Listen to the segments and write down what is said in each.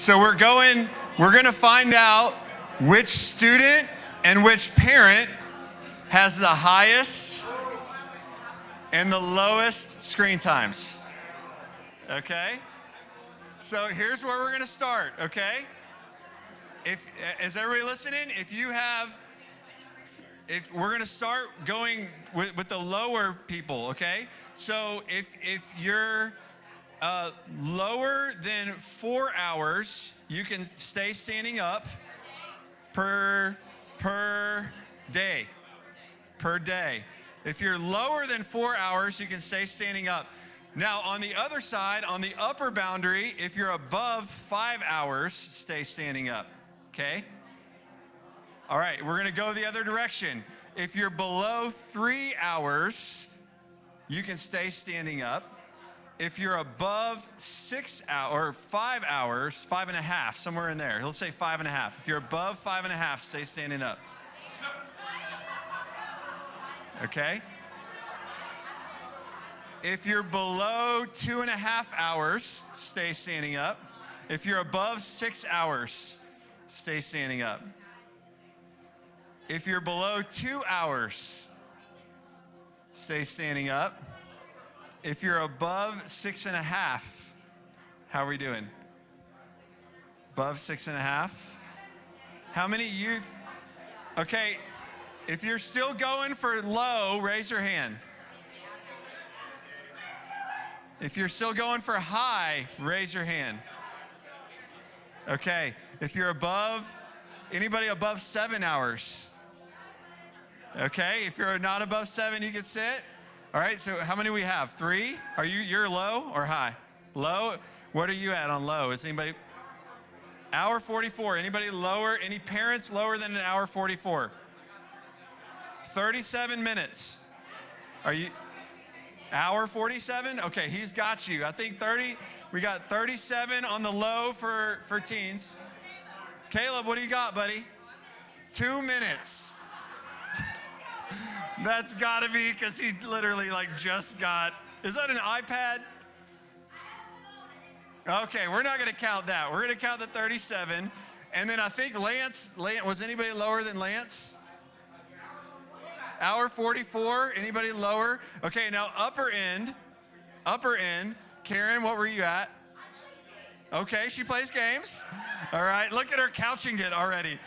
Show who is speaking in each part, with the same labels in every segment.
Speaker 1: So we're going to find out which student and which parent has the highest and the lowest screen times. Okay? So here's where we're going to start, okay? Is everybody listening? If we're going to start going with the lower people, okay? So if you're lower than 4 hours, you can stay standing up per day. Per day. If you're lower than 4 hours, you can stay standing up. Now, on the other side, on the upper boundary, if you're above 5 hours, stay standing up, okay? All right, we're going to go the other direction. If you're below 3 hours, you can stay standing up. If you're above 6 hours, or 5 hours, 5.5, somewhere in there. He'll say 5.5. If you're above 5.5, stay standing up. Okay? If you're below 2.5 hours, stay standing up. If you're above 6 hours, stay standing up. If you're below 2 hours, stay standing up. If you're above 6.5, how are we doing? Above 6.5? How many youth? Okay, if you're still going for low, raise your hand. If you're still going for high, raise your hand. Okay, if you're above, anybody above 7 hours? Okay, if you're not above 7, you can sit. All right, so how many we have? 3? You're low or high? Low? What are you at on low? Is anybody? Hour 44. Anybody lower? Any parents lower than an hour 44? 37 minutes. Are you? Hour 47? Okay, he's got you. I think 30. We got 37 on the low for teens. Caleb, what do you got, buddy? 2 minutes. That's got to be because he literally just got, is that an iPad? Okay, we're not going to count that. We're going to count the 37. And then I think Lance, was anybody lower than Lance? Hour 44, anybody lower? Okay, now upper end. Karen, what were you at? Okay, she plays games. All right, look at her couching it already.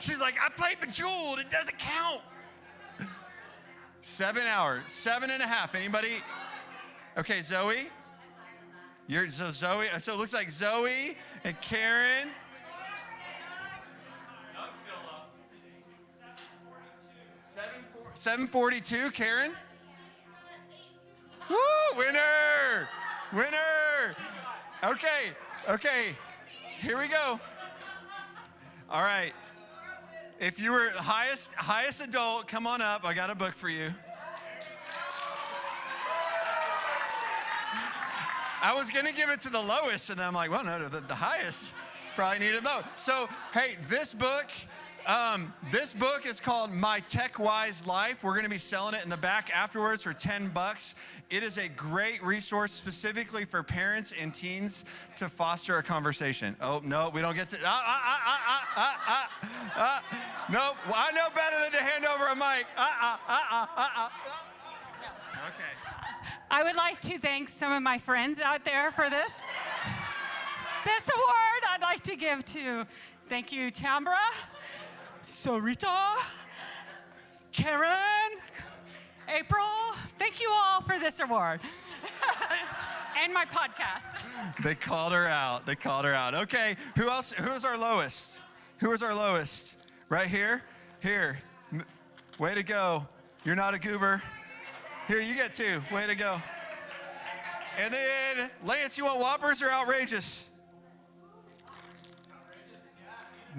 Speaker 1: She's like, I played Bejeweled, it doesn't count. 7 hours, 7.5. Anybody? Okay, Zoe. Zoe. So it looks like Zoe and Karen. 7:42. Karen. Woo! Winner! Okay. Here we go. All right. If you were highest adult, come on up. I got a book for you. I was going to give it to the lowest, and then I'm like, well, no, the highest probably needed a vote. So, hey, this book is called My Tech Wise Life. We're going to be selling it in the back afterwards for $10. It is a great resource specifically for parents and teens to foster a conversation. Oh, no, we don't get to, nope, I know better than to hand over a mic. Okay.
Speaker 2: I would like to thank some of my friends out there for this. This award I'd like to give to, thank you, Tambra, Sarita, Karen, April. Thank you all for this award. And my podcast.
Speaker 1: They called her out. Okay, who else? Who's our lowest? Who is our lowest? Right here? Here. Way to go. You're not a goober. Here, you get 2. Way to go. And then, Lance, you want Whoppers or outrageous?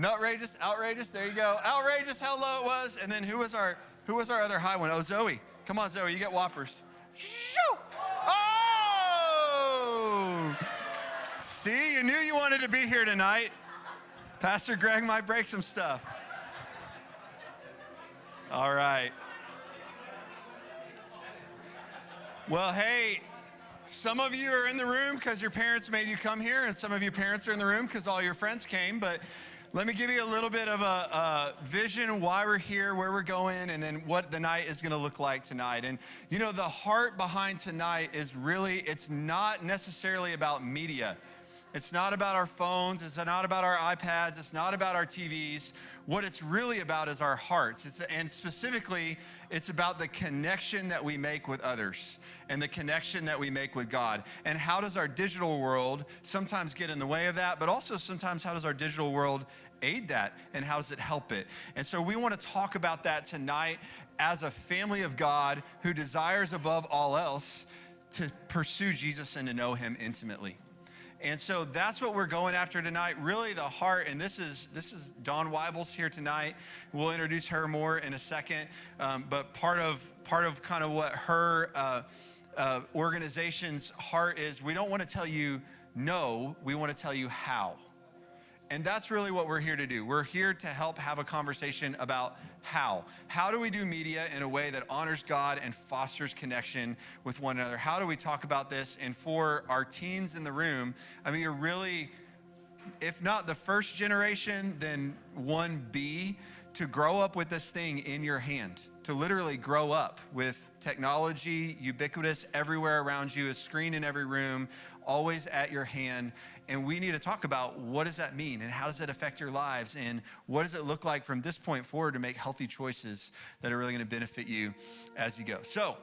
Speaker 1: Outrageous. Outrageous. There you go. Outrageous how low it was. And then who was our other high one? Oh, Zoe. Come on, Zoe. You get Whoppers. Shoo! Oh! See, you knew you wanted to be here tonight. Pastor Greg might break some stuff. All right. Well, hey, Some of you are in the room because your parents made you come here, and some of your parents are in the room because all your friends came. But let me give you a little bit of a vision why we're here, where we're going, and then what the night is going to look like tonight. And you know, the heart behind tonight is really, it's not necessarily about media. It's not about our phones. It's not about our iPads. It's not about our TVs. What it's really about is our hearts. And specifically, it's about the connection that we make with others and the connection that we make with God. And how does our digital world sometimes get in the way of that, but also sometimes how does our digital world aid that, and how does it help it? And so we want to talk about that tonight as a family of God who desires above all else to pursue Jesus and to know him intimately. And so that's what we're going after tonight, really the heart. And this is Dawn Weibel's here tonight. We'll introduce her more in a second. But part of kind of what her organization's heart is, we don't want to tell you no, we want to tell you how. And that's really what we're here to do. We're here to help have a conversation about how. How do we do media in a way that honors God and fosters connection with one another? How do we talk about this? And for our teens in the room, I mean, you're really, if not the first generation, then 1B to grow up with this thing in your hand, to literally grow up with technology ubiquitous everywhere around you, a screen in every room, always at your hand. And we need to talk about what does that mean and how does it affect your lives and what does it look like from this point forward to make healthy choices that are really going to benefit you as you go. So,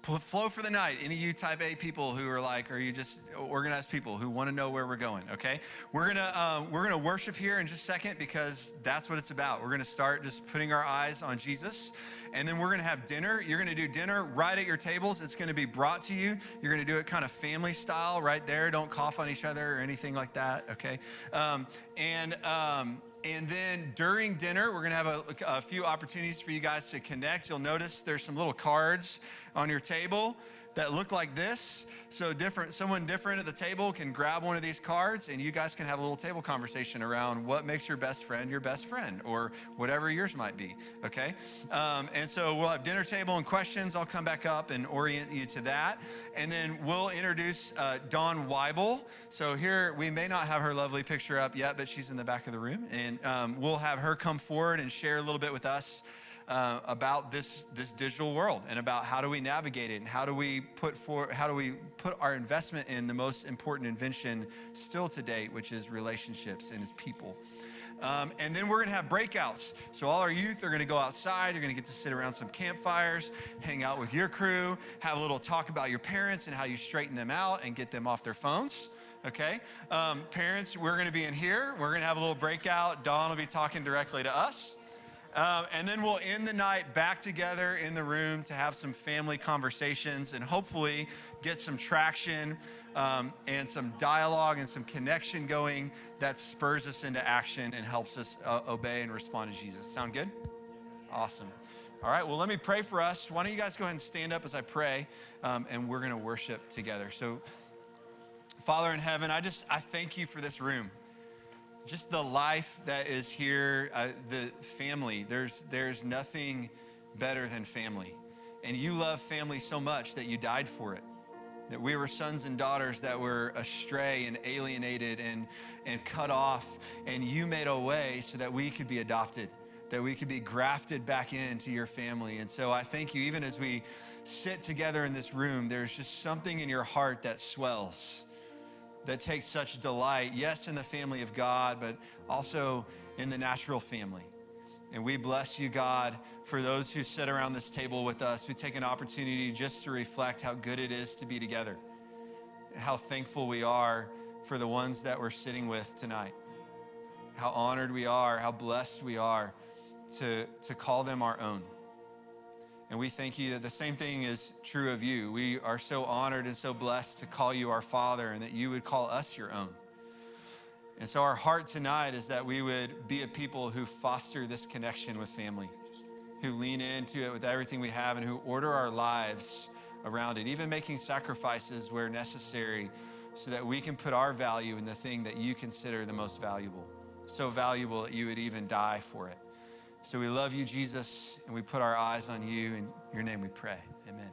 Speaker 1: flow for the night. Any of you type A people who are like, are you just organized people who want to know where we're going? Okay, we're gonna worship here in just a second because that's what it's about. We're gonna start just putting our eyes on Jesus, and then we're gonna have dinner. You're gonna do dinner right at your tables. It's gonna be brought to you. You're gonna do it kind of family style right there. Don't cough on each other or anything like that. Okay, and then during dinner, we're going to have a few opportunities for you guys to connect. You'll notice there's some little cards on your table that look like this. So someone different at the table can grab one of these cards and you guys can have a little table conversation around what makes your best friend, or whatever yours might be, okay? And so we'll have dinner table and questions. I'll come back up and orient you to that. And then we'll introduce Dawn Weibel. So here, we may not have her lovely picture up yet, but she's in the back of the room. And we'll have her come forward and share a little bit with us about this digital world and about how do we navigate it and how do we put our investment in the most important invention still to date, which is relationships and is people. And then we're going to have breakouts. So all our youth are going to go outside. You're going to get to sit around some campfires, hang out with your crew, have a little talk about your parents and how you straighten them out and get them off their phones. Okay, parents, we're going to be in here. We're going to have a little breakout. Dawn will be talking directly to us. And then we'll end the night back together in the room to have some family conversations and hopefully get some traction and some dialogue and some connection going that spurs us into action and helps us obey and respond to Jesus. Sound good? Awesome. All right, well, let me pray for us. Why don't you guys go ahead and stand up as I pray, and we're going to worship together. So, Father in heaven, I thank you for this room. Just the life that is here, the family. There's nothing better than family. And you love family so much that you died for it. That we were sons and daughters that were astray and alienated and cut off. And you made a way so that we could be adopted, that we could be grafted back into your family. And so I thank you, even as we sit together in this room, there's just something in your heart that swells, that takes such delight, yes, in the family of God, but also in the natural family. And we bless you, God, for those who sit around this table with us. We take an opportunity just to reflect how good it is to be together, how thankful we are for the ones that we're sitting with tonight, how honored we are, how blessed we are to call them our own. And we thank you that the same thing is true of you. We are so honored and so blessed to call you our Father and that you would call us your own. And so our heart tonight is that we would be a people who foster this connection with family, who lean into it with everything we have and who order our lives around it, even making sacrifices where necessary so that we can put our value in the thing that you consider the most valuable, so valuable that you would even die for it. So we love you, Jesus, and we put our eyes on you. In your name we pray. Amen.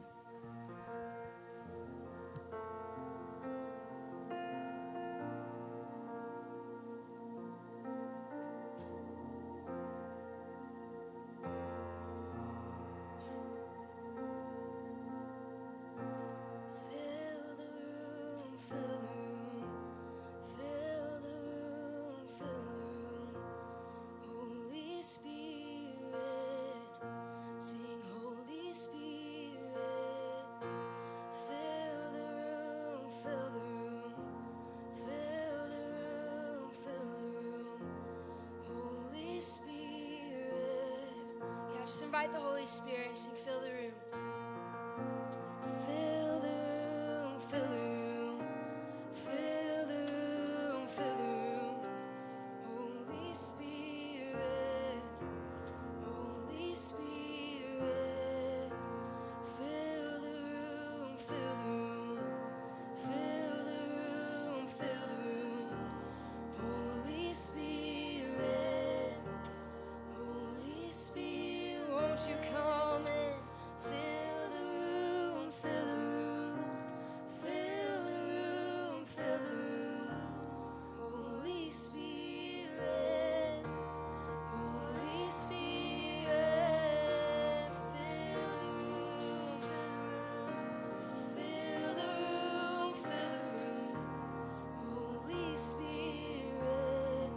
Speaker 3: Just invite the Holy Spirit. Sing, fill the room. Fill the room, fill the room. Fill the room, fill the room. Holy Spirit, Holy Spirit. Fill the room, fill the room. Fill the room, fill the room. Holy Spirit, Holy Spirit, won't you come and fill the room, fill the room, fill the room, fill the room. Holy Spirit, Holy Spirit, fill the room, fill the room, fill the room. Holy Spirit,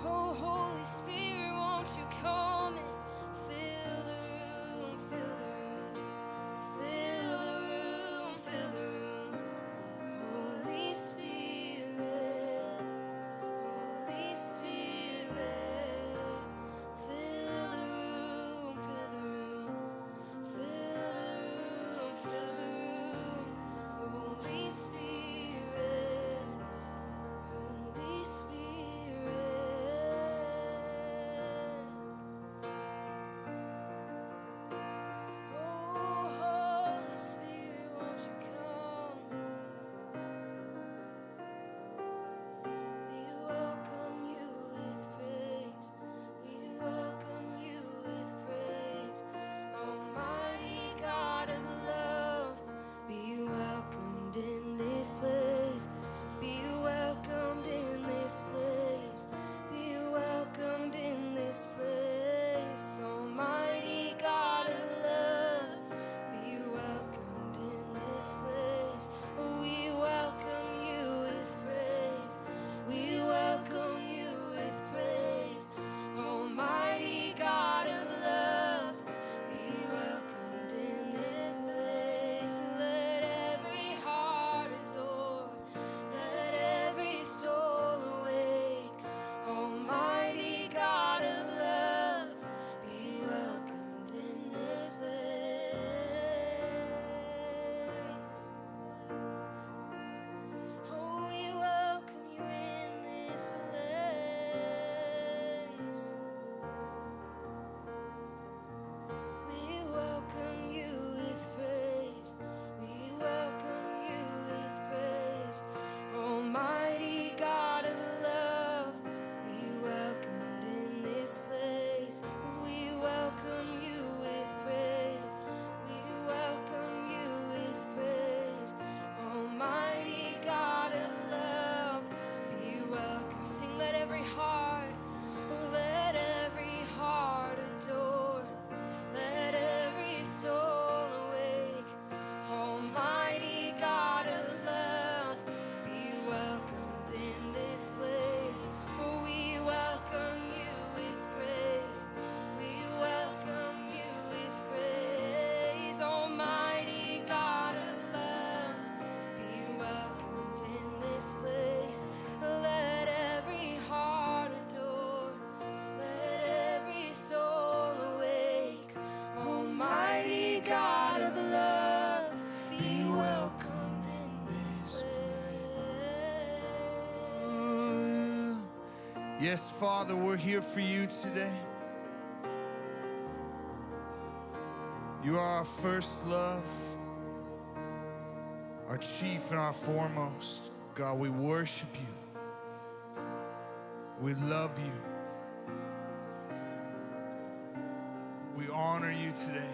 Speaker 3: oh Holy Spirit, won't you come and fill the room, fill the room, fill the room, fill the room. Holy Spirit, Holy Spirit, fill the room, fill the room, fill the room, fill the room. Holy Spirit, Holy Spirit. Oh, Holy Spirit, won't you come? We welcome you with praise. We welcome you with praise. Almighty God of love, be welcomed in this place. Be welcomed in this place. Be welcomed in this place. Almighty God of love, be welcomed in this place. We welcome you with praise. We welcome you with praise. Almighty God of love, be welcomed in this place. Let every heart adore. Let every soul awake. Almighty God of love, be welcomed in this place. Oh, we welcome you in this place. We welcome you with praise. We welcome you with praise. Almighty God of love, be welcomed in this place. We welcome you with praise. We welcome you with praise. Almighty God of love, be welcome. Sing, let every heart adore. Let every soul awake. Almighty God of love, be welcomed in this place. We welcome you with praise. We welcome you with praise. Almighty God of love, be welcomed in this place. Let every heart adore. Let every soul awake. Almighty God of love, be welcomed in this place.
Speaker 4: Yes, Father, we're here for you today. You are our first love, our chief and our foremost. God, we worship you. We love you. We honor you today.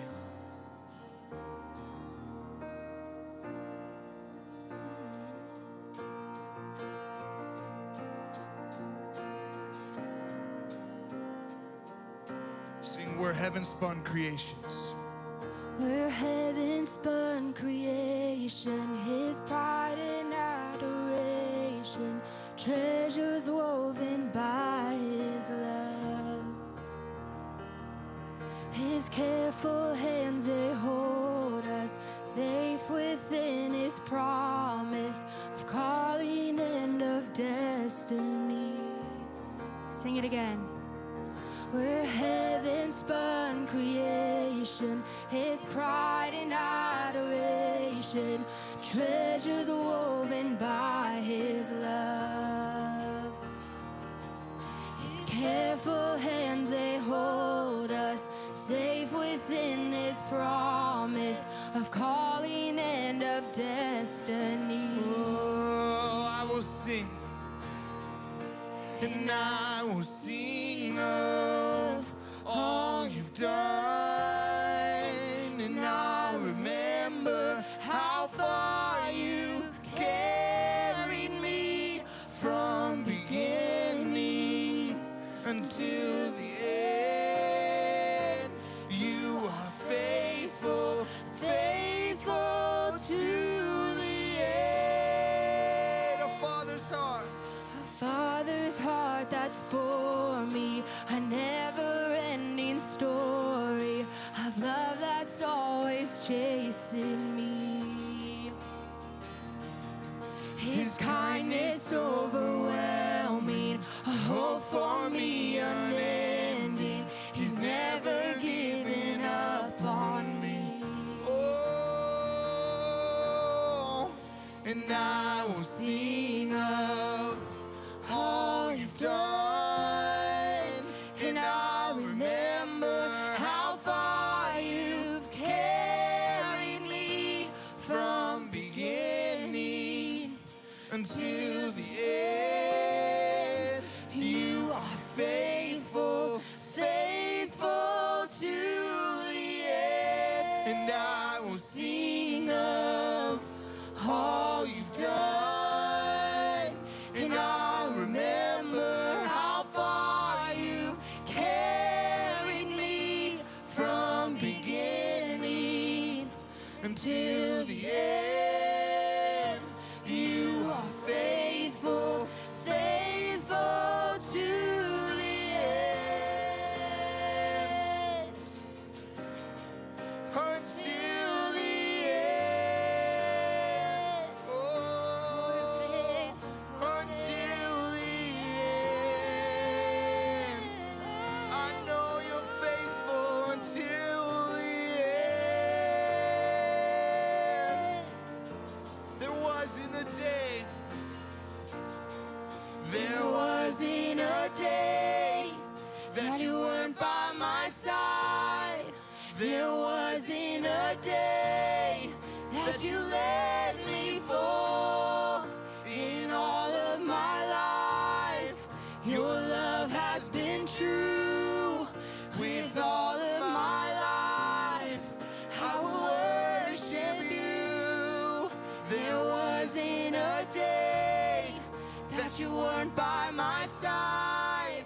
Speaker 4: Sing, we're heaven-spun creations.
Speaker 3: We're heaven-spun creation, His pride and adoration, treasures woven by His love. His careful hands, they hold us safe within His promise of calling and of destiny. Sing it again. where heaven spun creation, His pride and adoration, treasures woven by His love. His careful hands, they hold us safe within His promise of calling and of destiny.
Speaker 4: Oh, I will sing, and I will sing of all you've done, and I'll remember how far you've carried me from beginning until the end. You are faithful, faithful to the end. A father's heart.
Speaker 3: Father's heart that's for me, a never-ending story of love that's always chasing me. His kindness overwhelming, a hope for me unending. He's never given up on me.
Speaker 4: Oh, and I will sing of all you've done, and I'll remember how far you've carried me from beginning until the end. You are faithful, faithful to the end, and I will sing of all you've done, and I'll remember how far you've carried me from beginning until the end. You are faithful, faithful to the end. Until the end. Oh, until the end. I know you're faithful until the end. There wasn't a day. There wasn't a day that you weren't by my side. There wasn't a day that you let me fall. In all of my life, your love has been true. With all of my life, I will worship you. There wasn't a day that you weren't by my side.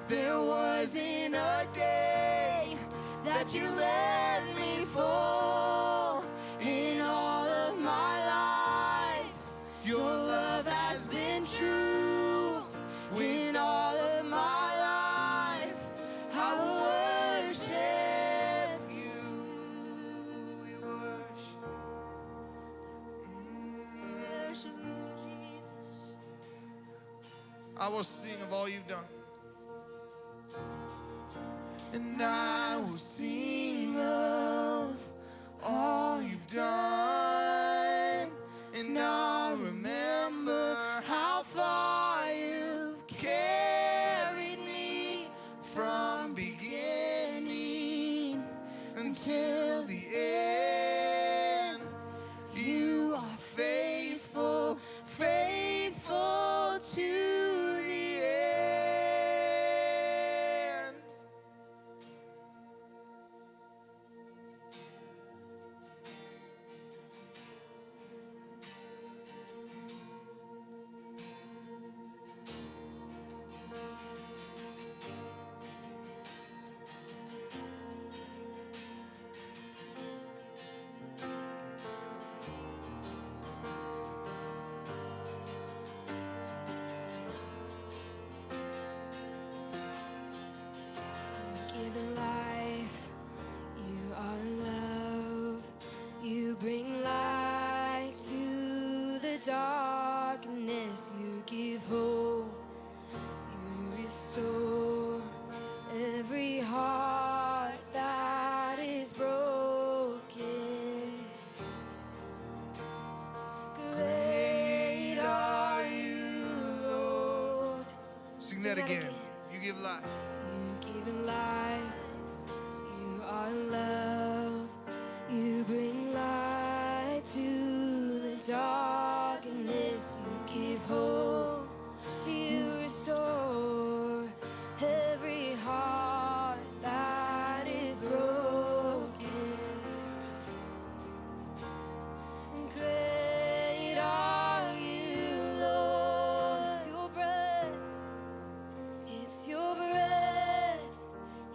Speaker 4: There wasn't a day that you let me fall. In all of my life, your love has been true. In all of my life, I will worship you. We worship. Worship you, Jesus. I will sing of all you've done, and I will sing of all you've done, and I'll remember how far you've carried me from beginning until the end. You are faithful, faithful to the end. Sing that again. You give life.
Speaker 3: You give him life. You are love. You bring light to the darkness. You give hope. You restore every heart that is broken. And great are you, Lord. It's your breath. It's your breath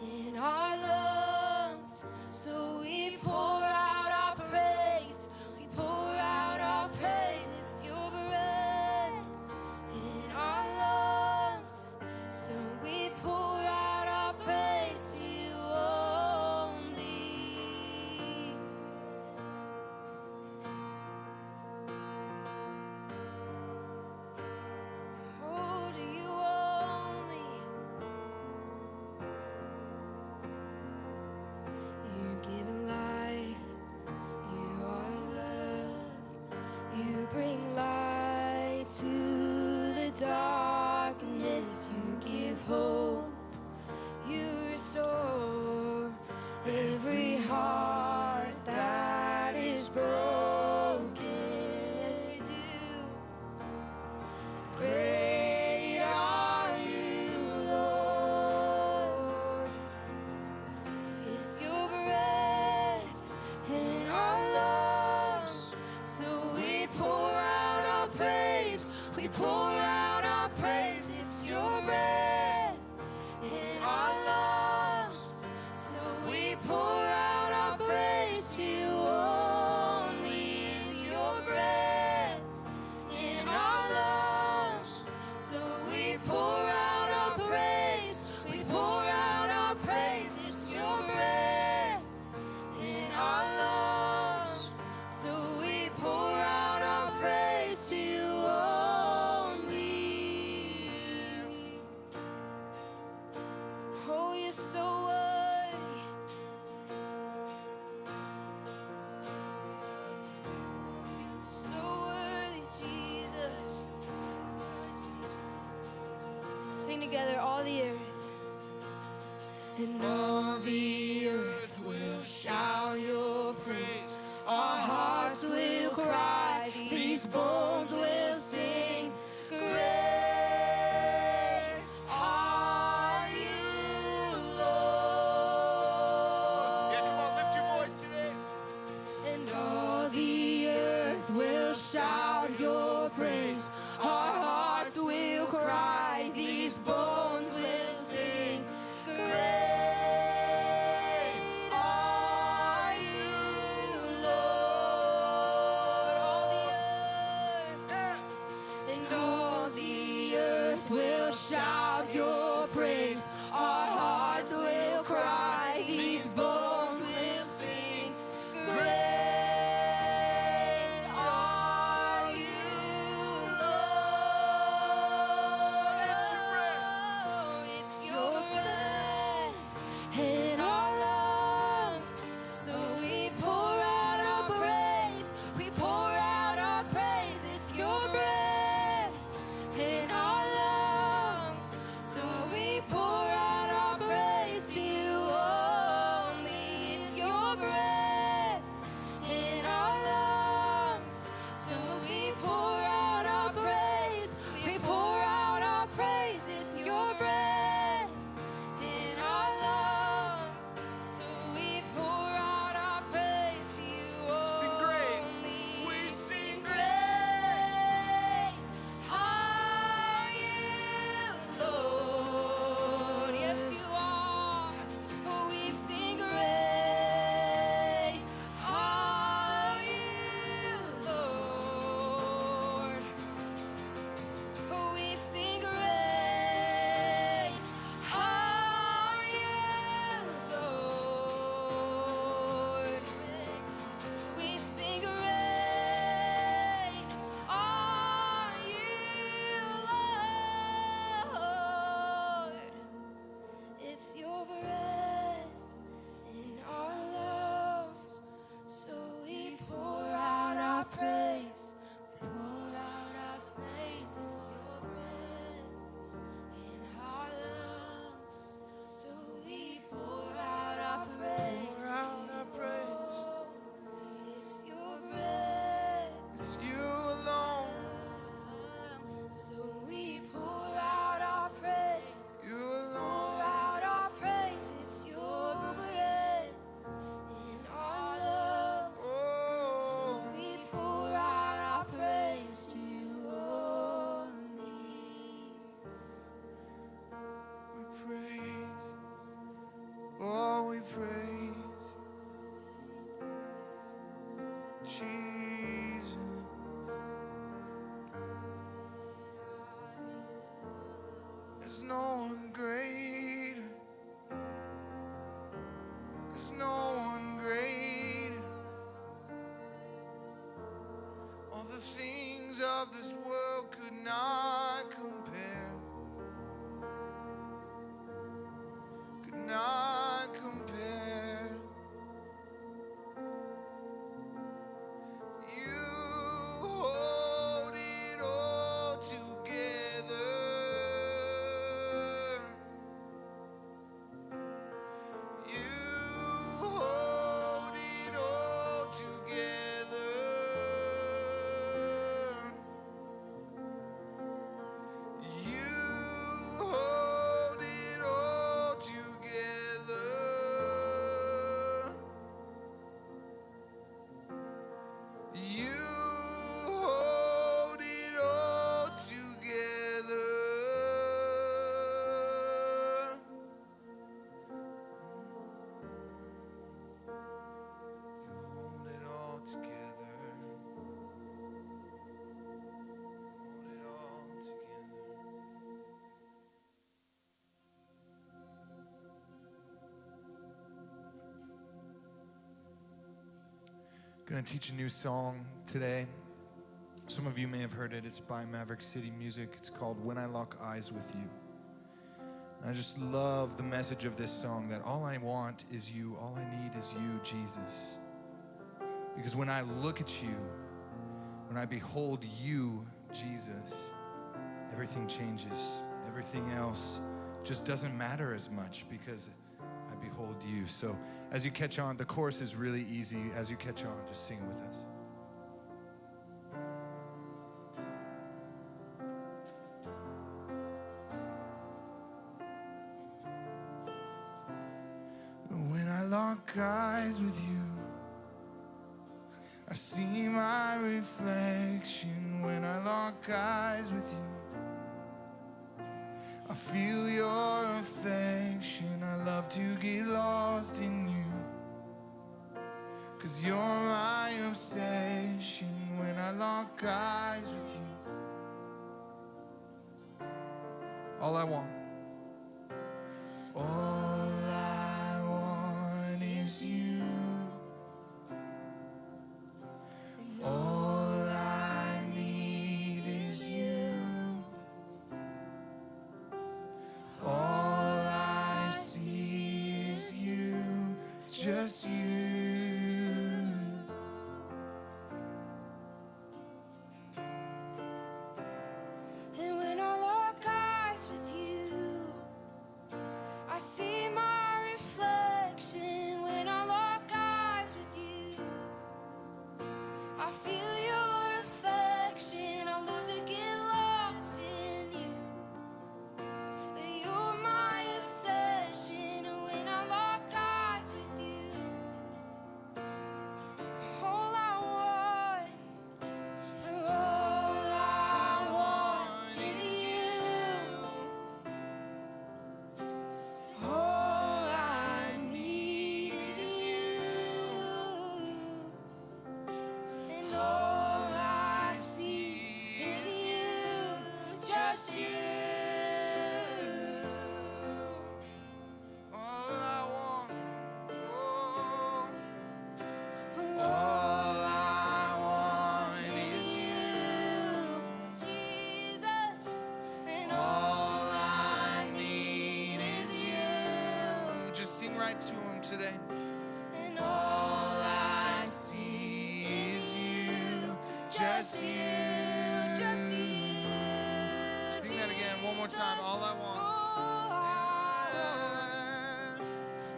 Speaker 3: in our lungs. So we pour out our praise. We pour out our praise. It's your breath in our lungs. So we pour out our praise to you only. Oh, to you only. You give life. You are love. You bring light to the darkness. You give hope. You restore every heart that is broken. Yes, you do. Great are you, Lord. It's your breath in our lungs. So we pour out our praise. We pour out our praise. It's your breath in our lungs. So we pour out our praise to you only. It's your breath in our lungs. So we pour out our praise. We pour out our praise. It's your breath in our lungs. So we pour out our praise to you only. Oh, you're so worthy. So worthy, Jesus. Sing together, all the earth. And all the earth will shout your praise. Our hearts will cry. These bones will sing. Great are you, Lord.
Speaker 4: Yeah, come on, lift your voice today.
Speaker 3: And all the earth will shout your praise. Our hearts will cry. These bones will sing. Great are you, Lord. All the earth. And all the earth will shout your praise. Our hearts will cry. These bones will sing. Great are you, Lord. It's your breath in our lungs. So we pour out our praise. We pour out our praise. It's your breath in our lungs. So we pour out
Speaker 4: There's no one greater. There's no one greater. All the things of this world could not compare. Could not compare. You hold it all together. You hold it all together. You hold it all together. You hold it all together. You hold it all together. Hold it all together. Going to teach a new song today. Some of you may have heard it. It's by Maverick City Music. It's called When I Lock Eyes with You. And I just love the message of this song, that all I want is you. All I need is you, Jesus. Because when I look at you, when I behold you, Jesus, everything changes. Everything else just doesn't matter as much because I behold you. So as you catch on, the chorus is really easy. As you catch on, just sing it with us. When I lock eyes with you, I see my reflection. When I lock eyes with you, I feel your affection. I love to get lost in you, 'cause you're my obsession. When I lock eyes with you, all I want, all I want is you. All I need is you. All I see is you, just you.
Speaker 3: And when I lock eyes with you, I see my reflection. When I lock eyes with you, I feel your affection. I love to get lost in you. You're my obsession. And when I lock eyes with you, all I want is you. All I need is you. And all I see is you, just you.
Speaker 4: All I want, oh, all I want is you.
Speaker 3: Jesus. And
Speaker 4: All I need is you. Just sing right to him today.
Speaker 3: and
Speaker 4: All I see is you, just you.
Speaker 3: just you.
Speaker 4: Sing that again, one more time. All I want.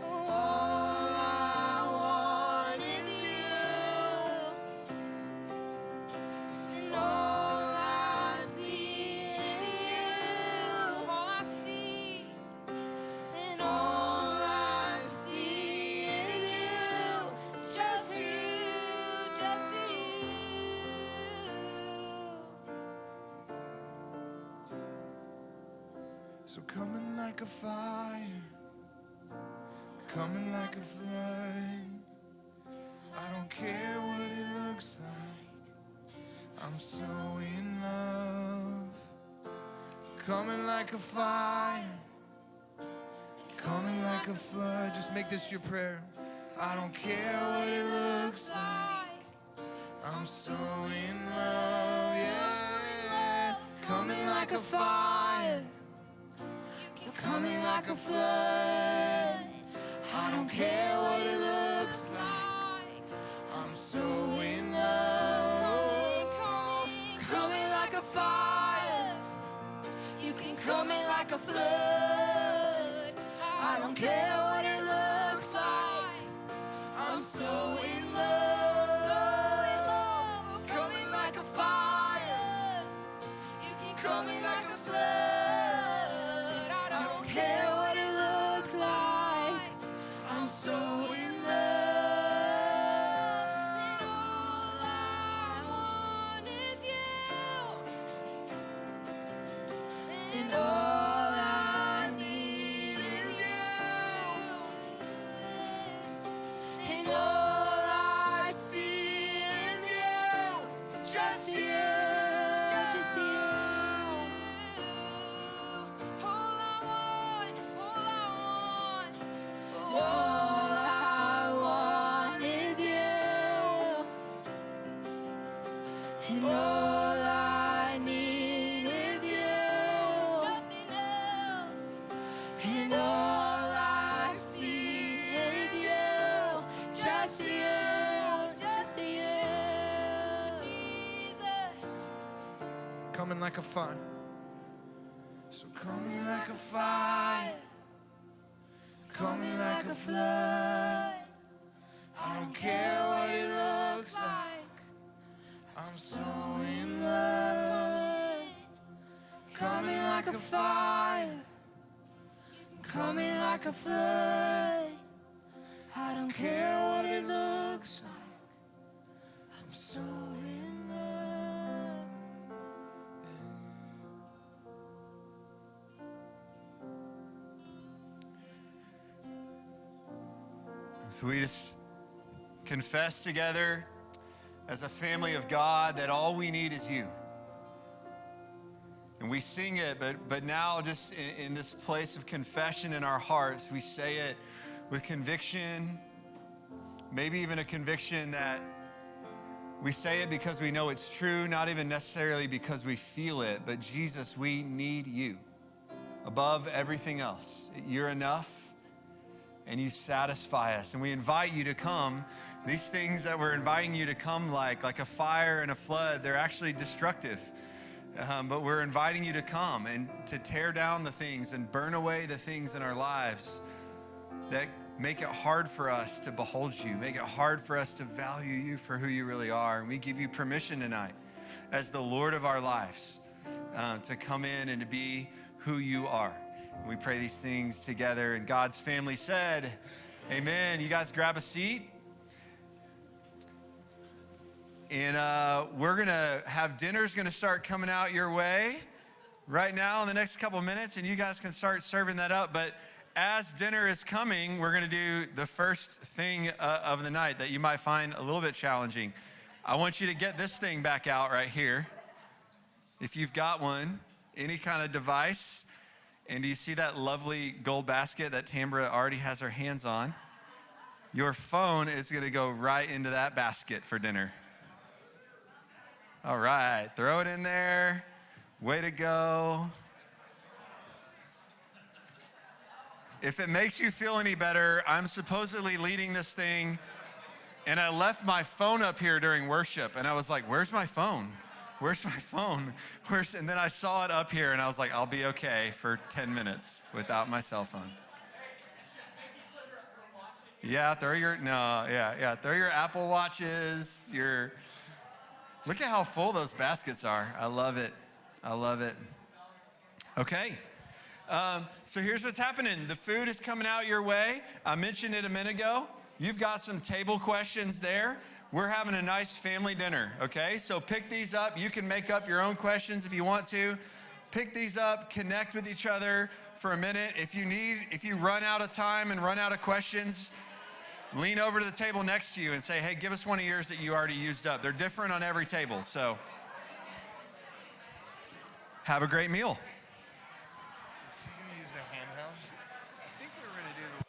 Speaker 4: All I want is you.
Speaker 3: And all I see is you. All I see. And all I see is you. Just you. Just you.
Speaker 4: So coming like a fire, coming like a flood. I don't care what it looks like, I'm so in love. coming like a fire, coming like a flood. Just make this your prayer. I don't care what it looks like, I'm so in love, yeah. Coming like a fire, so coming like a flood. I don't care what it looks like, I'm so in love. Coming like a fire, you can come in like a flood. I don't care what it looks like, I'm so in love, so in love. Coming like a fire, you can come in like a flood. I don't care what it looks like, I'm so in love. And all I want is you. And all I need is you. And all I see is you. Just you. Just you. All I want, all I want is you. And all I need is you. Nothing else. And all I see is you. Just you. Just you. Jesus. Coming like a fire. So coming like a fire, coming like a flood. I don't care what it looks like, I'm so in love. Coming like a fire, coming like a flood. I don't care what it looks like, I'm so in love.
Speaker 1: So we just confess together as a family of God that all we need is you. And we sing it, but now just in this place of confession in our hearts, we say it with conviction, maybe even a conviction that we say it because we know it's true, not even necessarily because we feel it, but Jesus, we need you above everything else. You're enough. And you satisfy us. And we invite you to come. These things that we're inviting you to come like a fire and a flood, they're actually destructive. But we're inviting you to come and to tear down the things and burn away the things in our lives that make it hard for us to behold you, make it hard for us to value you for who you really are. And we give you permission tonight as the Lord of our lives to come in and to be who you are. We pray these things together, and God's family said, amen. You guys grab a seat. And we're going to have dinner's going to start coming out your way right now in the next couple of minutes, and you guys can start serving that up. But as dinner is coming, we're going to do the first thing of the night that you might find a little bit challenging. I want you to get this thing back out right here. If you've got one, any kind of device. And do you see that lovely gold basket that Tambra already has her hands on? Your phone is going to go right into that basket for dinner. All right, throw it in there. Way to go. If it makes you feel any better, I'm supposedly leading this thing, and I left my phone up here during worship, and I was like, where's my phone? Where's my phone? And then I saw it up here, and I was like, I'll be okay for 10 minutes without my cell phone. Yeah, throw your Apple Watches, look at how full those baskets are. I love it. I love it. Okay. So here's what's happening. The food is coming out your way. I mentioned it a minute ago. You've got some table questions there. We're having a nice family dinner, okay? So pick these up. You can make up your own questions if you want to. Pick these up, connect with each other for a minute. If you run out of time and run out of questions, lean over to the table next to you and say, hey, give us one of yours that you already used up. They're different on every table, so have a great meal.
Speaker 5: a handheld?
Speaker 1: I think we were going to do the.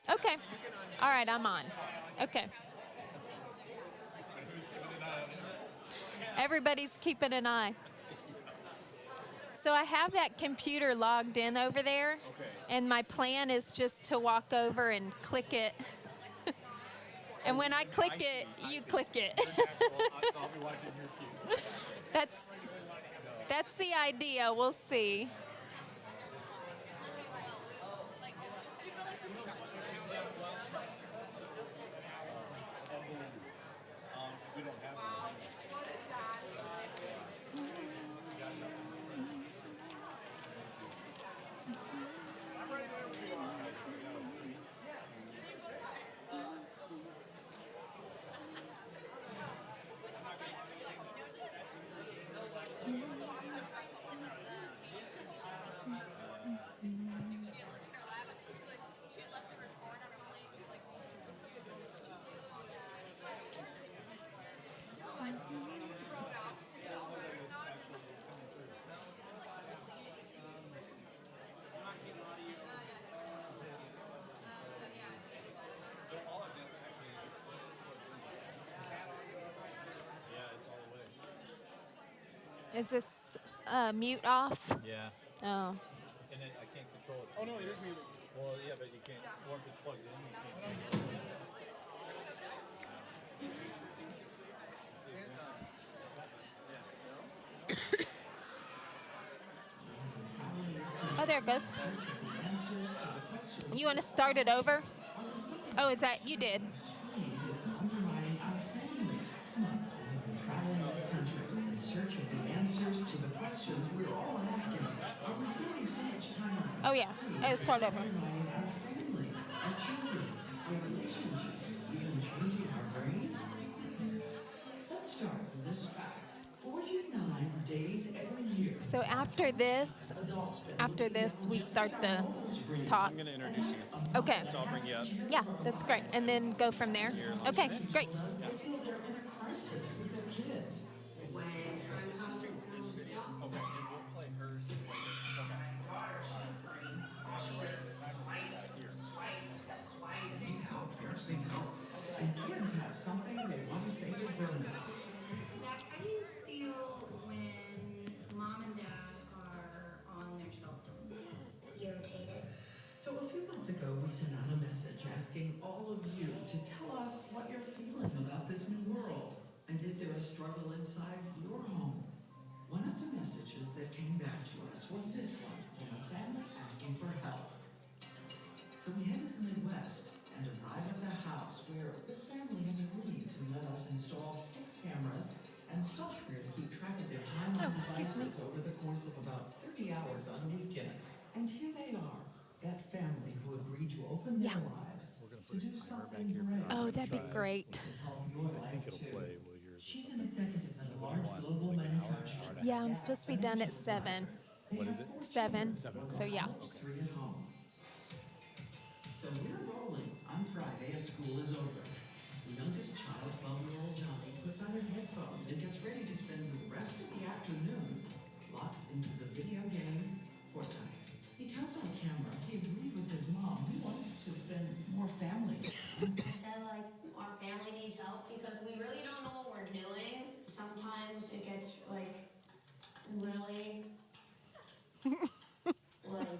Speaker 5: Okay. All right, I'm on. Okay. Everybody's keeping an eye. So I have that computer logged in over there, and my plan is just to walk over and click it. And when I click it, you click it.
Speaker 1: So I'll be watching your cues.
Speaker 5: That's the idea. We'll see. Is this mute off?
Speaker 6: Yeah.
Speaker 5: Oh.
Speaker 6: And then I can't control it. Oh, no, it is muted. Well, yeah, but you can't, once it's plugged in, you can't.
Speaker 5: Oh, there it goes. You want to start it over? Oh, is that, you did.
Speaker 7: It's undermining our family. Months we've been traveling this country in search of the answers to the questions we're all asking. Are we spending so much time on
Speaker 5: Oh, yeah. Let's start over.
Speaker 7: undermining our families, our children, our relationships, even changing our brains? Let's start with this fact. 49 days every year.
Speaker 5: So after this, we start the talk.
Speaker 6: I'm going to introduce you.
Speaker 5: Okay.
Speaker 6: So I'll bring you up.
Speaker 5: Yeah, that's great. And then go from there. Okay, great.
Speaker 7: They feel they're in a crisis with their kids. And kids have something they want to say to grown-ups.
Speaker 8: Zach, how do you feel when mom and dad are on their cell phone? Irritated?
Speaker 7: So a few months ago, we sent out a message asking all of you to tell us what you're feeling about this new world. And is there a struggle inside your home? One of the messages that came back to us was this one from a family asking for help. So we headed to the Midwest and arrived at the house where this family has agreed to let us install 6 cameras and software to keep track of their time on devices over the course of about 30 hours on a weekend. And here they are, that family who agreed to open their lives to do something great.
Speaker 5: Oh, that'd be great.
Speaker 7: To help your
Speaker 6: I think
Speaker 7: life
Speaker 6: it'll
Speaker 7: too.
Speaker 6: play while yours.
Speaker 7: She's an executive at a large global manufacturer.
Speaker 5: Yeah, I'm supposed to be done at 7.
Speaker 6: What is it?
Speaker 5: 7. So yeah.
Speaker 7: 3 at home. So we're rolling. On Friday, as school is over. The youngest child, 12-year-old Johnny, puts on his headphones and gets ready to spend the rest of the afternoon locked into the video game Fortnite. He tells on camera he agreed with his mom. He wants to spend more family.
Speaker 8: Said like our family needs help because we really don't know what we're doing. Sometimes it gets like really like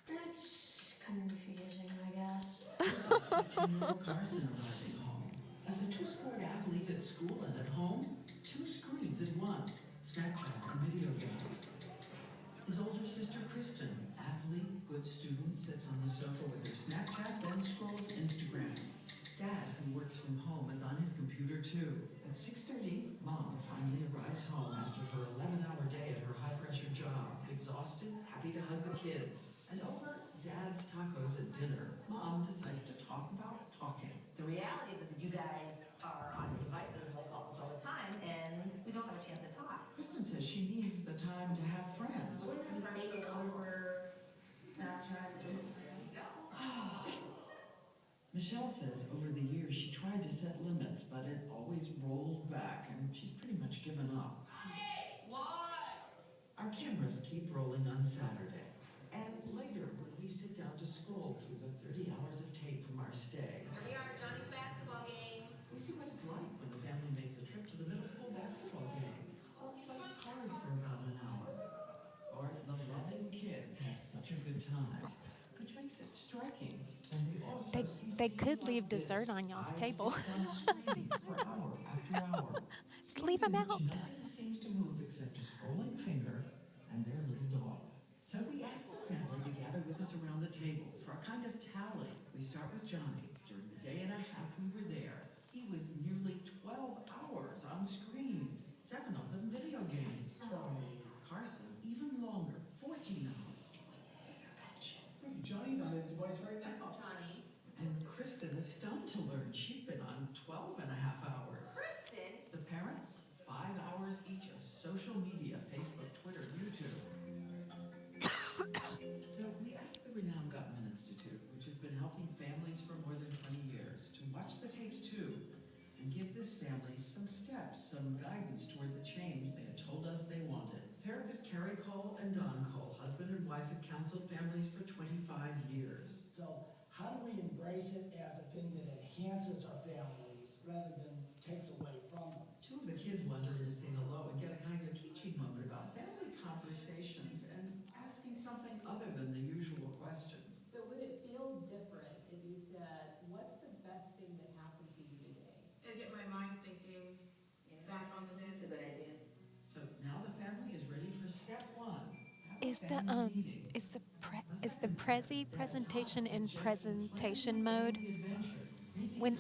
Speaker 8: it's confusing, I guess.
Speaker 7: 15-year-old Carson arriving home. As a two-sport athlete at school and at home, 2 screens at once, Snapchat and video games. His older sister Kristen, athlete, good student, sits on the sofa with her Snapchat, then scrolls Instagram. Dad, who works from home, is on his computer too. At 6:30, Mom finally arrives home after her 11-hour day at her high-pressure job. Exhausted, happy to hug the kids. And over Dad's tacos at dinner, Mom decides to talk about talking.
Speaker 9: The reality is that you guys are on your devices like almost all the time, and we don't have a chance to talk.
Speaker 7: Kristen says she needs the time to have friends. Michelle says over the years she tried to set limits, but it always rolled back, and she's pretty much given up. Our cameras keep rolling on Saturday, and later when we sit down to scroll through the 30 hours of tape from our stay,
Speaker 9: Here we are, Johnny's basketball game.
Speaker 7: we see what it's like when the family makes a trip to the middle school basketball game, or plays cards for about an hour, or the loving kids have such a good time, which makes it striking. And we also see
Speaker 5: They could
Speaker 7: scenes
Speaker 5: leave
Speaker 7: like this.
Speaker 5: dessert on y'all's
Speaker 7: Eyes
Speaker 5: table.
Speaker 7: fixed on screens for hour after hour.
Speaker 5: Just leave 'em
Speaker 7: Screens in
Speaker 5: out.
Speaker 7: which Nothing seems to move except a scrolling finger and their little dog. So we asked the family to gather with us around the table for a kind of tally. We start with Johnny. During the day and a half we were there, he was nearly 12 hours on screens, 7 of them video games. Carson, even longer, 14 hours.
Speaker 6: Johnny's on his device right now.
Speaker 9: Johnny.
Speaker 7: And Kristen is stunned to learn she's been on 12 and a half hours.
Speaker 9: Kristen.
Speaker 7: The parents, 5 hours each of social media, Facebook, Twitter, YouTube. So we asked the renowned Gutman Institute, which has been helping families for more than 20 years, to watch the tapes too, and give this family some steps, some guidance toward the change they had told us they wanted. Therapists Carrie Cole and Don Cole, husband and wife, have counseled families for 25 years.
Speaker 10: So how do we embrace it as a thing that enhances our families rather than takes away from them?
Speaker 7: 2 of the kids wanted to say hello and get a kind of teaching moment about family conversations and asking something other than the usual questions.
Speaker 11: So would it feel different if you said, what's the best thing that happened to you today?
Speaker 12: It'd get my mind thinking back on the day.
Speaker 9: That's a good idea.
Speaker 7: So now the family is ready for step 1.
Speaker 5: Is the Prezi presentation in presentation mode? When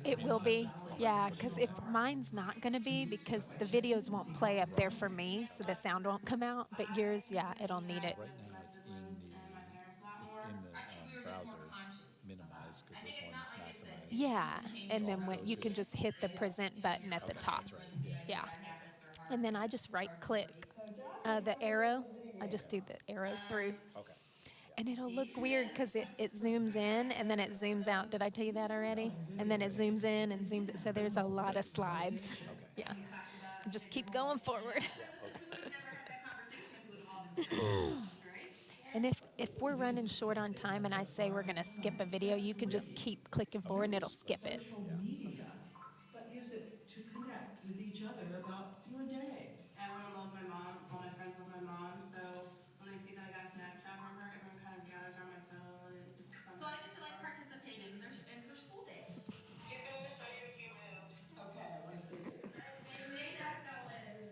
Speaker 5: it will be, yeah. Because if mine's not going to be, because the videos won't play up there for me, so the sound won't come out. But yours, yeah, it'll need it.
Speaker 6: Right now it's in the browser minimized because this one's maximized.
Speaker 5: Yeah, and then when you can just hit the present button at the top. Yeah, and then I just right-click the arrow. I just do the arrow through.
Speaker 6: Okay.
Speaker 5: And it'll look weird because it zooms in and then it zooms out. Did I tell you that already? And then it zooms in and zooms. So there's a lot of slides. Yeah. Just keep going forward. And if we're running short on time and I say we're going to skip a video, you can just keep clicking forward and it'll skip it.
Speaker 7: Social media, but use it to connect with each other about your day.
Speaker 12: Everyone loves my mom. All my friends love my mom. So when they see that I got a Snapchat from her, everyone kind of gathers around my phone. And
Speaker 9: So I get to like participate in their school day.
Speaker 12: She's going to show you a few moves.
Speaker 10: Okay, I want to see it.
Speaker 9: You may not know it.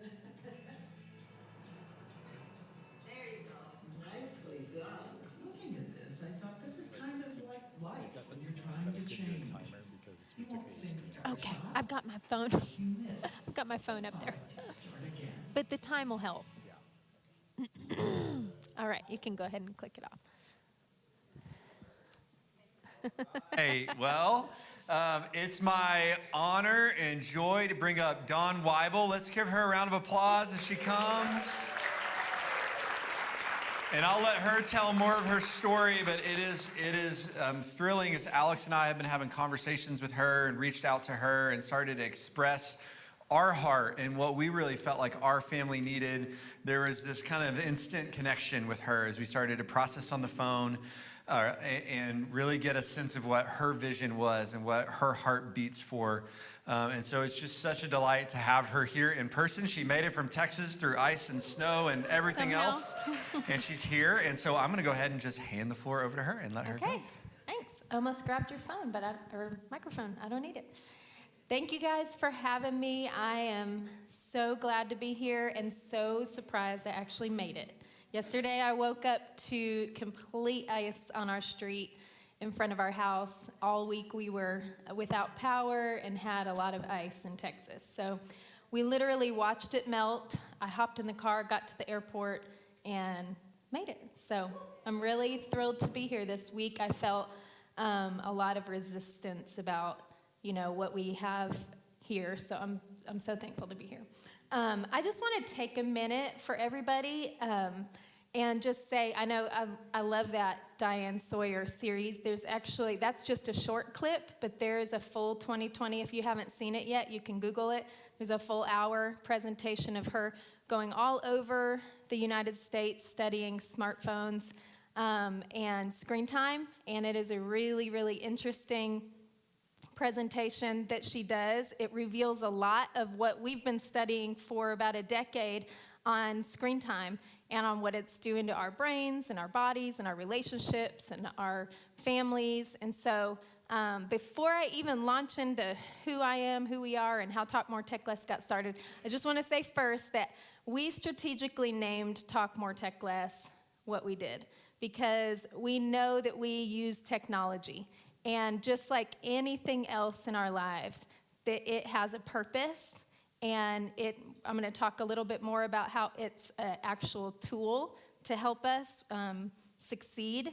Speaker 9: There you go.
Speaker 7: Nicely done. Looking at this, I thought this is kind of like life when you're trying to change.
Speaker 6: Timer because
Speaker 7: You
Speaker 6: we took
Speaker 7: won't
Speaker 6: these
Speaker 7: sing
Speaker 6: two.
Speaker 5: Okay, I've got my phone.
Speaker 7: you miss.
Speaker 5: I've got my phone up there.
Speaker 7: Start again.
Speaker 5: But the time will help. All right, you can go ahead and click it off.
Speaker 1: Hey, well, it's my honor and joy to bring up Dawn Weibel. Let's give her a round of applause as she comes. And I'll let her tell more of her story, but it is thrilling as Alex and I have been having conversations with her and reached out to her and started to express our heart and what we really felt like our family needed. There was this kind of instant connection with her as we started to process on the phone and really get a sense of what her vision was and what her heart beats for. And so it's just such a delight to have her here in person. She made it from Texas through ice and snow and everything
Speaker 5: Somehow.
Speaker 1: else, and she's here. And so I'm going to go ahead and just hand the floor over to her and let her go.
Speaker 5: Okay, thanks. Almost grabbed your phone, or microphone. I don't need it. Thank you guys for having me. I am so glad to be here and so surprised I actually made it. Yesterday I woke up to complete ice on our street in front of our house. All week we were without power and had a lot of ice in Texas. So we literally watched it melt. I hopped in the car, got to the airport, and made it. So I'm really thrilled to be here this week. I felt a lot of resistance about what we have here, so I'm so thankful to be here. I just want to take a minute for everybody. and just say, I know I love that Diane Sawyer series. There's actually, that's just a short clip, but there is a full 2020. If you haven't seen it yet, you can Google it. There's a full hour presentation of her going all over the United States studying smartphones and screen time, and it is a really, really interesting presentation that she does. It reveals a lot of what we've been studying for about a decade on screen time and on what it's doing to our brains and our bodies and our relationships and our families. And so before I even launch into who I am, who we are, and how Talk More, Tech Less got started, I just want to say first that we strategically named Talk More, Tech Less what we did because we know that we use technology. And just like anything else in our lives, that it has a purpose, and I'm going to talk a little bit more about how it's an actual tool to help us succeed.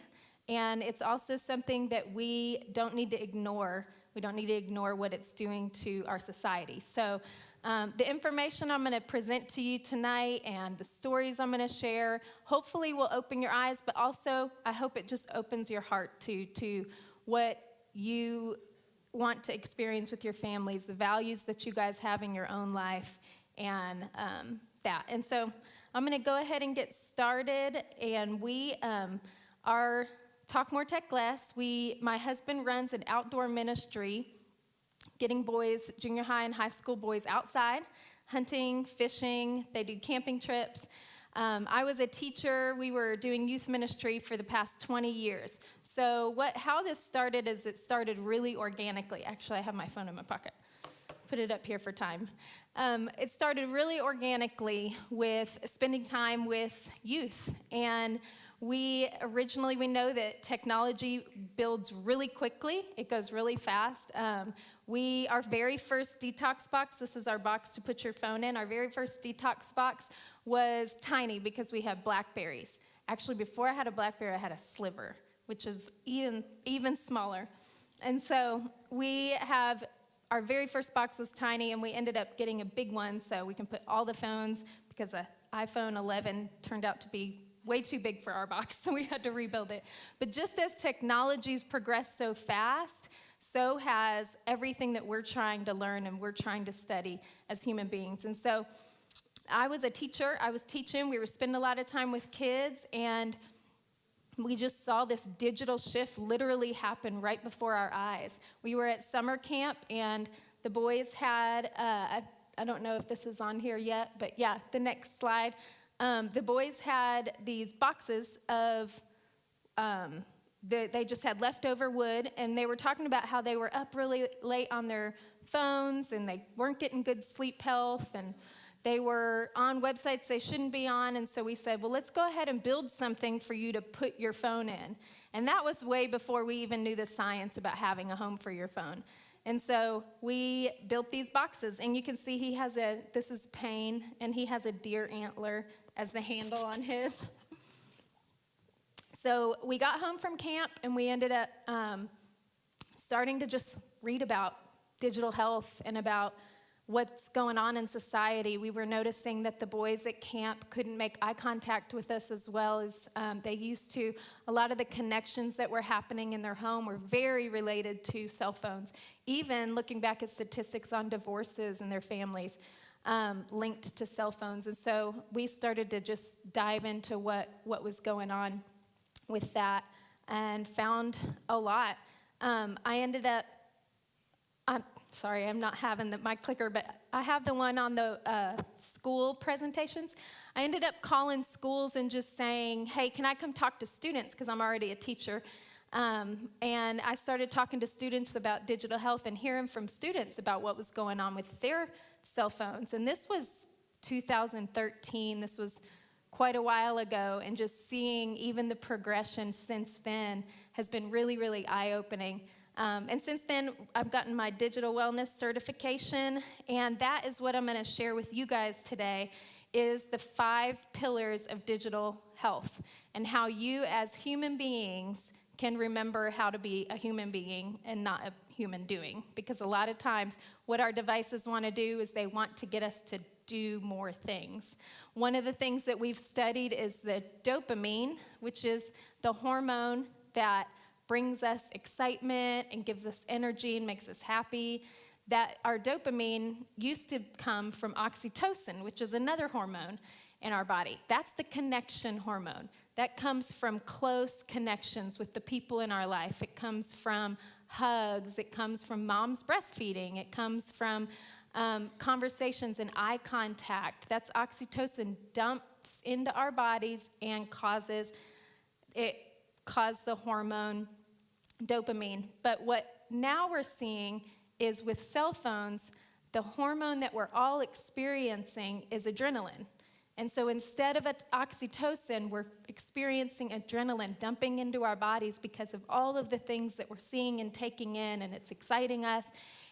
Speaker 5: And it's also something that we don't need to ignore. We don't need to ignore what it's doing to our society. So the information I'm going to present to you tonight and the stories I'm going to share hopefully will open your eyes, but also I hope it just opens your heart to what you want to experience with your families, the values that you guys have in your own life, and that. And so I'm going to go ahead and get started, and we are Talk More, Tech Less. My husband runs an outdoor ministry, getting boys, junior high and high school boys outside, hunting, fishing. They do camping trips. I was a teacher. We were doing youth ministry for the past 20 years. So how this started is it started really organically. Actually, I have my phone in my pocket. Put it up here for time. It started really organically with spending time with youth. And we know that technology builds really quickly. It goes really fast. Our very first detox box, this is our box to put your phone in. Our very first detox box was tiny because we had Blackberries. Actually, before I had a Blackberry, I had a Sliver, which is even smaller. And so our very first box was tiny, and we ended up getting a big one so we can put all the phones, because the iPhone 11 turned out to be way too big for our box, so we had to rebuild it. But just as technology's progressed so fast, so has everything that we're trying to learn and we're trying to study as human beings. And so I was a teacher. I was teaching. We were spending a lot of time with kids, and we just saw this digital shift literally happen right before our eyes. We were at summer camp, and the boys had, I don't know if this is on here yet, but yeah, the next slide. The boys had these boxes of, they just had leftover wood, and they were talking about how they were up really late on their phones, and they weren't getting good sleep health, and they were on websites they shouldn't be on. And so we said, well, let's go ahead and build something for you to put your phone in. And that was way before we even knew the science about having a home for your phone. And so we built these boxes, and you can see this is Payne, and he has a deer antler as the handle on his. So we got home from camp, and we ended up starting to just read about digital health and about what's going on in society. We were noticing that the boys at camp couldn't make eye contact with us as well as they used to. A lot of the connections that were happening in their home were very related to cell phones. Even looking back at statistics on divorces in their families linked to cell phones. And so we started to just dive into what was going on with that and found a lot. Sorry, I'm not having my clicker, but I have the one on the school presentations. I ended up calling schools and just saying, hey, can I come talk to students? Because I'm already a teacher. And I started talking to students about digital health and hearing from students about what was going on with their cell phones. And this was 2013. This was quite a while ago. And just seeing even the progression since then has been really, really eye-opening. And since then, I've gotten my digital wellness certification, and that is what I'm going to share with you guys today, is the 5 pillars of digital health and how you as human beings can remember how to be a human being and not a human doing. Because a lot of times what our devices want to do is they want to get us to do more things. One of the things that we've studied is the dopamine, which is the hormone that brings us excitement and gives us energy and makes us happy. That our dopamine used to come from oxytocin, which is another hormone in our body. That's the connection hormone. That comes from close connections with the people in our life. It comes from hugs. It comes from mom's breastfeeding. It comes from conversations and eye contact. That's oxytocin dumps into our bodies and causes the hormone dopamine. But what now we're seeing is with cell phones, the hormone that we're all experiencing is adrenaline. And so instead of oxytocin, we're experiencing adrenaline dumping into our bodies because of all of the things that we're seeing and taking in, and it's exciting us.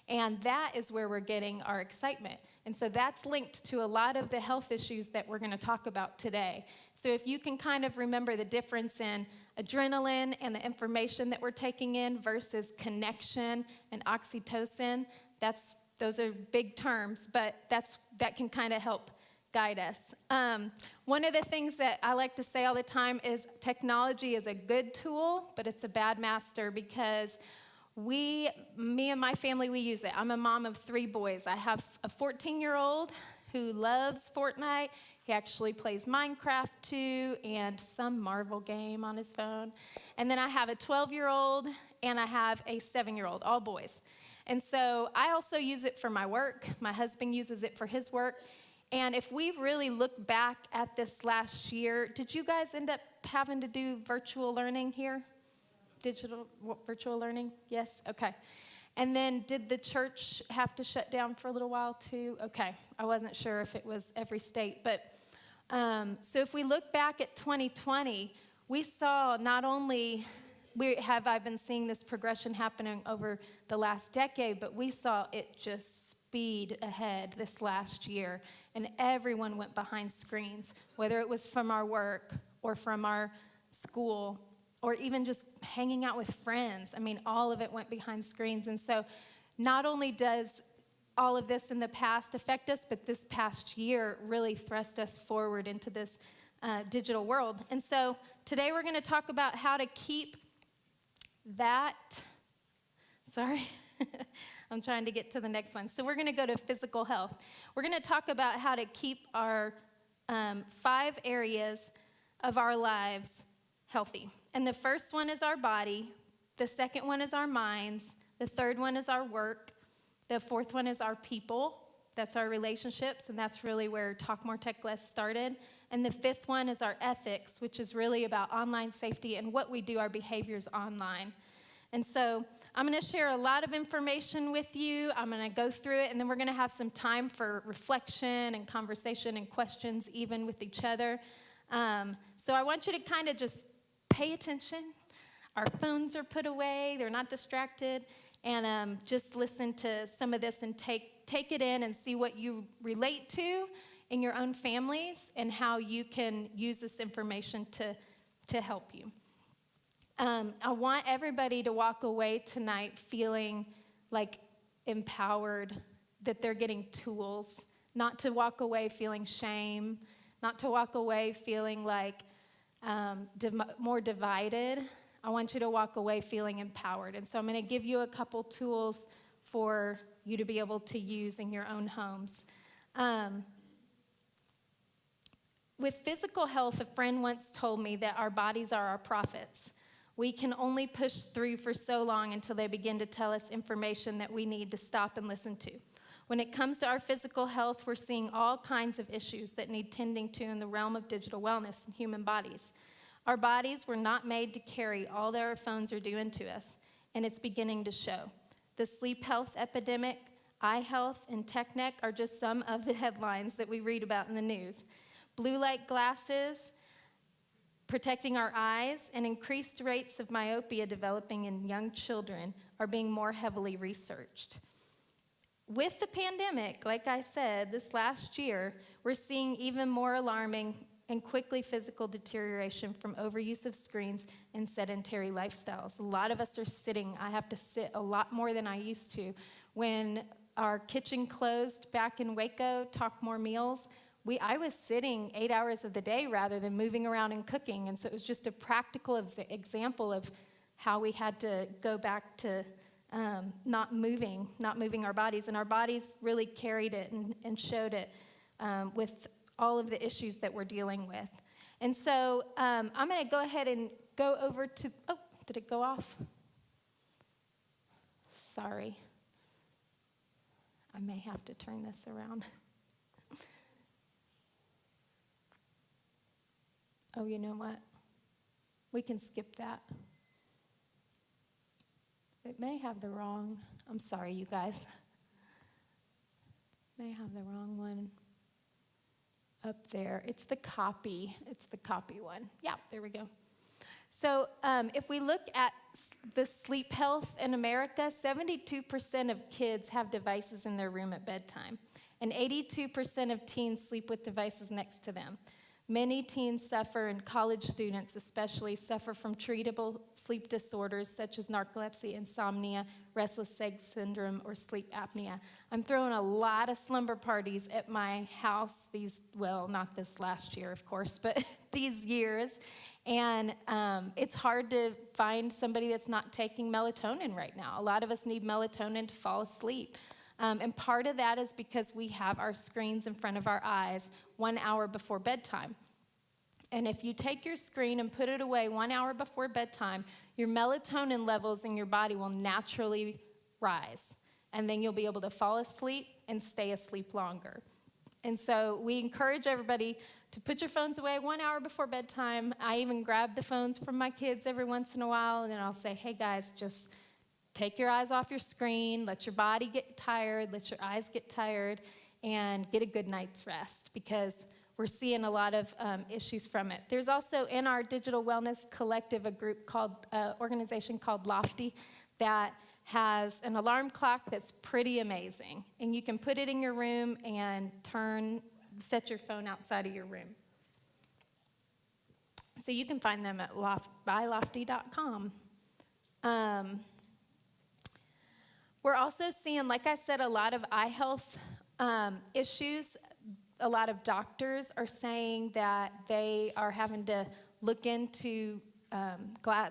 Speaker 5: And that is where we're getting our excitement. And so that's linked to a lot of the health issues that we're going to talk about today. So if you can kind of remember the difference in adrenaline and the information that we're taking in versus connection and oxytocin, those are big terms, but that can kind of help guide us. One of the things that I like to say all the time is technology is a good tool, but it's a bad master because me and my family, we use it. I'm a mom of 3 boys. I have a 14-year-old who loves Fortnite. He actually plays Minecraft too and some Marvel game on his phone. And then I have a 12-year-old and I have a 7-year-old, all boys. And so I also use it for my work. My husband uses it for his work. And if we really look back at this last year, did you guys end up having to do virtual learning here? Virtual learning? Yes? Okay. And then did the church have to shut down for a little while too? Okay. I wasn't sure if it was every state. But so if we look back at 2020, we saw not only I've been seeing this progression happening over the last decade, but we saw it just speed ahead this last year. And everyone went behind screens, whether it was from our work or from our school or even just hanging out with friends. I mean, all of it went behind screens. And so not only does all of this in the past affect us, but this past year really thrust us forward into this digital world. And so today we're going to talk about how to keep that. Sorry. I'm trying to get to the next one. So we're going to go to physical health. We're going to talk about how to keep our 5 areas of our lives healthy. And the first one is our body. The second one is our minds. The third one is our work. The fourth one is our people. That's our relationships, and that's really where Talk More, Tech Less started. And the fifth one is our ethics, which is really about online safety and what we do, our behaviors online. And so I'm going to share a lot of information with you. I'm going to go through it, and then we're going to have some time for reflection and conversation and questions even with each other. So I want you to kind of just pay attention. Our phones are put away. They're not distracted. And just listen to some of this and take it in and see what you relate to in your own families and how you can use this information to help you. I want everybody to walk away tonight feeling like empowered, that they're getting tools, not to walk away feeling shame, not to walk away feeling like more divided. I want you to walk away feeling empowered. And so I'm going to give you a couple tools for you to be able to use in your own homes. With physical health, a friend once told me that our bodies are our prophets. We can only push through for so long until they begin to tell us information that we need to stop and listen to. When it comes to our physical health, we're seeing all kinds of issues that need tending to in the realm of digital wellness and human bodies. Our bodies were not made to carry all that our phones are doing to us, and it's beginning to show. The sleep health epidemic, eye health, and tech neck are just some of the headlines that we read about in the news. Blue light glasses, protecting our eyes, and increased rates of myopia developing in young children are being more heavily researched. With the pandemic, like I said, this last year, we're seeing even more alarming and quickly physical deterioration from overuse of screens and sedentary lifestyles. A lot of us are sitting. I have to sit a lot more than I used to. When our kitchen closed back in Waco, Talk More Meals, I was sitting 8 hours of the day rather than moving around and cooking. And so it was just a practical example of how we had to go back to not moving our bodies. And our bodies really carried it and showed it with all of the issues that we're dealing with. And so I'm going to go ahead and go over to, oh, did it go off? Sorry. I may have to turn this around. Oh, you know what? We can skip that. It may have the wrong, I'm sorry, you guys. May have the wrong one up there. It's the copy one. Yeah, there we go. So if we look at the sleep health in America, 72% of kids have devices in their room at bedtime, and 82% of teens sleep with devices next to them. Many teens suffer, and college students especially, suffer from treatable sleep disorders such as narcolepsy, insomnia, restless leg syndrome, or sleep apnea. I'm throwing a lot of slumber parties at my house not this last year, of course, but these years. And it's hard to find somebody that's not taking melatonin right now. A lot of us need melatonin to fall asleep. And part of that is because we have our screens in front of our eyes 1 hour before bedtime. And if you take your screen and put it away 1 hour before bedtime, your melatonin levels in your body will naturally rise. And then you'll be able to fall asleep and stay asleep longer. And so we encourage everybody to put your phones away 1 hour before bedtime. I even grab the phones from my kids every once in a while, and then I'll say, hey guys, just take your eyes off your screen, let your body get tired, let your eyes get tired, and get a good night's rest, because we're seeing a lot of issues from it. There's also in our Digital Wellness Collective a group organization called Lofty that has an alarm clock that's pretty amazing. And you can put it in your room and set your phone outside of your room. So you can find them at bylofty.com. We're also seeing, like I said, a lot of eye health issues. A lot of doctors are saying that they are having to look into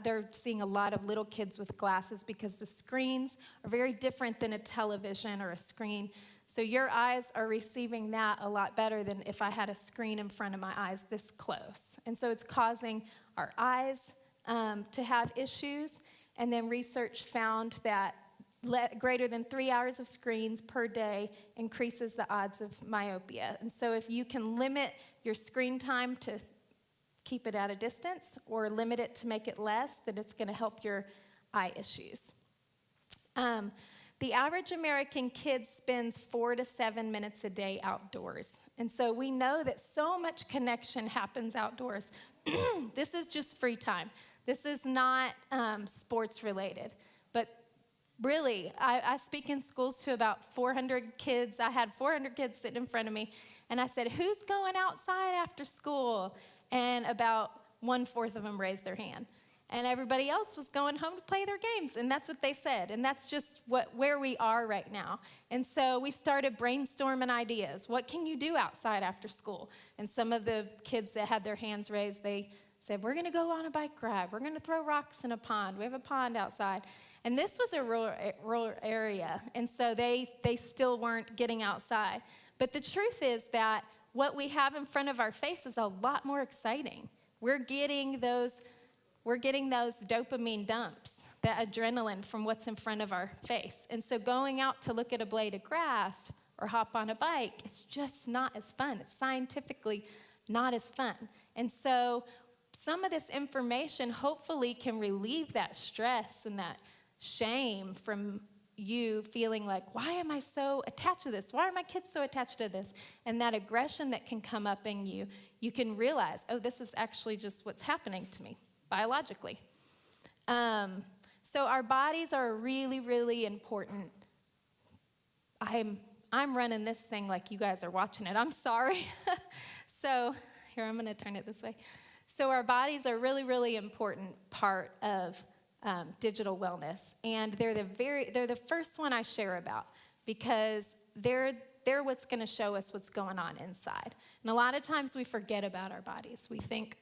Speaker 5: they're seeing a lot of little kids with glasses because the screens are very different than a television or a screen. So your eyes are receiving that a lot better than if I had a screen in front of my eyes this close. And so it's causing our eyes to have issues. And then research found that greater than 3 hours of screens per day increases the odds of myopia. And so if you can limit your screen time to keep it at a distance or limit it to make it less, then it's going to help your eye issues. The average American kid spends 4 to 7 minutes a day outdoors. And so we know that so much connection happens outdoors. This is just free time. This is not sports related. But really, I speak in schools to about 400 kids. I had 400 kids sitting in front of me. And I said, who's going outside after school? And about 1/4 of them raised their hand. And everybody else was going home to play their games. And that's what they said. And that's just where we are right now. And so we started brainstorming ideas. What can you do outside after school? And some of the kids that had their hands raised, they said, we're going to go on a bike ride. We're going to throw rocks in a pond. We have a pond outside. And this was a rural area. And so they still weren't getting outside. But the truth is that what we have in front of our face is a lot more exciting. We're getting those dopamine dumps, that adrenaline from what's in front of our face. And so going out to look at a blade of grass or hop on a bike, it's just not as fun. It's scientifically not as fun. And so some of this information hopefully can relieve that stress and that shame from you feeling like, why am I so attached to this? Why are my kids so attached to this? And that aggression that can come up in you, you can realize, oh, this is actually just what's happening to me biologically. So our bodies are really, really important. I'm running this thing like you guys are watching it. I'm sorry. So here, I'm going to turn it this way. So our bodies are really, really important part of digital wellness, and they're the first one I share about, because they're what's going to show us what's going on inside. And a lot of times we forget about our bodies. We think,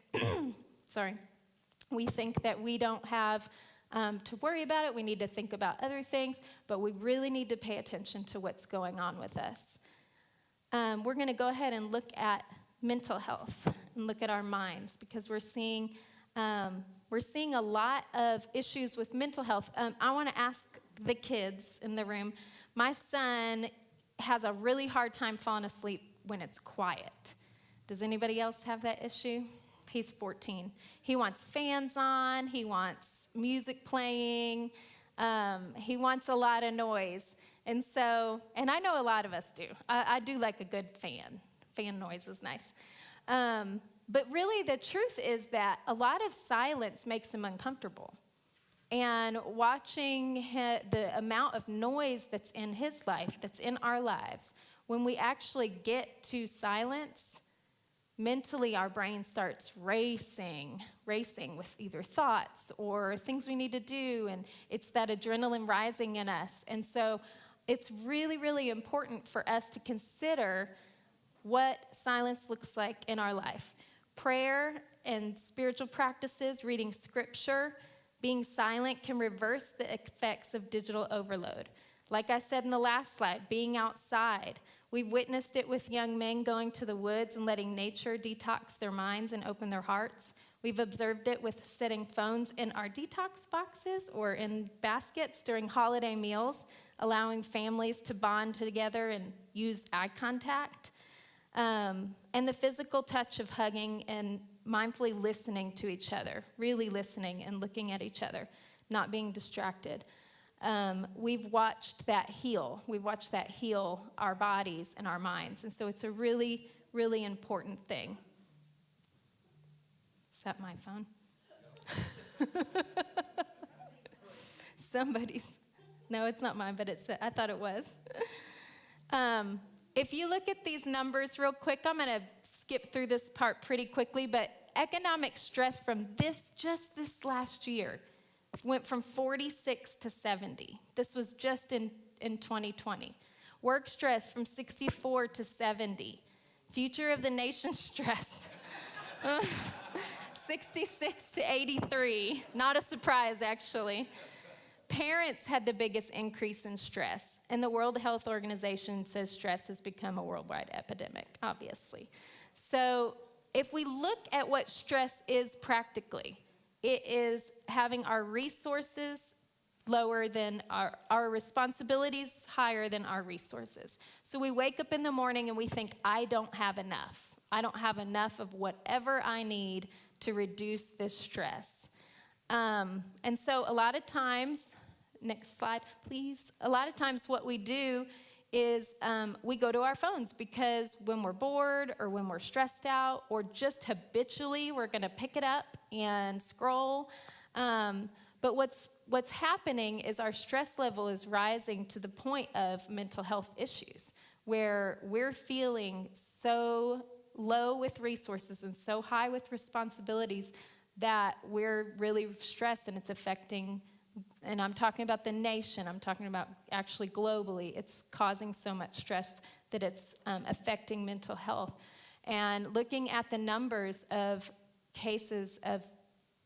Speaker 5: we think that we don't have to worry about it. We need to think about other things, but we really need to pay attention to what's going on with us. We're going to go ahead and look at mental health and look at our minds, because we're seeing a lot of issues with mental health. I want to ask the kids in the room. My son has a really hard time falling asleep when it's quiet. Does anybody else have that issue? He's 14. He wants fans on. He wants music playing. He wants a lot of noise. And I know a lot of us do. I do like a good fan. Fan noise is nice. But really, the truth is that a lot of silence makes him uncomfortable. And watching the amount of noise that's in his life, that's in our lives, when we actually get to silence, mentally our brain starts racing with either thoughts or things we need to do, and it's that adrenaline rising in us. And so it's really, really important for us to consider what silence looks like in our life. Prayer and spiritual practices, reading scripture, being silent can reverse the effects of digital overload. Like I said in the last slide, being outside. We've witnessed it with young men going to the woods and letting nature detox their minds and open their hearts. We've observed it with setting phones in our detox boxes or in baskets during holiday meals, allowing families to bond together and use eye contact. And the physical touch of hugging and mindfully listening to each other, really listening and looking at each other, not being distracted. We've watched that heal. We've watched that heal our bodies and our minds. And so it's a really, really important thing. Is that my phone? Somebody's. No, it's not mine, but I thought it was. If you look at these numbers real quick, I'm going to skip through this part pretty quickly, but economic stress from just this last year went from 46 to 70. This was just in 2020. Work stress from 64 to 70. Future of the nation stress, 66 to 83. Not a surprise, actually. Parents had the biggest increase in stress, and the World Health Organization says stress has become a worldwide epidemic, obviously. So if we look at what stress is practically, it is having our resources lower than our responsibilities higher than our resources. So we wake up in the morning and we think, I don't have enough. I don't have enough of whatever I need to reduce this stress. And so a lot of times, next slide, please. A lot of times what we do is we go to our phones, because when we're bored or when we're stressed out or just habitually, we're going to pick it up and scroll. But what's happening is our stress level is rising to the point of mental health issues, where we're feeling so low with resources and so high with responsibilities that we're really stressed, and it's affecting, and I'm talking about the nation, I'm talking about actually globally, it's causing so much stress that it's affecting mental health. And looking at the numbers of cases of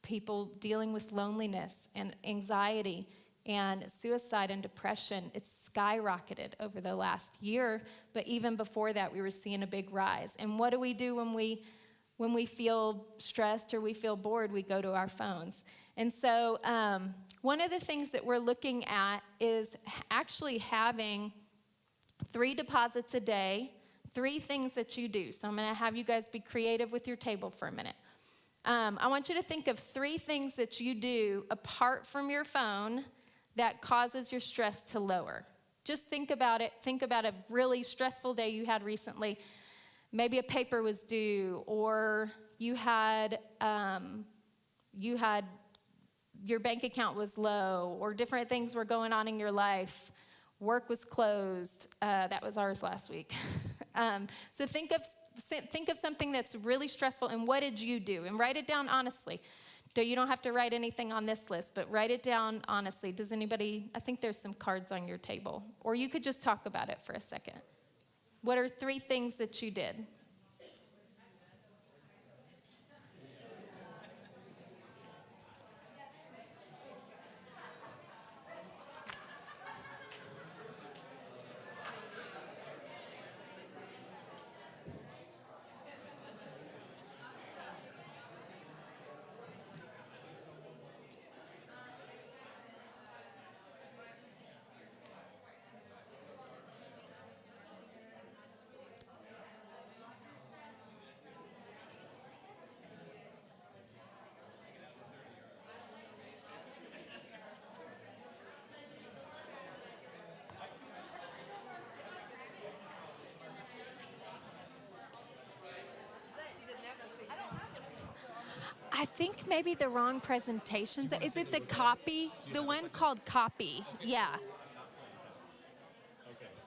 Speaker 5: people dealing with loneliness and anxiety and suicide and depression, it's skyrocketed over the last year, but even before that, we were seeing a big rise. And what do we do when we feel stressed or we feel bored? We go to our phones. And so one of the things that we're looking at is actually having 3 deposits a day, 3 things that you do. So I'm going to have you guys be creative with your table for a minute. I want you to think of 3 things that you do apart from your phone that causes your stress to lower. Just think about it. Think about a really stressful day you had recently. Maybe a paper was due, or you had your bank account was low, or different things were going on in your life. Work was closed. That was ours last week. So think of something that's really stressful, and what did you do? And write it down honestly. You don't have to write anything on this list, but write it down honestly. Does anybody, I think there's some cards on your table. Or you could just talk about it for a second. What are 3 things that you did? I think maybe the wrong presentations. Is it the copy? The one called copy. Yeah.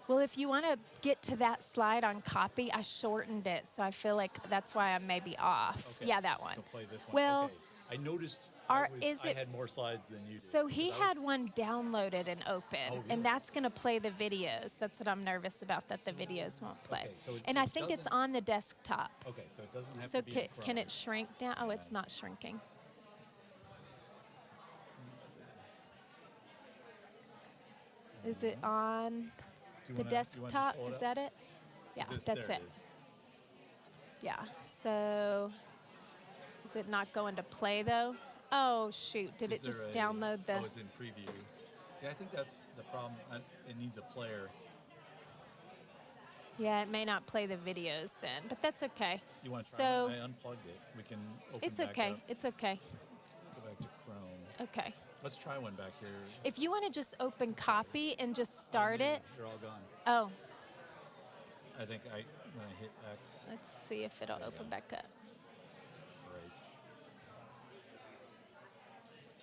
Speaker 5: Well, if you want to get to that slide on copy, I shortened it, so I feel like that's why I may be off.
Speaker 6: Okay.
Speaker 5: Yeah, that one.
Speaker 6: So play this one.
Speaker 5: Well,
Speaker 6: okay. I noticed
Speaker 5: I
Speaker 6: I had more slides than you did.
Speaker 5: So he
Speaker 6: 'cause I
Speaker 5: had one downloaded and open,
Speaker 6: really?
Speaker 5: and that's going to play the videos. That's what I'm nervous about, that the videos won't play.
Speaker 6: Okay, so
Speaker 5: and I think it's on the desktop.
Speaker 6: Okay, so it doesn't have
Speaker 5: So
Speaker 6: to be in
Speaker 5: can
Speaker 6: Chrome.
Speaker 5: it shrink down? Oh, it's not shrinking. Is it on
Speaker 6: Do you
Speaker 5: the
Speaker 6: wanna- you wanna just
Speaker 5: desktop?
Speaker 6: pull it
Speaker 5: Is
Speaker 6: up?
Speaker 5: that it? Yeah,
Speaker 6: Is this-
Speaker 5: that's
Speaker 6: there
Speaker 5: it.
Speaker 6: is.
Speaker 5: Yeah, so is it not going to play though? Oh, shoot. Did
Speaker 6: Is
Speaker 5: it just
Speaker 6: there a-
Speaker 5: download the...
Speaker 6: Oh, it's in preview. See, I think that's the problem. It needs a player.
Speaker 5: Yeah, it may not play the videos then, but that's okay.
Speaker 6: You want to try
Speaker 5: So
Speaker 6: one? I unplugged it. We can open
Speaker 5: it's
Speaker 6: back
Speaker 5: okay.
Speaker 6: up.
Speaker 5: It's okay.
Speaker 6: Go back to Chrome.
Speaker 5: Okay.
Speaker 6: Let's try one back here.
Speaker 5: If you want to just open copy and just start it.
Speaker 6: They're all gone.
Speaker 5: Oh,
Speaker 6: I think when I hit X.
Speaker 5: let's see if it'll open back up.
Speaker 6: Great.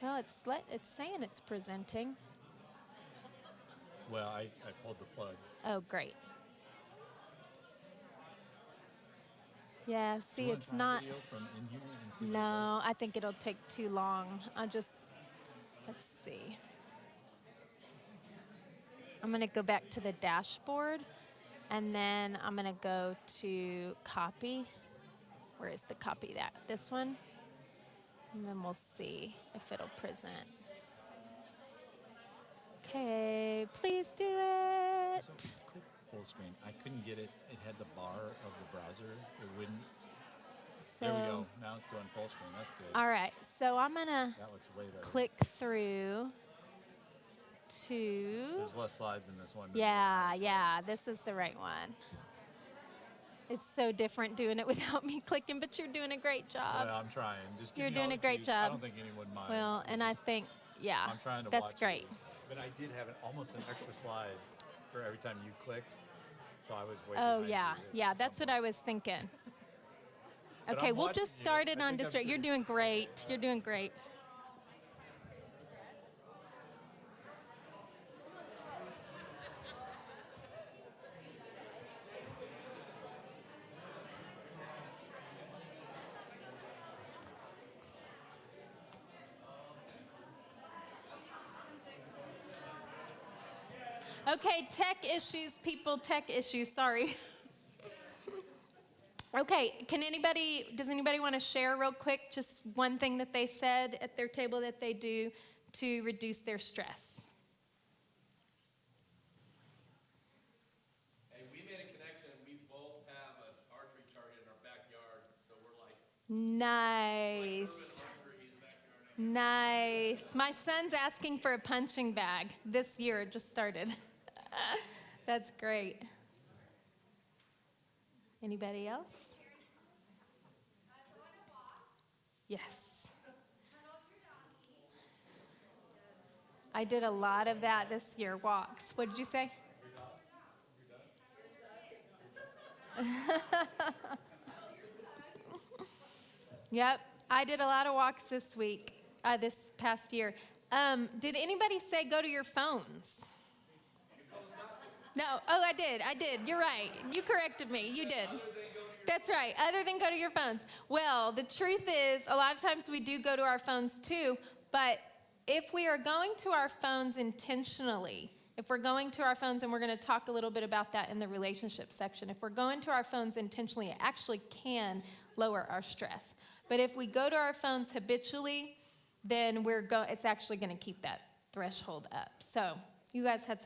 Speaker 5: Well, it's saying it's presenting.
Speaker 6: Well, I pulled the plug.
Speaker 5: Oh, great. Yeah,
Speaker 6: Do you
Speaker 5: see,
Speaker 6: wanna
Speaker 5: it's
Speaker 6: try a
Speaker 5: not.
Speaker 6: video from in here and see what it
Speaker 5: No, I think it'll take too long. Let's see. I'm going to go back to the dashboard, and then I'm going to go to copy. Where is the copy that? This one? And then we'll see if it'll present. Okay, please do it.
Speaker 6: So click full screen. I couldn't get it. It had the bar of the browser. It wouldn't. There we go. Now it's going full screen. That's good.
Speaker 5: All right, so I'm going to
Speaker 6: That looks way better.
Speaker 5: click through to...
Speaker 6: There's less slides in this one. than
Speaker 5: Yeah,
Speaker 6: the last
Speaker 5: yeah, this is the right one. It's so different doing it without me clicking, but you're doing a great
Speaker 6: one.
Speaker 5: job.
Speaker 6: Well, I'm trying. Just give
Speaker 5: You're
Speaker 6: me all
Speaker 5: doing
Speaker 6: the
Speaker 5: a great
Speaker 6: cues. I
Speaker 5: job.
Speaker 6: don't think anyone minds.
Speaker 5: Well,
Speaker 6: We'll
Speaker 5: and I
Speaker 6: just-
Speaker 5: think, yeah,
Speaker 6: I'm trying to
Speaker 5: that's
Speaker 6: watch
Speaker 5: great.
Speaker 6: you. But I did have almost an extra slide for every time you clicked, so I was waiting.
Speaker 5: Oh, yeah, yeah, that's what I was thinking.
Speaker 6: But
Speaker 5: Okay,
Speaker 6: I'm
Speaker 5: we'll
Speaker 6: watching
Speaker 5: just
Speaker 6: you.
Speaker 5: start it
Speaker 6: I
Speaker 5: on
Speaker 6: think I'm
Speaker 5: District. You're doing great. You're doing great. Okay, tech issues, people, tech issues, sorry. Okay, does anybody want to share real quick just one thing that they said at their table that they do to reduce their stress?
Speaker 13: Hey, we made a connection. We both have an archery target in our backyard, so we're like,
Speaker 5: Nice. Nice. My son's asking for a punching bag this year. It just started. That's great. Anybody else? Yes. I did a lot of that this year, walks. What did you say? Yep, I did a lot of walks this week, this past year. Did anybody say go to your phones? No, oh, I did. You're right. You corrected me. You did. That's right, other than go to your phones. Well, the truth is, a lot of times we do go to our phones too, but if we are going to our phones intentionally, if we're going to our phones, and we're going to talk a little bit about that in the relationship section, if we're going to our phones intentionally, it actually can lower our stress. But if we go to our phones habitually, then it's actually going to keep that threshold up. So you guys had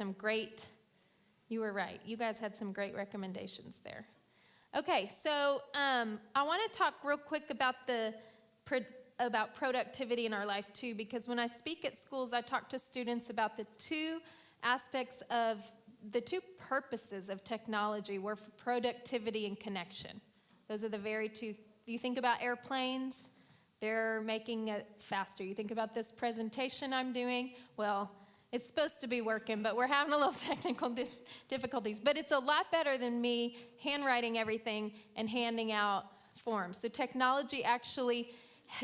Speaker 5: you were right. You guys had some great recommendations there. Okay, so I want to talk real quick about about productivity in our life too, because when I speak at schools, I talk to students about the two purposes of technology were for productivity and connection. Those are the very two. You think about airplanes, they're making it faster. You think about this presentation I'm doing, well, it's supposed to be working, but we're having a little technical difficulties. But it's a lot better than me handwriting everything and handing out forms. So technology actually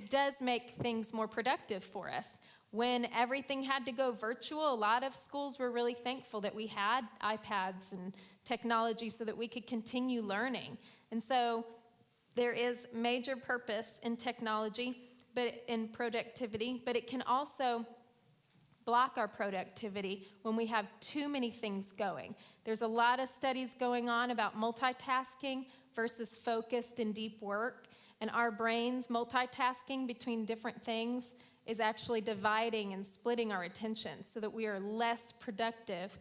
Speaker 5: does make things more productive for us. When everything had to go virtual, a lot of schools were really thankful that we had iPads and technology so that we could continue learning. And so there is major purpose in technology, but in productivity, but it can also block our productivity when we have too many things going. There's a lot of studies going on about multitasking versus focused and deep work, and our brains multitasking between different things is actually dividing and splitting our attention so that we are less productive.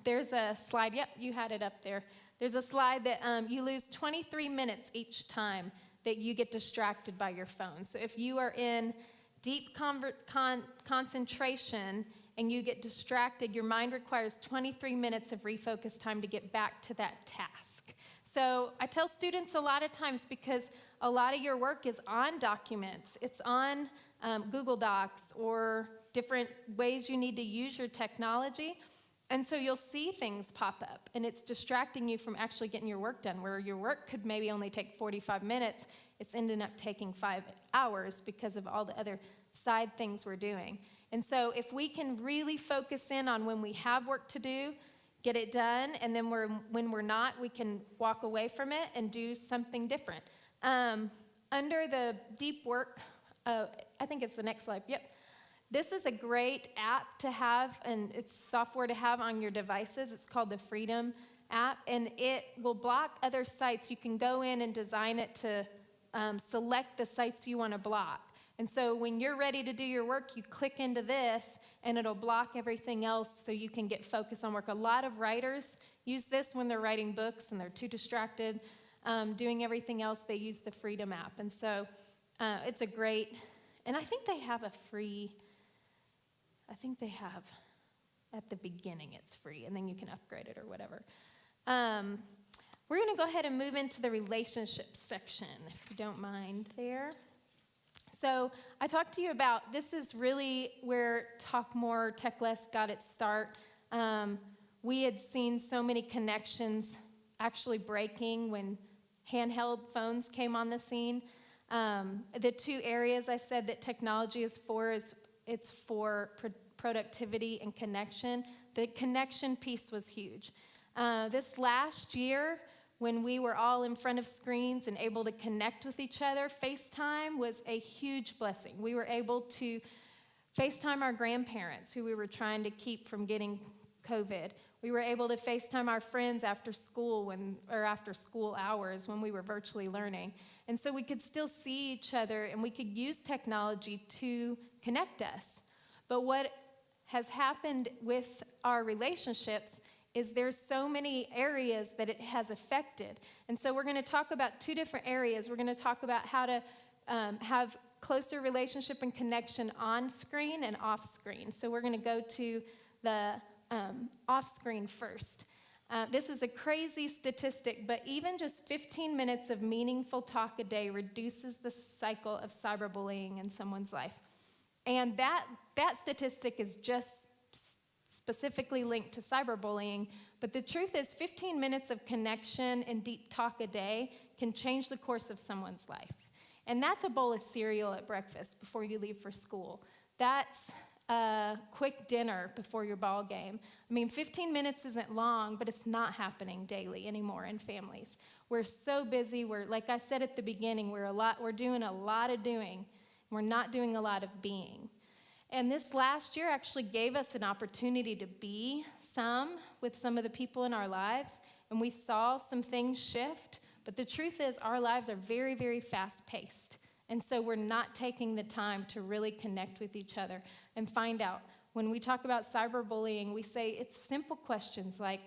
Speaker 5: There's a slide, yep, you had it up there. There's a slide that you lose 23 minutes each time that you get distracted by your phone. So if you are in deep concentration and you get distracted, your mind requires 23 minutes of refocus time to get back to that task. So I tell students a lot of times, because a lot of your work is on documents, it's on Google Docs or different ways you need to use your technology. And so you'll see things pop up, and it's distracting you from actually getting your work done, where your work could maybe only take 45 minutes. It's ended up taking 5 hours because of all the other side things we're doing. And so if we can really focus in on when we have work to do, get it done, and then when we're not, we can walk away from it and do something different. Under the deep work, I think it's the next slide, yep. This is a great app to have, and it's software to have on your devices. It's called the Freedom app, and it will block other sites. You can go in and design it to select the sites you want to block. And so when you're ready to do your work, you click into this, and it'll block everything else so you can get focused on work. A lot of writers use this when they're writing books and they're too distracted doing everything else. They use the Freedom app. And so it's a great, and I think they have at the beginning it's free, and then you can upgrade it or whatever. We're going to go ahead and move into the relationship section, if you don't mind there. So I talked to you about, this is really where Talk More, Tech Less got its start. We had seen so many connections actually breaking when handheld phones came on the scene. The two areas I said that technology is for it's for productivity and connection. The connection piece was huge. This last year, when we were all in front of screens and able to connect with each other, FaceTime was a huge blessing. We were able to FaceTime our grandparents who we were trying to keep from getting COVID. We were able to FaceTime our friends after school after school hours when we were virtually learning. And so we could still see each other, and we could use technology to connect us. But what has happened with our relationships is there's so many areas that it has affected. And so we're going to talk about two different areas. We're going to talk about how to have closer relationship and connection on screen and off screen. So we're going to go to the off screen first. This is a crazy statistic, but even just 15 minutes of meaningful talk a day reduces the cycle of cyberbullying in someone's life. And that statistic is just specifically linked to cyberbullying, but the truth is 15 minutes of connection and deep talk a day can change the course of someone's life. And that's a bowl of cereal at breakfast before you leave for school. That's a quick dinner before your ball game. I mean, 15 minutes isn't long, but it's not happening daily anymore in families. We're so busy. We're, like I said at the beginning, we're doing a lot of doing. We're not doing a lot of being. And this last year actually gave us an opportunity to be with some of the people in our lives, and we saw some things shift. But the truth is, our lives are very, very fast-paced. And so we're not taking the time to really connect with each other and find out. When we talk about cyberbullying, we say it's simple questions like,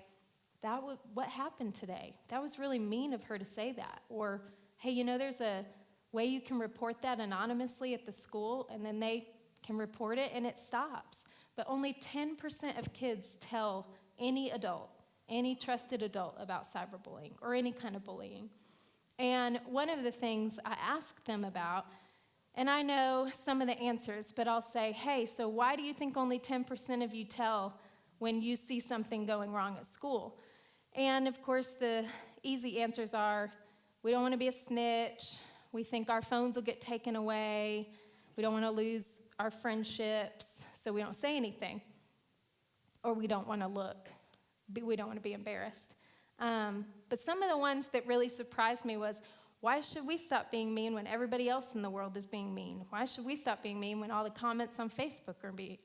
Speaker 5: what happened today? That was really mean of her to say that. Or, hey, you know, there's a way you can report that anonymously at the school, and then they can report it and it stops. But only 10% of kids tell any adult, any trusted adult, about cyberbullying or any kind of bullying. And one of the things I asked them about, and I know some of the answers, but I'll say, hey, so why do you think only 10% of you tell when you see something going wrong at school? And of course, the easy answers are, we don't want to be a snitch. We think our phones will get taken away. We don't want to lose our friendships, so we don't say anything. Or we don't want to look. We don't want to be embarrassed. But some of the ones that really surprised me was, why should we stop being mean when everybody else in the world is being mean? Why should we stop being mean when all the comments on Facebook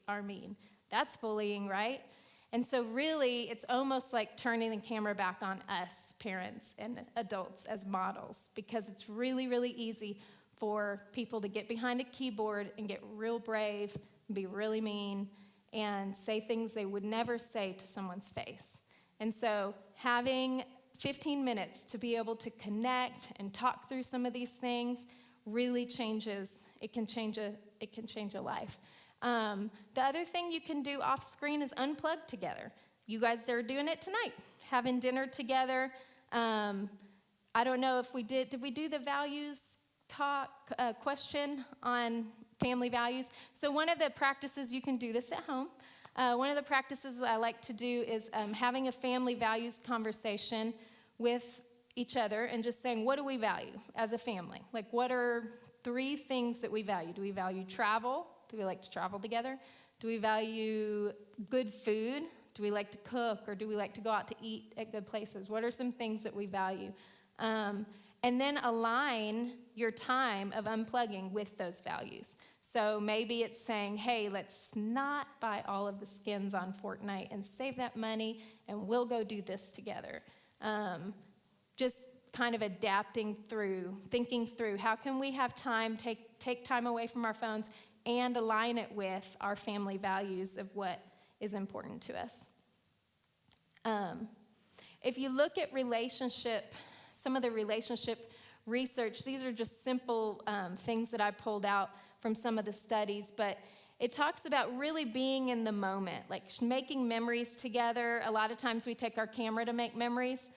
Speaker 5: are mean? That's bullying, right? And so really, it's almost like turning the camera back on us, parents and adults, as models, because it's really, really easy for people to get behind a keyboard and get real brave, and be really mean, and say things they would never say to someone's face. And so having 15 minutes to be able to connect and talk through some of these things really changes. It can change a life. The other thing you can do off screen is unplug together. You guys are doing it tonight, having dinner together. I don't know if we did we do the values talk question on family values? So one of the practices, you can do this at home. One of the practices I like to do is having a family values conversation with each other and just saying, what do we value as a family? Like, what are 3 things that we value? Do we value travel? Do we like to travel together? Do we value good food? Do we like to cook, or do we like to go out to eat at good places? What are some things that we value? And then align your time of unplugging with those values. So maybe it's saying, hey, let's not buy all of the skins on Fortnite and save that money, and we'll go do this together. Just kind of adapting through, thinking through, how can we have time, take time away from our phones and align it with our family values of what is important to us. If you look at some of the relationship research, these are just simple things that I pulled out from some of the studies, but it talks about really being in the moment, like making memories together. A lot of times we take our camera to make memories,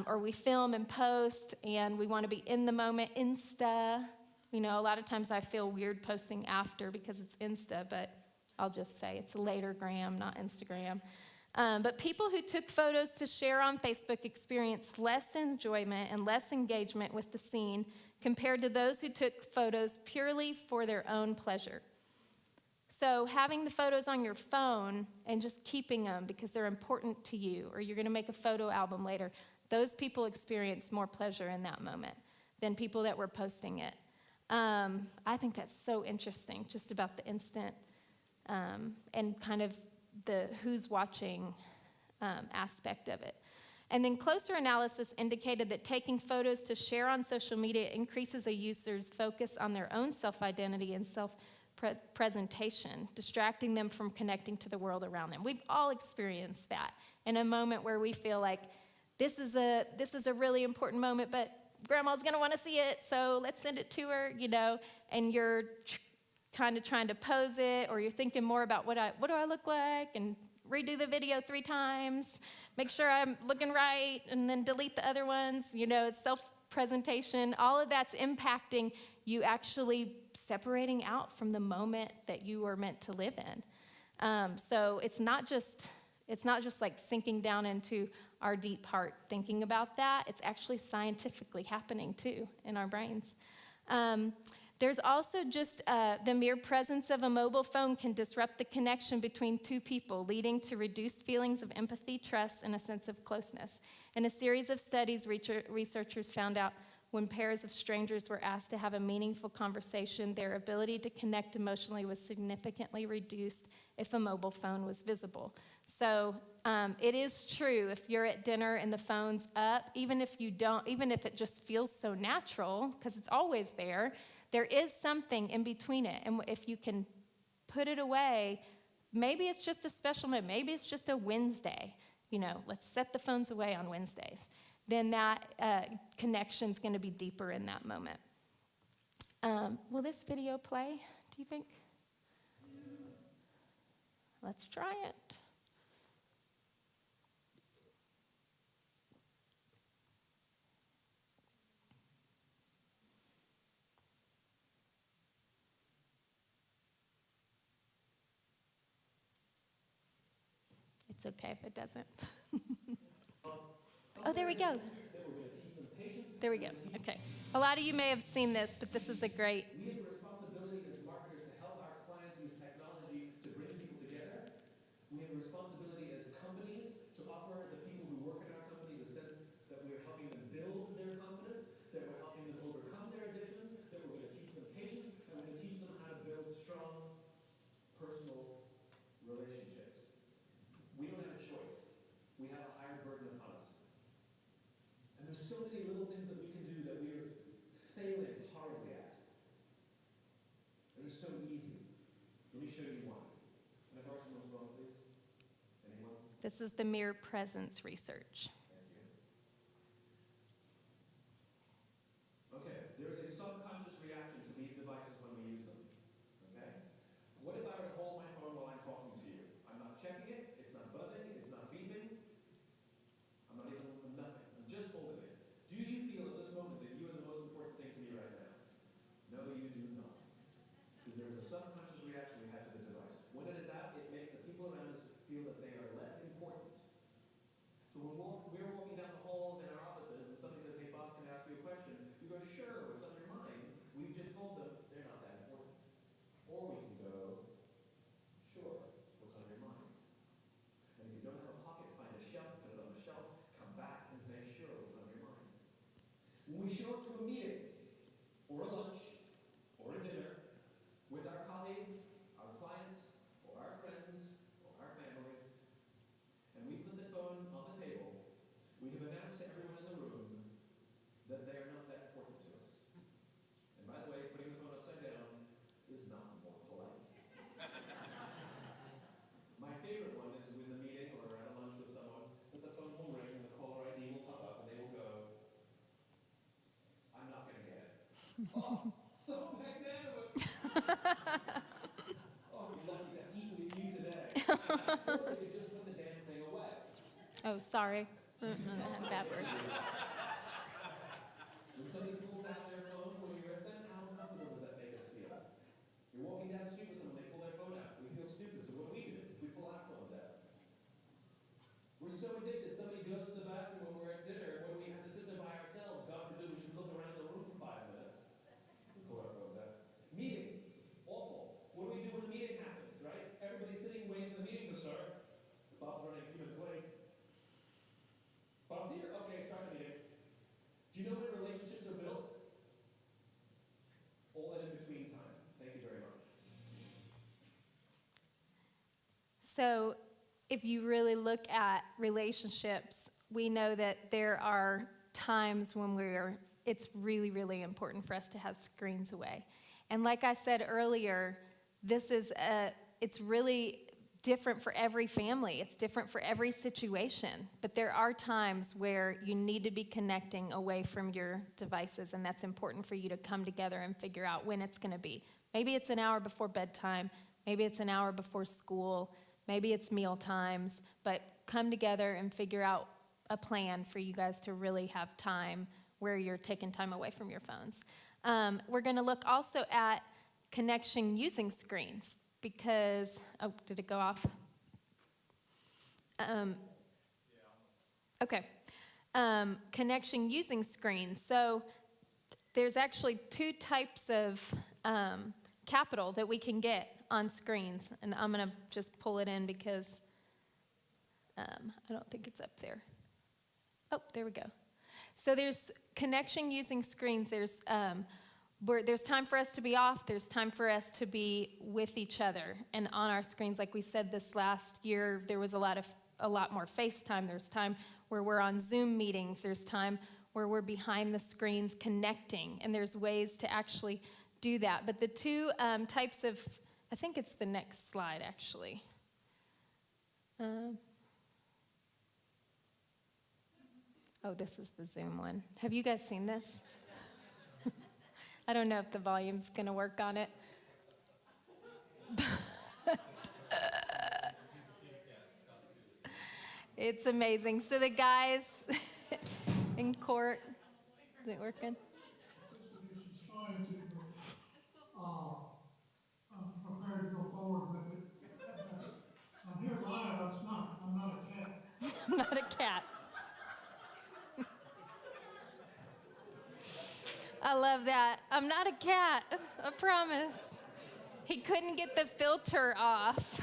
Speaker 5: or we film and post, and we want to be in the moment. Insta, you know, a lot of times I feel weird posting after because it's Insta, but I'll just say it's latergram, not Instagram. But people who took photos to share on Facebook experienced less enjoyment and less engagement with the scene compared to those who took photos purely for their own pleasure. So having the photos on your phone and just keeping them because they're important to you, or you're going to make a photo album later, those people experience more pleasure in that moment than people that were posting it. I think that's so interesting, just about the instant and kind of the who's watching aspect of it. And then closer analysis indicated that taking photos to share on social media increases a user's focus on their own self-identity and self-presentation, distracting them from connecting to the world around them. We've all experienced that in a moment where we feel like this is a really important moment, but Grandma's going to want to see it, so let's send it to her, you know, and you're kind of trying to pose it, or you're thinking more about what do I look like, and redo the video 3 times, make sure I'm looking right, and then delete the other ones. You know, it's self-presentation. All of that's impacting you actually separating out from the moment that you were meant to live in. So it's not just like sinking down into our deep heart thinking about that. It's actually scientifically happening too in our brains. There's also just the mere presence of a mobile phone can disrupt the connection between two people, leading to reduced feelings of empathy, trust, and a sense of closeness. In a series of studies, researchers found out when pairs of strangers were asked to have a meaningful conversation, their ability to connect emotionally was significantly reduced if a mobile phone was visible. So it is true, if you're at dinner and the phone's up, even if it just feels so natural, because it's always there, there is something in between it. And if you can put it away, maybe it's just a special moment, maybe it's just a Wednesday, let's set the phones away on Wednesdays. Then that connection's going to be deeper in that moment. Will this video play, do you think? Let's try it. It's okay if it doesn't. Oh, there we go. There we go. Okay. A lot of you may have seen this, but this is a great.
Speaker 13: We have a responsibility as marketers to help our clients use technology to bring people together. We have a responsibility as companies to offer the people who work in our companies a sense that we're helping them build their confidence, that we're helping them overcome their addictions, that we're going to teach them patience, and we're going to teach them how to build strong personal relationships. We don't have a choice. We have a higher burden upon us. And there's so many little things that we can do that we're failing horribly at. It is so easy. Let me show you one. Can I borrow someone's phone, please? Anyone?
Speaker 5: This is the mere presence research.
Speaker 13: Thank you. Okay, there is a subconscious reaction to these devices when we use them. Okay? What if I were to hold my phone while I'm talking to you? I'm not checking it, it's not buzzing, it's not beeping. I'm not even nothing. I'm just holding it. Do you feel at this moment that you are the most important thing to me right now? No, you do not. Because there is a subconscious reaction we have to the device. When it is out, it makes the people around us feel that they are less important. So when we're walking down the halls in our offices and somebody says, hey boss, can I ask you a question? You go, sure, what's on your mind? We've just told them they're not that important. Or we can go, sure, what's on your mind? And if you don't have a pocket, find a shelf, put it on the shelf, come back and say, sure, what's on your mind? When we show up to a meeting, or a lunch, or a dinner, with our colleagues, our clients, or our friends, or our families, and we put the phone on the table, we have announced to everyone in the room that they are not that important to us. And by the way, putting the phone upside down is not more polite. My favorite one is in the meeting or at a lunch with someone, that the phone will ring and the caller ID will pop up and they will go, I'm not going to get it. Oh, so magnanimous. Oh, we're lucky to eat with you today. Or they could just put the damn thing away.
Speaker 5: Oh, sorry. Bad word.
Speaker 13: When somebody pulls out their phone when you're with them, how uncomfortable does that make us feel? You're walking down the street with someone, they pull their phone out. We feel stupid, so what do? We pull our phones out. We're so addicted. Somebody goes to the bathroom when we're at dinner. What do we have to sit there by ourselves? God forbid we should look around the room for 5 minutes. We pull our phones out. Meetings. Awful. What do we do when a meeting happens, right? Everybody's sitting waiting for the meeting to start. Bob's running a few minutes late. Bob's here. Okay, start the meeting. Do you know when relationships are built? All that in between time. Thank you very much.
Speaker 5: So if you really look at relationships, we know that there are times when it's really, really important for us to have screens away. And like I said earlier, it's really different for every family. It's different for every situation. But there are times where you need to be connecting away from your devices, and that's important for you to come together and figure out when it's going to be. Maybe it's an hour before bedtime. Maybe it's an hour before school. Maybe it's meal times. But come together and figure out a plan for you guys to really have time where you're taking time away from your phones. We're going to look also at connection using screens. Because, did it go off? Okay. Connection using screens. So there's actually two types of capital that we can get on screens. And I'm going to just pull it in because I don't think it's up there. Oh, there we go. So there's connection using screens. There's time for us to be off. There's time for us to be with each other and on our screens. Like we said, this last year, there was a lot more FaceTime. There's time where we're on Zoom meetings. There's time where we're behind the screens connecting. And there's ways to actually do that. But the two types of, I think it's the next slide, actually. Oh, this is the Zoom one. Have you guys seen this? I don't know if the volume's going to work on it. It's amazing. So the guys in court, is it working?
Speaker 14: I'm prepared to go forward with it. I'm here live. I'm not a cat.
Speaker 5: I'm not a cat. I love that. I'm not a cat, I promise. He couldn't get the filter off.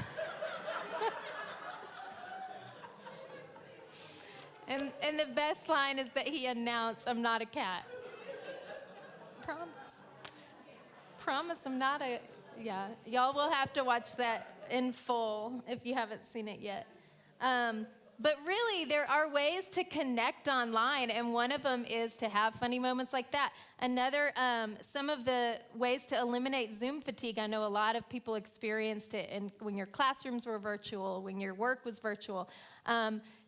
Speaker 5: and the best line is that he announced, I'm not a cat. Promise I'm not a, yeah. Y'all will have to watch that in full if you haven't seen it yet. But really, there are ways to connect online, and one of them is to have funny moments like that. Another, some of the ways to eliminate Zoom fatigue, I know a lot of people experienced it when your classrooms were virtual, when your work was virtual.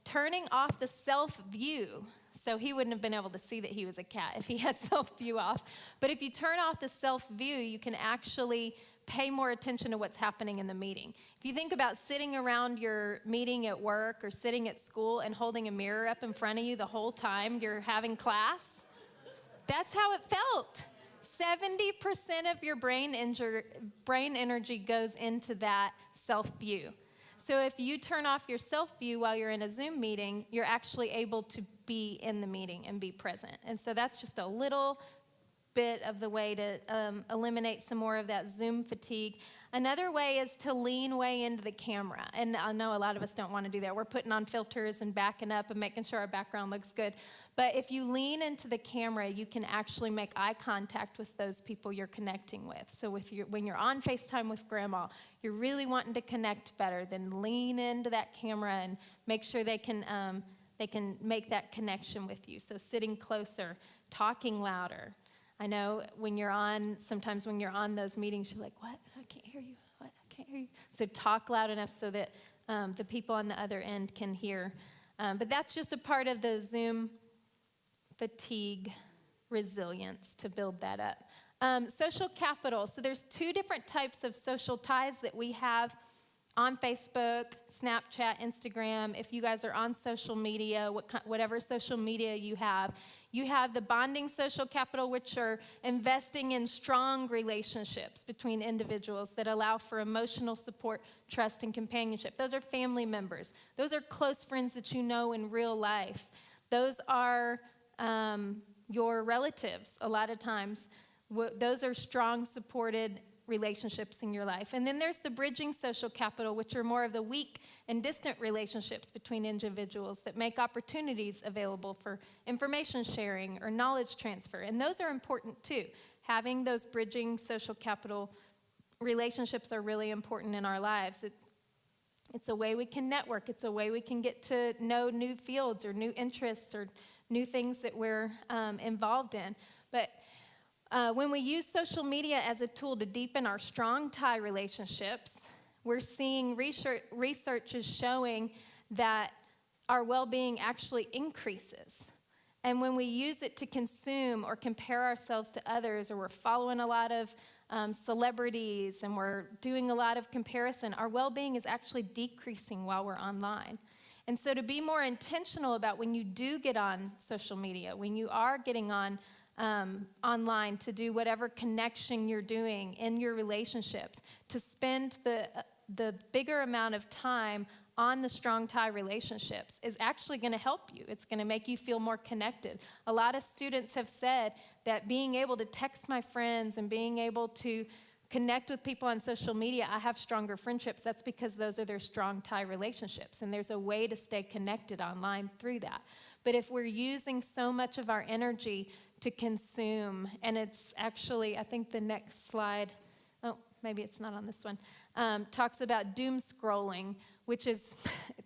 Speaker 5: Turning off the self-view. So he wouldn't have been able to see that he was a cat if he had self-view off. But if you turn off the self-view, you can actually pay more attention to what's happening in the meeting. If you think about sitting around your meeting at work or sitting at school and holding a mirror up in front of you the whole time you're having class, that's how it felt. 70% of your brain energy goes into that self-view. So if you turn off your self-view while you're in a Zoom meeting, you're actually able to be in the meeting and be present. And so that's just a little bit of the way to eliminate some more of that Zoom fatigue. Another way is to lean way into the camera. And I know a lot of us don't want to do that. We're putting on filters and backing up and making sure our background looks good. But if you lean into the camera, you can actually make eye contact with those people you're connecting with. So when you're on FaceTime with grandma, you're really wanting to connect better, then lean into that camera and make sure they can make that connection with you. So sitting closer, talking louder. I know sometimes when you're on those meetings, you're like, what? I can't hear you. What? I can't hear you. So talk loud enough so that the people on the other end can hear. But that's just a part of the Zoom fatigue resilience to build that up. Social capital. So there's two different types of social ties that we have on Facebook, Snapchat, Instagram. If you guys are on social media, whatever social media you have the bonding social capital, which are investing in strong relationships between individuals that allow for emotional support, trust, and companionship. Those are family members. Those are close friends that you know in real life. Those are your relatives a lot of times. Those are strong, supported relationships in your life. And then there's the bridging social capital, which are more of the weak and distant relationships between individuals that make opportunities available for information sharing or knowledge transfer. And those are important too. Having those bridging social capital relationships are really important in our lives. It's a way we can network. It's a way we can get to know new fields or new interests or new things that we're involved in. But when we use social media as a tool to deepen our strong tie relationships, we're seeing research is showing that our well-being actually increases. And when we use it to consume or compare ourselves to others, or we're following a lot of celebrities and we're doing a lot of comparison, our well-being is actually decreasing while we're online. And so to be more intentional about when you do get on social media, when you are getting on online to do whatever connection you're doing in your relationships, to spend the bigger amount of time on the strong tie relationships is actually going to help you. It's going to make you feel more connected. A lot of students have said that being able to text my friends and being able to connect with people on social media, I have stronger friendships. That's because those are their strong tie relationships. And there's a way to stay connected online through that. But if we're using so much of our energy to consume, and it's actually, I think the next slide, oh, maybe it's not on this one, talks about doom scrolling, which is,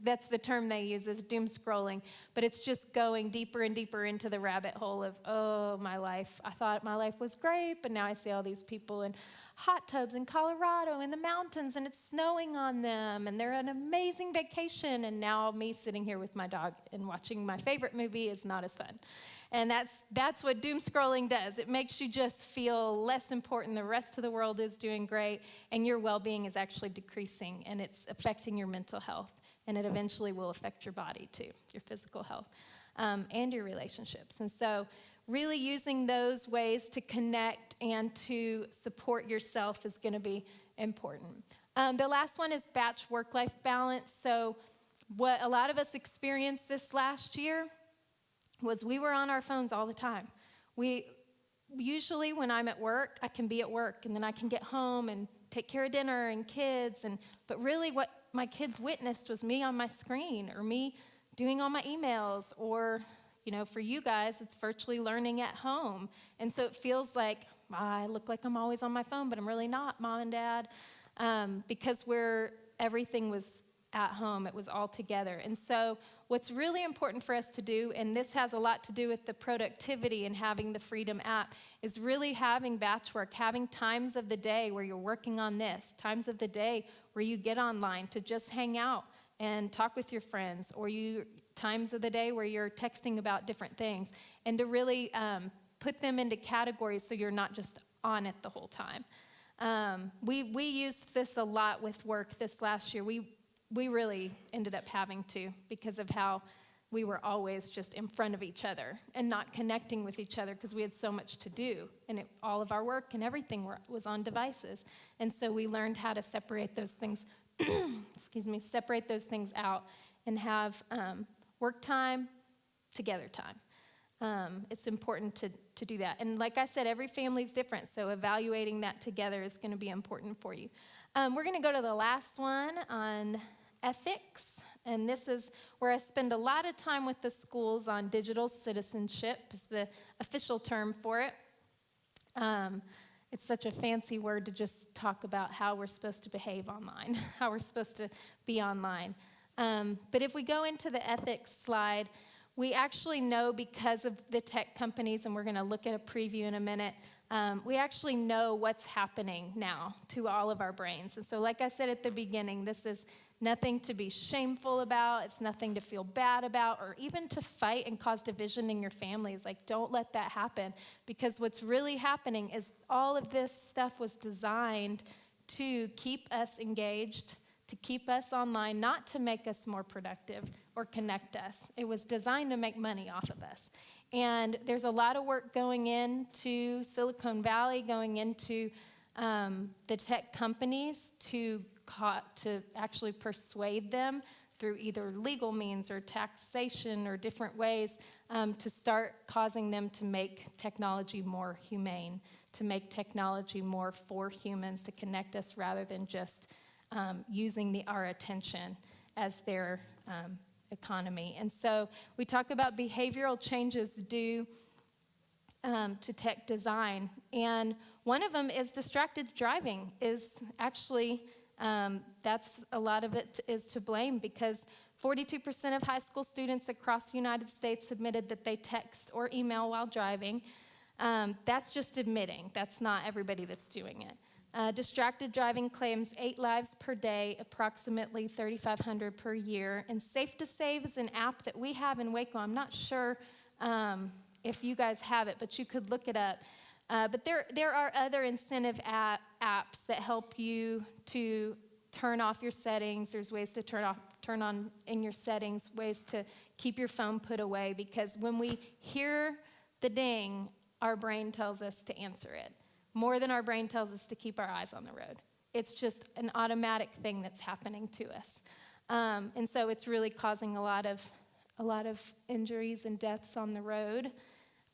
Speaker 5: that's the term they use, is doom scrolling. But it's just going deeper and deeper into the rabbit hole of, oh, my life. I thought my life was great, but now I see all these people in hot tubs in Colorado in the mountains, and it's snowing on them, and they're on an amazing vacation, and now me sitting here with my dog and watching my favorite movie is not as fun. And that's what doom scrolling does. It makes you just feel less important. The rest of the world is doing great, and your well-being is actually decreasing, and it's affecting your mental health, and it eventually will affect your body too, your physical health, and your relationships. And so really using those ways to connect and to support yourself is going to be important. The last one is batch work-life balance. So what a lot of us experienced this last year was we were on our phones all the time. Usually when I'm at work, I can be at work, and then I can get home and take care of dinner and kids. But really what my kids witnessed was me on my screen, or me doing all my emails, or for you guys, it's virtually learning at home. And so it feels like, I look like I'm always on my phone, but I'm really not, Mom and Dad, because everything was at home. It was all together. And so what's really important for us to do, and this has a lot to do with the productivity and having the Freedom app, is really having batch work, having times of the day where you're working on this, times of the day where you get online to just hang out and talk with your friends, or times of the day where you're texting about different things, and to really put them into categories so you're not just on it the whole time. We used this a lot with work this last year. We really ended up having to, because of how we were always just in front of each other and not connecting with each other because we had so much to do, and all of our work and everything was on devices. And so we learned how to separate those things, separate those things out and have work time, together time. It's important to do that. And like I said, every family's different, so evaluating that together is going to be important for you. We're going to go to the last one on ethics, and this is where I spend a lot of time with the schools on digital citizenship, is the official term for it. It's such a fancy word to just talk about how we're supposed to behave online, how we're supposed to be online. But if we go into the ethics slide, we actually know, because of the tech companies, and we're going to look at a preview in a minute, we actually know what's happening now to all of our brains. And so like I said at the beginning, this is nothing to be shameful about. It's nothing to feel bad about, or even to fight and cause division in your families. Like, don't let that happen, because what's really happening is all of this stuff was designed to keep us engaged, to keep us online, not to make us more productive or connect us. It was designed to make money off of us. And there's a lot of work going into Silicon Valley, going into the tech companies to actually persuade them through either legal means or taxation or different ways to start causing them to make technology more humane, to make technology more for humans, to connect us rather than just using our attention as their economy. And so we talk about behavioral changes due to tech design. And one of them is distracted driving, is actually, that's a lot of it is to blame, because 42% of high school students across the United States admitted that they text or email while driving. That's just admitting. That's not everybody that's doing it. Distracted driving claims 8 lives per day, approximately 3,500 per year. And Safe to Save is an app that we have in Waco. I'm not sure if you guys have it, but you could look it up. But there are other incentive apps that help you to turn off your settings. There's ways to turn on in your settings, ways to keep your phone put away, because when we hear the ding, our brain tells us to answer it, more than our brain tells us to keep our eyes on the road. It's just an automatic thing that's happening to us. And so it's really causing a lot of injuries and deaths on the road.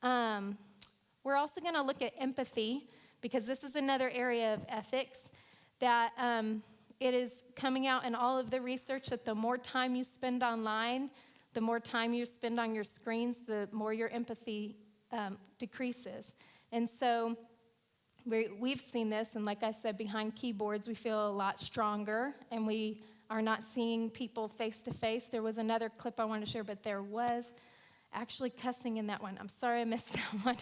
Speaker 5: We're also going to look at empathy, because this is another area of ethics that it is coming out in all of the research that the more time you spend online, the more time you spend on your screens, the more your empathy decreases. And so we've seen this, and like I said, behind keyboards, we feel a lot stronger, and we are not seeing people face to face. There was another clip I wanted to share, but there was actually cussing in that one. I'm sorry I missed that one.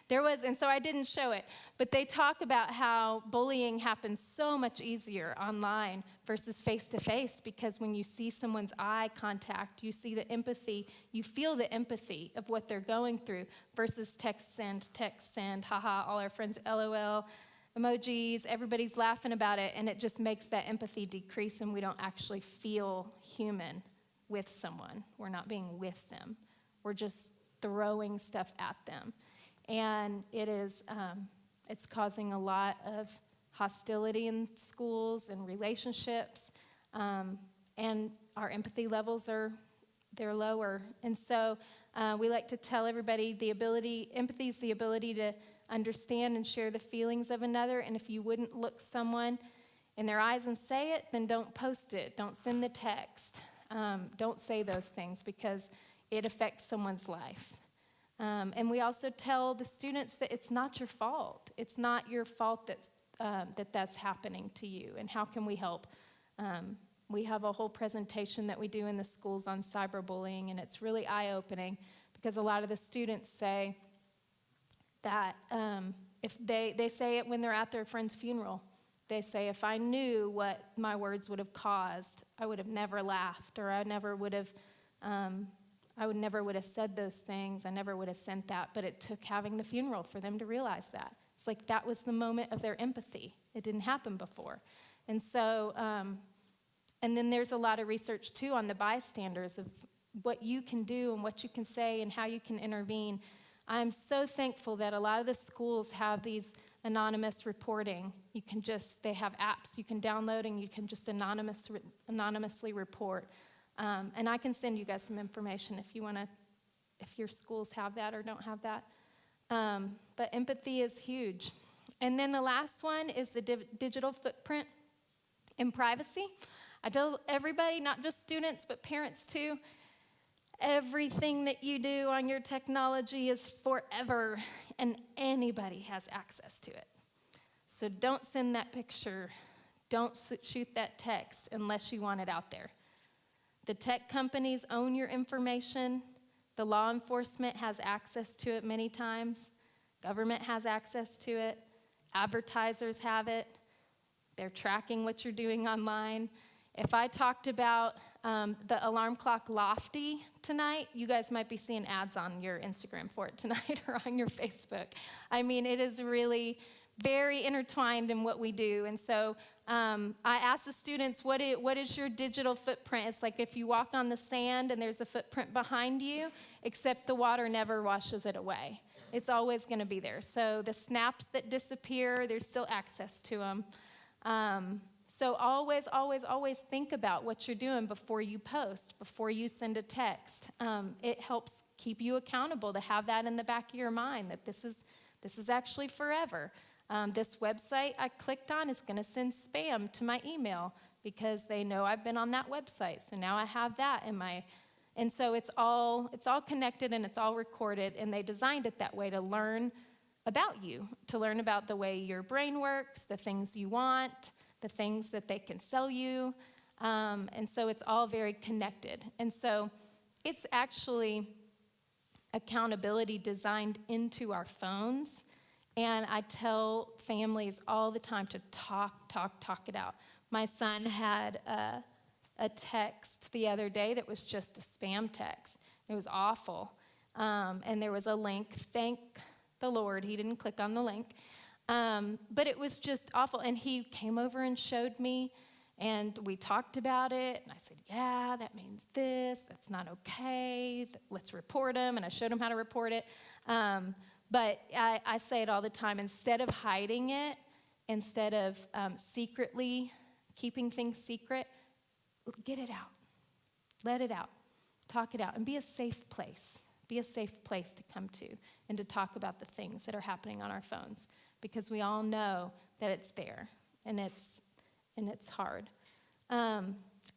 Speaker 5: There was, and so I didn't show it. But they talk about how bullying happens so much easier online versus face-to-face, because when you see someone's eye contact, you see the empathy, you feel the empathy of what they're going through versus text send, haha, all our friends, LOL, emojis, everybody's laughing about it, and it just makes that empathy decrease, and we don't actually feel human with someone. We're not being with them. We're just throwing stuff at them. And it's causing a lot of hostility in schools and relationships. And our empathy levels they're lower. And so we like to tell everybody empathy is the ability to understand and share the feelings of another. And if you wouldn't look someone in their eyes and say it, then don't post it. Don't send the text. Don't say those things, because it affects someone's life. And we also tell the students that it's not your fault. It's not your fault that's happening to you. And how can we help? We have a whole presentation that we do in the schools on cyberbullying, and it's really eye-opening, because a lot of the students say that if they say it when they're at their friend's funeral. They say, if I knew what my words would have caused, I would have never laughed, or I never would have said those things. I never would have sent that. But it took having the funeral for them to realize that. It's like that was the moment of their empathy. It didn't happen before. And so, and then there's a lot of research, too, on the bystanders of what you can do and what you can say and how you can intervene. I'm so thankful that a lot of the schools have these anonymous reporting. They have apps you can download, and you can just anonymously report. And I can send you guys some information if your schools have that or don't have that. But empathy is huge. And then the last one is the digital footprint and privacy. I tell everybody, not just students, but parents too, everything that you do on your technology is forever, and anybody has access to it. So don't send that picture. Don't shoot that text unless you want it out there. The tech companies own your information. The law enforcement has access to it many times. Government has access to it. Advertisers have it. They're tracking what you're doing online. If I talked about the alarm clock Lofty tonight, you guys might be seeing ads on your Instagram for it tonight or on your Facebook. I mean, it is really very intertwined in what we do. And so I ask the students, what is your digital footprint? It's like if you walk on the sand and there's a footprint behind you, except the water never washes it away. It's always going to be there. So the snaps that disappear, there's still access to them. So always, always, always think about what you're doing before you post, before you send a text. It helps keep you accountable to have that in the back of your mind, that this is actually forever. This website I clicked on is going to send spam to my email because they know I've been on that website. So now I have that in my, and so it's all connected and it's all recorded, and they designed it that way to learn about you, to learn about the way your brain works, the things you want, the things that they can sell you. And so it's all very connected. And so it's actually accountability designed into our phones. And I tell families all the time to talk it out. My son had a text the other day that was just a spam text. It was awful. And there was a link. Thank the Lord he didn't click on the link. But it was just awful. And he came over and showed me, and we talked about it. And I said, yeah, that means this. That's not okay. Let's report him. And I showed him how to report it. But I say it all the time. Instead of hiding it, instead of secretly keeping things secret, get it out. let it out, talk it out, and be a safe place. Be a safe place to come to and to talk about the things that are happening on our phones, because we all know that it's there and it's hard.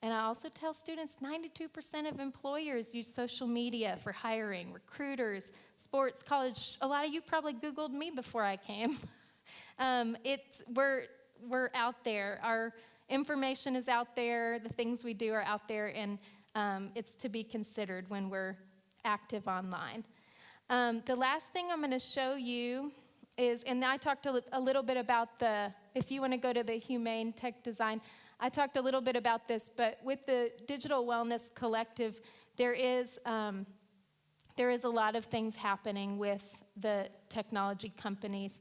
Speaker 5: And I also tell students 92% of employers use social media for hiring, recruiters, sports, college. A lot of you probably Googled me before I came. We're out there. Our information is out there. The things we do are out there, and it's to be considered when we're active online. The last thing I'm going to show you is, and I talked a little bit about if you want to go to the Humane Tech Design, I talked a little bit about this, but with the Digital Wellness Collective, there is a lot of things happening with the technology companies,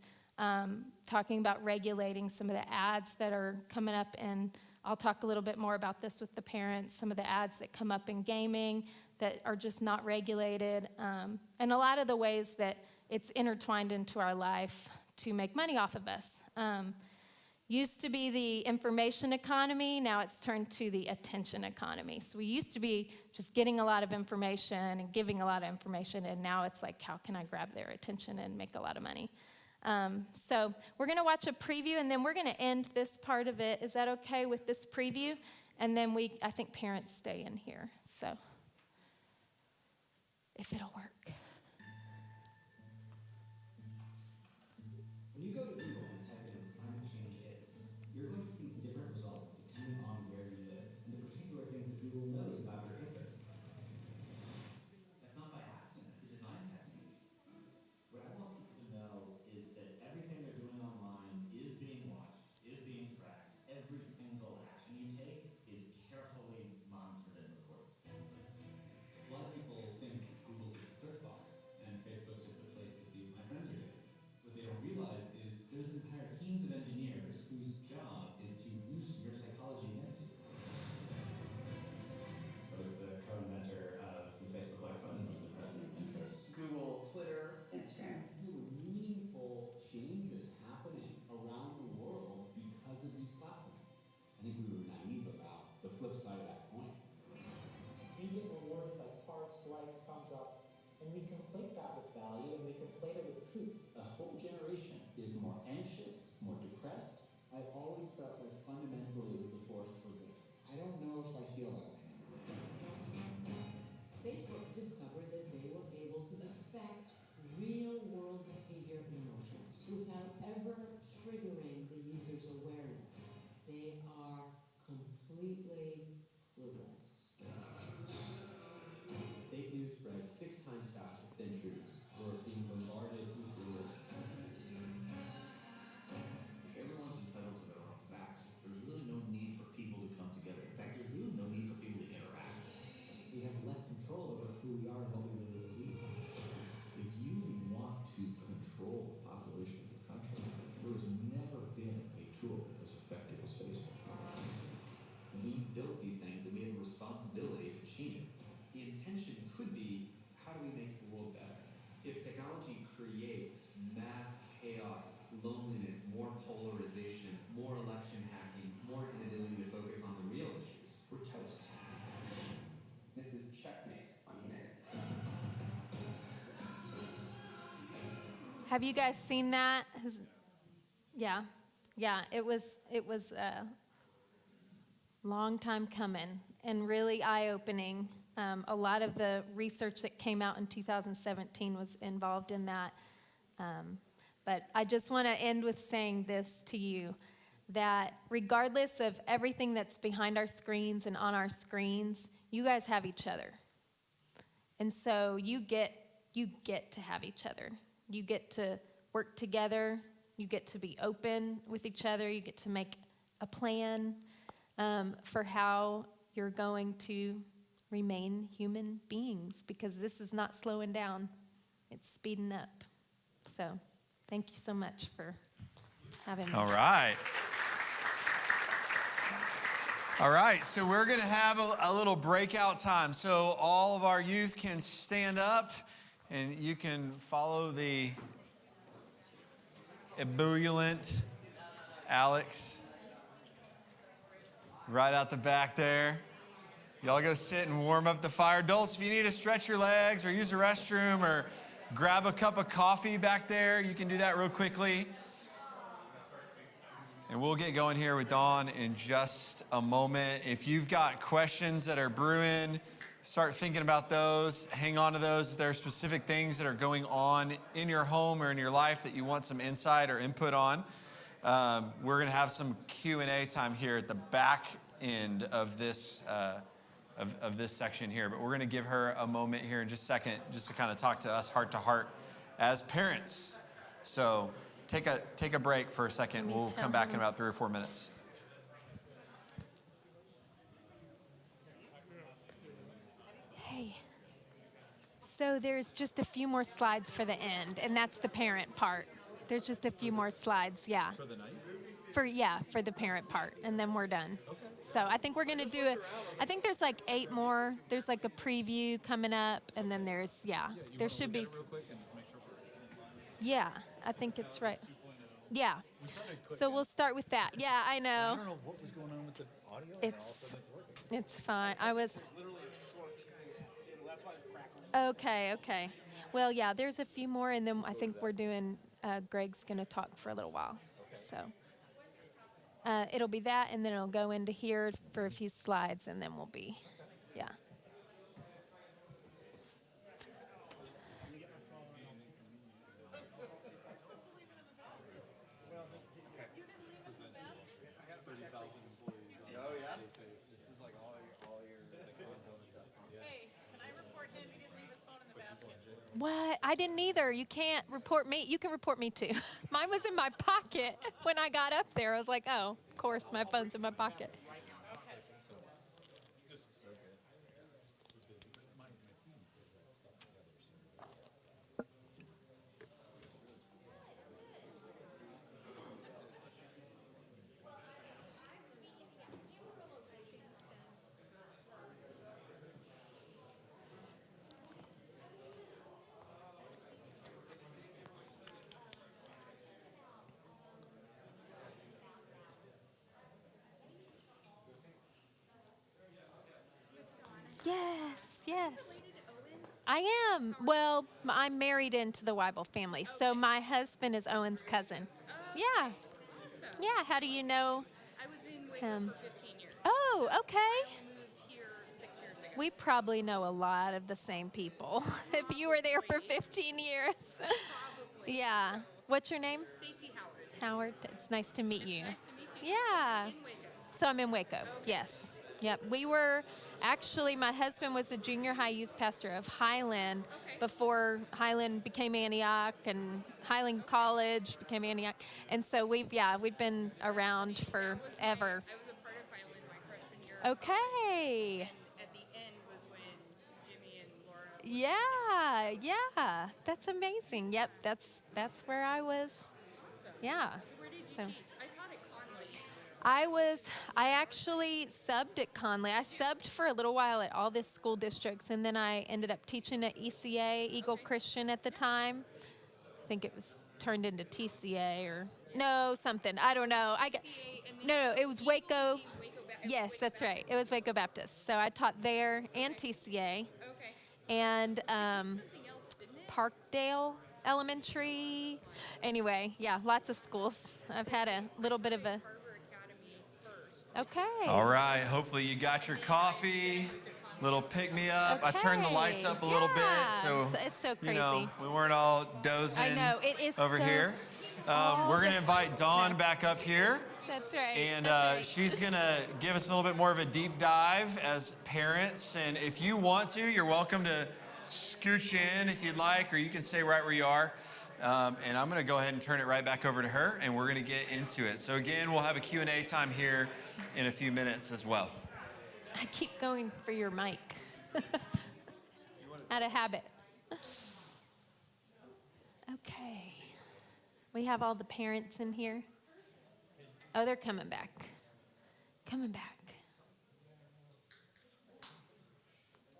Speaker 5: talking about regulating some of the ads that are coming up, and I'll talk a little bit more about this with the parents, some of the ads that come up in gaming that are just not regulated, and a lot of the ways that it's intertwined into our life to make money off of us. Used to be the information economy, now it's turned to the attention economy. So we used to be just getting a lot of information and giving a lot of information, and now it's like, how can I grab their attention and make a lot of money? So we're going to watch a preview, and then we're going to end this part of it. Is that okay with this preview? And then I think parents stay in here, so if it'll work.
Speaker 15: When you go to Google and type in climate change is, you're going to see different results depending on where you live and the particular things that Google knows about your interests. That's not by accident, it's a design technique. What I want people to know is that everything they're doing online is being watched, is being tracked. Every single action you take is carefully monitored and recorded. A lot of people think Google's just a search box and Facebook's just a place to see what my friends are doing. What they don't realize is there's entire teams of engineers whose job is to use your psychology against you. I was the co-inventor of the Facebook like button. I was the president of Pinterest, Google, Twitter, Instagram. There were meaningful changes happening around the world because of these platforms. I think we were naive about the flip side of that coin.
Speaker 16: We get rewarded by hearts, likes, thumbs up, and we conflate that with value, and we conflate it with truth.
Speaker 15: A whole generation is more anxious, more depressed. I always felt like fundamentally it was a force for good. I don't know if I feel that way anymore.
Speaker 17: Facebook discovered that they were able to affect real-world behavior and emotions without ever triggering the user's awareness. They are completely clueless.
Speaker 15: Fake news spreads 6 times faster than truths. We're being bombarded with words.
Speaker 18: If everyone's entitled to their own facts, there's really no need for people to come together. In fact, there's really no need for people to interact.
Speaker 15: We have less control over who we are and what we really believe.
Speaker 18: If you want to control the population of your country, there has never been a tool as effective as Facebook.
Speaker 15: We built these things and we have a responsibility to change it. The intention could be, how do we make the world better? If technology creates mass chaos, loneliness, more polarization, more election hacking, more inability to focus on the real issues, we're toast. This is checkmate on humanity.
Speaker 5: Have you guys seen that? Yeah, it was a long time coming and really eye-opening. A lot of the research that came out in 2017 was involved in that. But I just want to end with saying this to you, that regardless of everything that's behind our screens and on our screens, you guys have each other. And so you get to have each other. You get to work together. You get to be open with each other. You get to make a plan for how you're going to remain human beings, because this is not slowing down. It's speeding up. So thank you so much for having me.
Speaker 1: All right. All right, so we're going to have a little breakout time. So all of our youth can stand up, and you can follow the ebullient Alex right out the back there. Y'all go sit and warm up the fire. Adults, if you need to stretch your legs or use the restroom or grab a cup of coffee back there, you can do that real quickly. And we'll get going here with Dawn in just a moment. If you've got questions that are brewing, start thinking about those. Hang on to those. If there are specific things that are going on in your home or in your life that you want some insight or input on, we're going to have some Q&A time here at the back end of this of this section here. But we're going to give her a moment here in just a second just to kind of talk to us heart to heart as parents. So take a break for a second. We'll come back in about 3 or 4 minutes.
Speaker 5: Hey. So there's just a few more slides for the end, and that's the parent part. There's just a few more slides, yeah.
Speaker 6: For the night?
Speaker 5: For the parent part, and then we're done. Okay. So I think we're going to do I think there's like 8 more. There's like a preview coming up, and then there's, there should be. Yeah, I think it's right. Yeah. So we'll start with that. Yeah, I know.
Speaker 6: I don't know what was going on with the audio.
Speaker 5: It's fine. Okay. Well, yeah, there's a few more, and then I think we're doing, Greg's going to talk for a little while. So it'll be that, and then it'll go into here for a few slides, and then we'll be, yeah. What? I didn't either. You can't report me. You can report me too. Mine was in my pocket when I got up there. I was like, oh, of course, my phone's in my pocket. Yes. I am. Well, I'm married into the Weibel family, so my husband is Owen's cousin. Yeah. Yeah, how do you know
Speaker 19: I was in Waco
Speaker 5: him?
Speaker 19: for 15 years.
Speaker 5: Oh, okay.
Speaker 19: I moved here 6 years ago.
Speaker 5: We probably know a lot of the same people. If you were there for 15 years.
Speaker 19: Probably.
Speaker 5: Yeah. What's your name?
Speaker 19: Stacey Howard.
Speaker 5: Howard. It's nice to meet you.
Speaker 19: Nice to meet you.
Speaker 5: Yeah.
Speaker 19: In Waco.
Speaker 5: So I'm in Waco. Okay. Yes. Yep. We were actually, my husband was the junior high youth pastor of Highland before Highland became Antioch, and Highland College became Antioch. And so we've been around forever.
Speaker 19: I was a part of Highland my freshman year.
Speaker 5: Okay.
Speaker 19: At the end was when Jimmy and Laura.
Speaker 5: Yeah. That's amazing. Yep. That's where I was.
Speaker 19: Awesome.
Speaker 5: Yeah.
Speaker 19: Where did you
Speaker 5: So.
Speaker 19: teach? I taught at Conley.
Speaker 5: I actually subbed at Conley. I subbed for a little while at all the school districts, and then I ended up teaching at ECA, Eagle Christian at the time. I think it was turned into TCA or something. I don't know. No, it was Waco. Yes, that's right. It was Waco Baptist. So I taught there and TCA.
Speaker 19: Okay.
Speaker 5: And
Speaker 19: Something else, didn't it?
Speaker 5: Parkdale Elementary. Anyway, yeah, lots of schools. I've had a little bit of a...
Speaker 19: Harbor Academy first.
Speaker 5: Okay.
Speaker 1: All right. Hopefully you got your coffee. Little pick me up. I turned the lights up a little bit, so
Speaker 5: it's so crazy.
Speaker 1: we weren't all dozing
Speaker 5: I know it is
Speaker 1: over
Speaker 5: so,
Speaker 1: here. We're gonna invite Dawn back up here,
Speaker 5: That's right.
Speaker 1: and
Speaker 5: that's right.
Speaker 1: she's gonna give us a little bit more of a deep dive as parents. And if you want to, you're welcome to scooch in if you'd like, or you can stay right where you are. And I'm going to go ahead and turn it right back over to her, and we're going to get into it. So again, we'll have a Q&A time here in a few minutes as well.
Speaker 5: I keep going for your mic. Out of habit. Okay. We have all the parents in here. Oh, they're coming back. Coming back.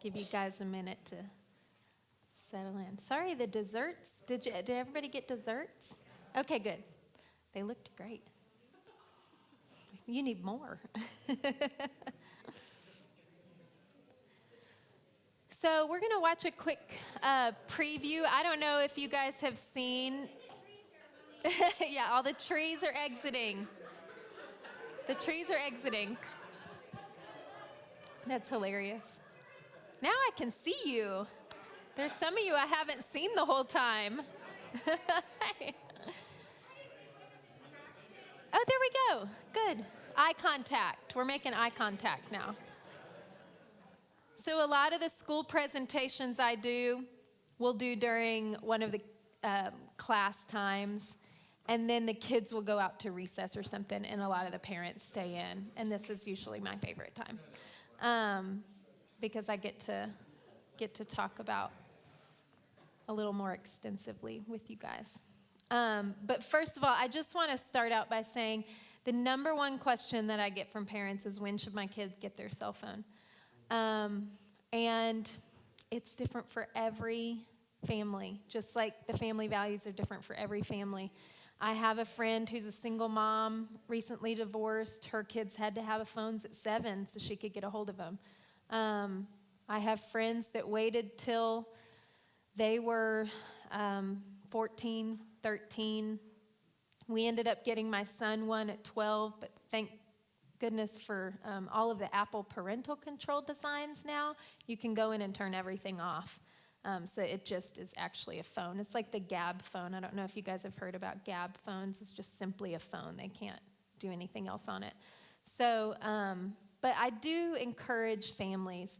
Speaker 5: Give you guys a minute to settle in. Sorry, the desserts. Did everybody get desserts? Okay, good. They looked great. You need more. So we're going to watch a quick preview. I don't know if you guys have seen. Yeah, all the trees are exiting. The trees are exiting. That's hilarious. Now I can see you. There's some of you I haven't seen the whole time. Oh, there we go. Good. Eye contact. We're making eye contact now. So a lot of the school presentations I do, we'll do during one of the class times. And then the kids will go out to recess or something, and a lot of the parents stay in. And this is usually my favorite time because I get to talk about a little more extensively with you guys. But first of all, I just want to start out by saying the number one question that I get from parents is, when should my kids get their cell phone? And it's different for every family, just like the family values are different for every family. I have a friend who's a single mom, recently divorced. Her kids had to have phones at 7 so she could get a hold of them. I have friends that waited till they were 14, 13. We ended up getting my son one at 12, but thank goodness for all of the Apple parental control designs now. You can go in and turn everything off. So it just is actually a phone. It's like the Gab phone. I don't know if you guys have heard about Gab phones. It's just simply a phone. They can't do anything else on it. So, but I do encourage families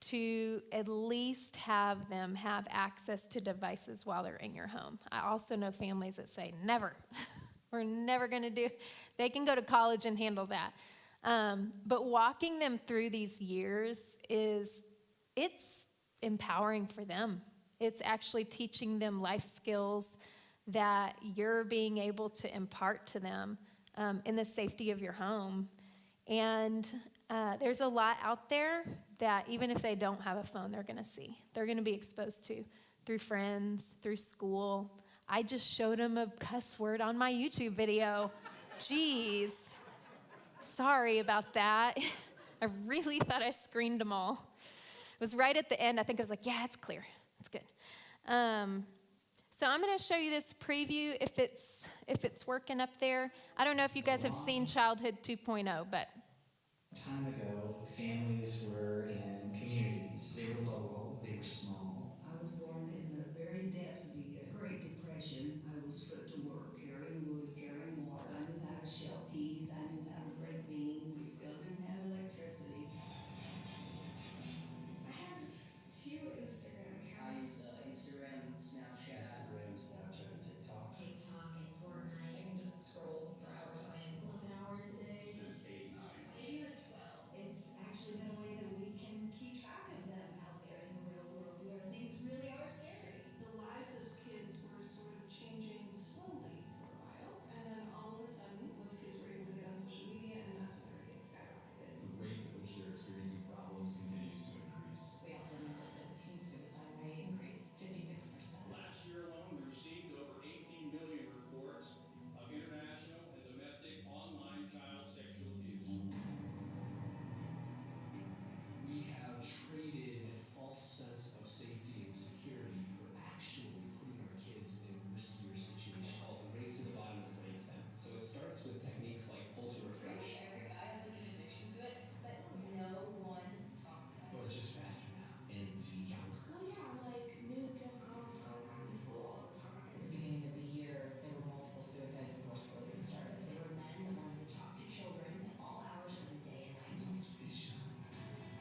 Speaker 5: to at least have them have access to devices while they're in your home. I also know families that say, never. We're never going to do. They can go to college and handle that. But walking them through these years it's empowering for them. It's actually teaching them life skills that you're being able to impart to them in the safety of your home. And there's a lot out there that even if they don't have a phone, they're going to see. They're going to be exposed to through friends, through school. I just showed them a cuss word on my YouTube video. Jeez. Sorry about that. I really thought I screened them all. It was right at the end. I think I was like, yeah, it's clear. It's good. So I'm going to show you this preview if it's working up there. I don't know if you guys have seen Childhood 2.0, but
Speaker 15: Time ago, families were in communities. They were local, they were small.
Speaker 20: I was born in the very depths of the Great Depression. I was put to work carrying wood, carrying water. I knew how to shell peas. I knew how to break beans. We still didn't have electricity.
Speaker 8: I have 2 Instagram
Speaker 15: I
Speaker 8: accounts.
Speaker 15: use Instagram, Snapchat, and TikTok.
Speaker 9: TikTok and Fortnite. I can just scroll for hours on end. 11 hours a day.
Speaker 8: 8, 9. Maybe like 12.
Speaker 20: It's actually been a way that we can keep track of them out there in the real world where things really are scary.
Speaker 12: The lives of kids were sort of changing slowly for a while, and then all of a sudden, once kids were able to get on social media, and that's when everything skyrocketed.
Speaker 18: The rates at which they're experiencing problems continues to increase.
Speaker 9: We also know that the teen suicide rate increased 56%.
Speaker 13: Last year alone, we received over 18 million reports of international and domestic online child sexual abuse.
Speaker 15: We have traded a false sense of safety and security for actually putting our kids in riskier situations. It's called the race to the bottom of the brainstem. So it starts with techniques like pull to refresh.
Speaker 9: Every guy has like an addiction to it, but no one talks about
Speaker 15: But it's just faster now, and it's younger.
Speaker 8: Well, yeah, like nudes of girls go around in school all the time.
Speaker 9: At the beginning of the year, there were multiple suicides before school even started.
Speaker 8: There were men that wanted to talk to children at all hours of the day and night.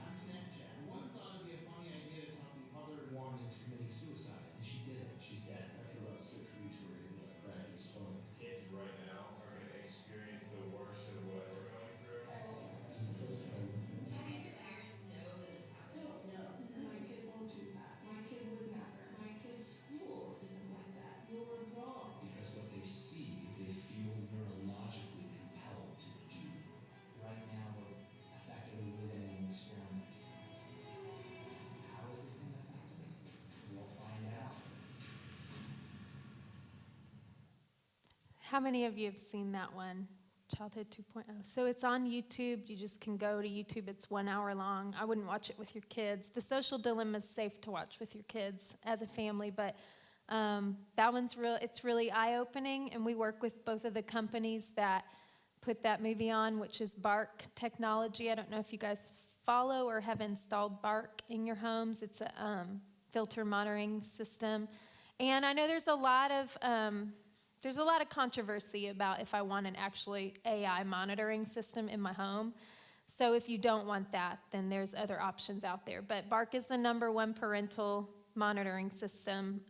Speaker 15: On Snapchat, one thought it'd be a funny idea to talk the other one into committing suicide, and she did it. She's dead.
Speaker 18: After about 6 weeks, we were able to crack his phone.
Speaker 13: Kids right now are going to experience the worst of what we're going through.
Speaker 9: Do any of your parents know that this happened?
Speaker 12: No, my kid won't do that. My kid would never. My kid's school isn't like that. You're wrong.
Speaker 15: Because what they see, they feel neurologically compelled to do. Right now, we're effectively living in an experiment. How is this going to affect us? We'll find out.
Speaker 5: how many of you have seen that one? Childhood 2.0. So it's on YouTube. You just can go to YouTube. It's 1 hour long. I wouldn't watch it with your kids. The Social Dilemma is safe to watch with your kids as a family, but that one's it's really eye-opening, and we work with both of the companies that put that movie on, which is Bark Technology. I don't know if you guys follow or have installed Bark in your homes. It's a filter monitoring system. And I know there's a lot of controversy about if I want an actually AI monitoring system in my home. So if you don't want that, then there's other options out there. But Bark is the #1 parental monitoring system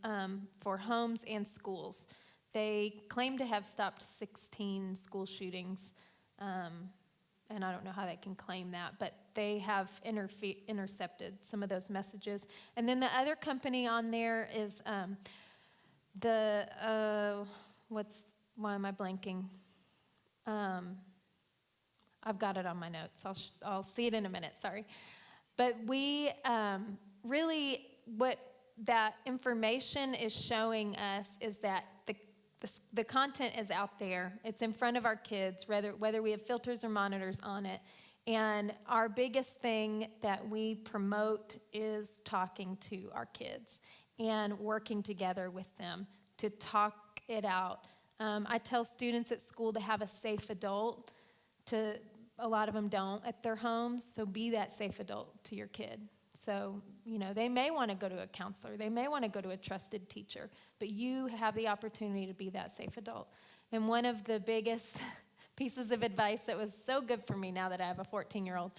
Speaker 5: for homes and schools. They claim to have stopped 16 school shootings, and I don't know how they can claim that, but they have intercepted some of those messages. And then the other company on there is why am I blanking? I've got it on my notes. I'll see it in a minute, sorry. But we really, what that information is showing us is that the content is out there. It's in front of our kids, whether we have filters or monitors on it. And our biggest thing that we promote is talking to our kids and working together with them to talk it out. I tell students at school to have a safe adult. A lot of them don't at their homes, so be that safe adult to your kid. So, they may want to go to a counselor. They may want to go to a trusted teacher, but you have the opportunity to be that safe adult. And one of the biggest pieces of advice that was so good for me now that I have a 14-year-old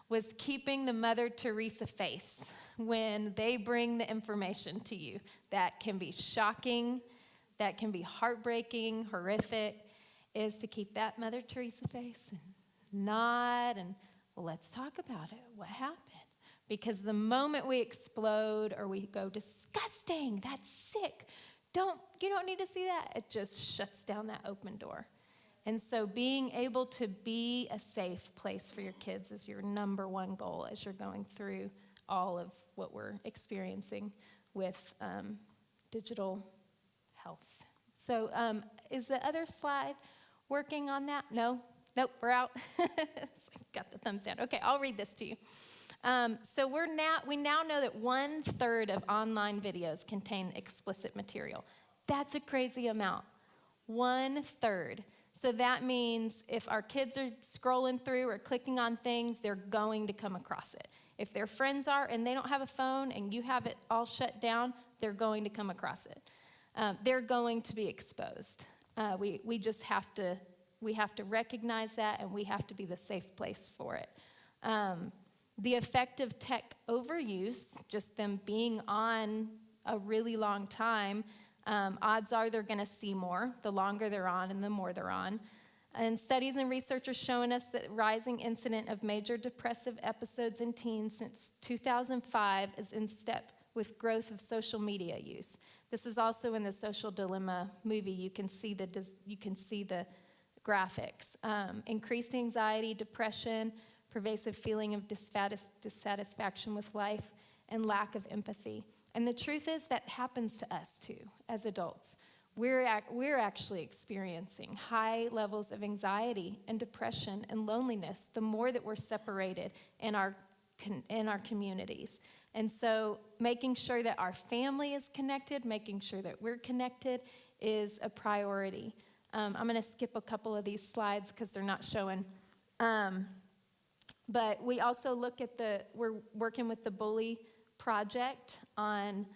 Speaker 5: was keeping the Mother Teresa face when they bring the information to you. That can be shocking, that can be heartbreaking, horrific, is to keep that Mother Teresa face and nod and, well, let's talk about it. What happened? Because the moment we explode or we go, disgusting, that's sick, you don't need to see that, it just shuts down that open door. And so being able to be a safe place for your kids is your #1 goal as you're going through all of what we're experiencing with digital health. So is the other slide working on that? No? Nope, we're out. Got the thumbs down. Okay, I'll read this to you. So we now know that 1/3 of online videos contain explicit material. That's a crazy amount. 1/3. So that means if our kids are scrolling through or clicking on things, they're going to come across it. If their friends are and they don't have a phone and you have it all shut down, they're going to come across it. They're going to be exposed. We just have to recognize that, and we have to be the safe place for it. The effect of tech overuse, just them being on a really long time, odds are they're going to see more the longer they're on and the more they're on. And studies and research are showing us that rising incident of major depressive episodes in teens since 2005 is in step with growth of social media use. This is also in the Social Dilemma movie. You can see the graphics. Increased anxiety, depression, pervasive feeling of dissatisfaction with life, and lack of empathy. And the truth is that happens to us too, as adults. We're actually experiencing high levels of anxiety and depression and loneliness the more that we're separated in our communities. And so making sure that our family is connected, making sure that we're connected is a priority. I'm going to skip a couple of these slides because they're not showing. But we also we're working with the Bully Project on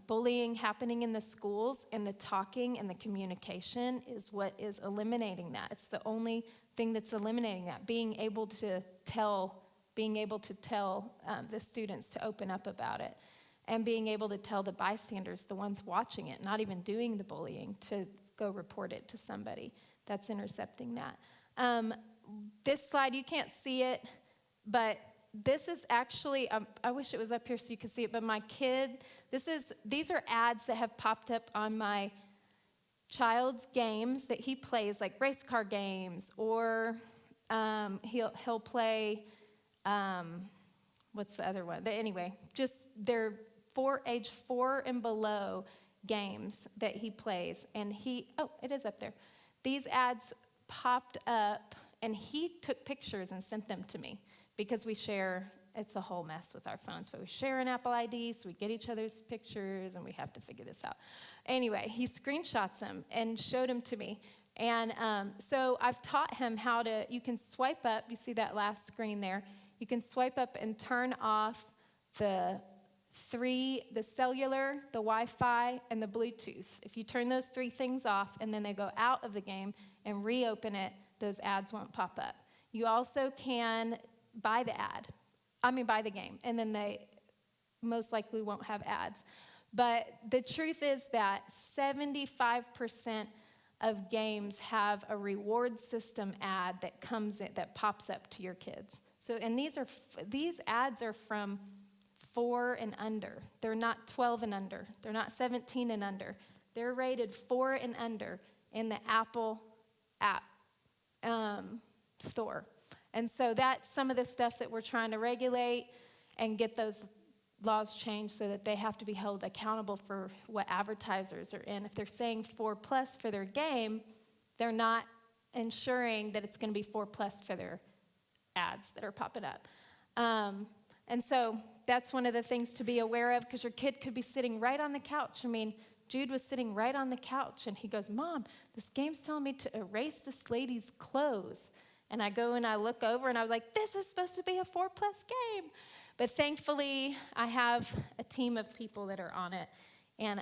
Speaker 5: bullying happening in the schools, and the talking and the communication is what is eliminating that. It's the only thing that's eliminating that, being able to tell the students to open up about it, and being able to tell the bystanders, the ones watching it, not even doing the bullying, to go report it to somebody that's intercepting that. This slide, you can't see it, but this is actually, I wish it was up here so you could see it, but my kid, these are ads that have popped up on my child's games that he plays, like race car games, or he'll play, what's the other one? Anyway, just they're age 4 and below games that he plays, and it is up there. These ads popped up, and he took pictures and sent them to me because we share, it's a whole mess with our phones, but we share an Apple ID, so we get each other's pictures, and we have to figure this out. Anyway, he screenshots them and showed them to me. And so I've taught him how to, you can swipe up, you see that last screen there, you can swipe up and turn off the cellular, the Wi-Fi, and the Bluetooth. If you turn those 3 things off and then they go out of the game and reopen it, those ads won't pop up. You also can buy the game, and then they most likely won't have ads. But the truth is that 75% of games have a reward system ad that comes in, that pops up to your kids. So, and these ads are from 4 and under. They're not 12 and under. They're not 17 and under. They're rated 4 and under in the Apple app store. And so that's some of the stuff that we're trying to regulate and get those laws changed so that they have to be held accountable for what advertisers are in. If they're saying 4+ for their game, they're not ensuring that it's going to be 4+ for their ads that are popping up. And so that's one of the things to be aware of, because your kid could be sitting right on the couch. I mean, Jude was sitting right on the couch, and he goes, "Mom, this game's telling me to erase this lady's clothes." And I go and I look over, and I was like, this is supposed to be a 4+ game. But thankfully, I have a team of people that are on it, and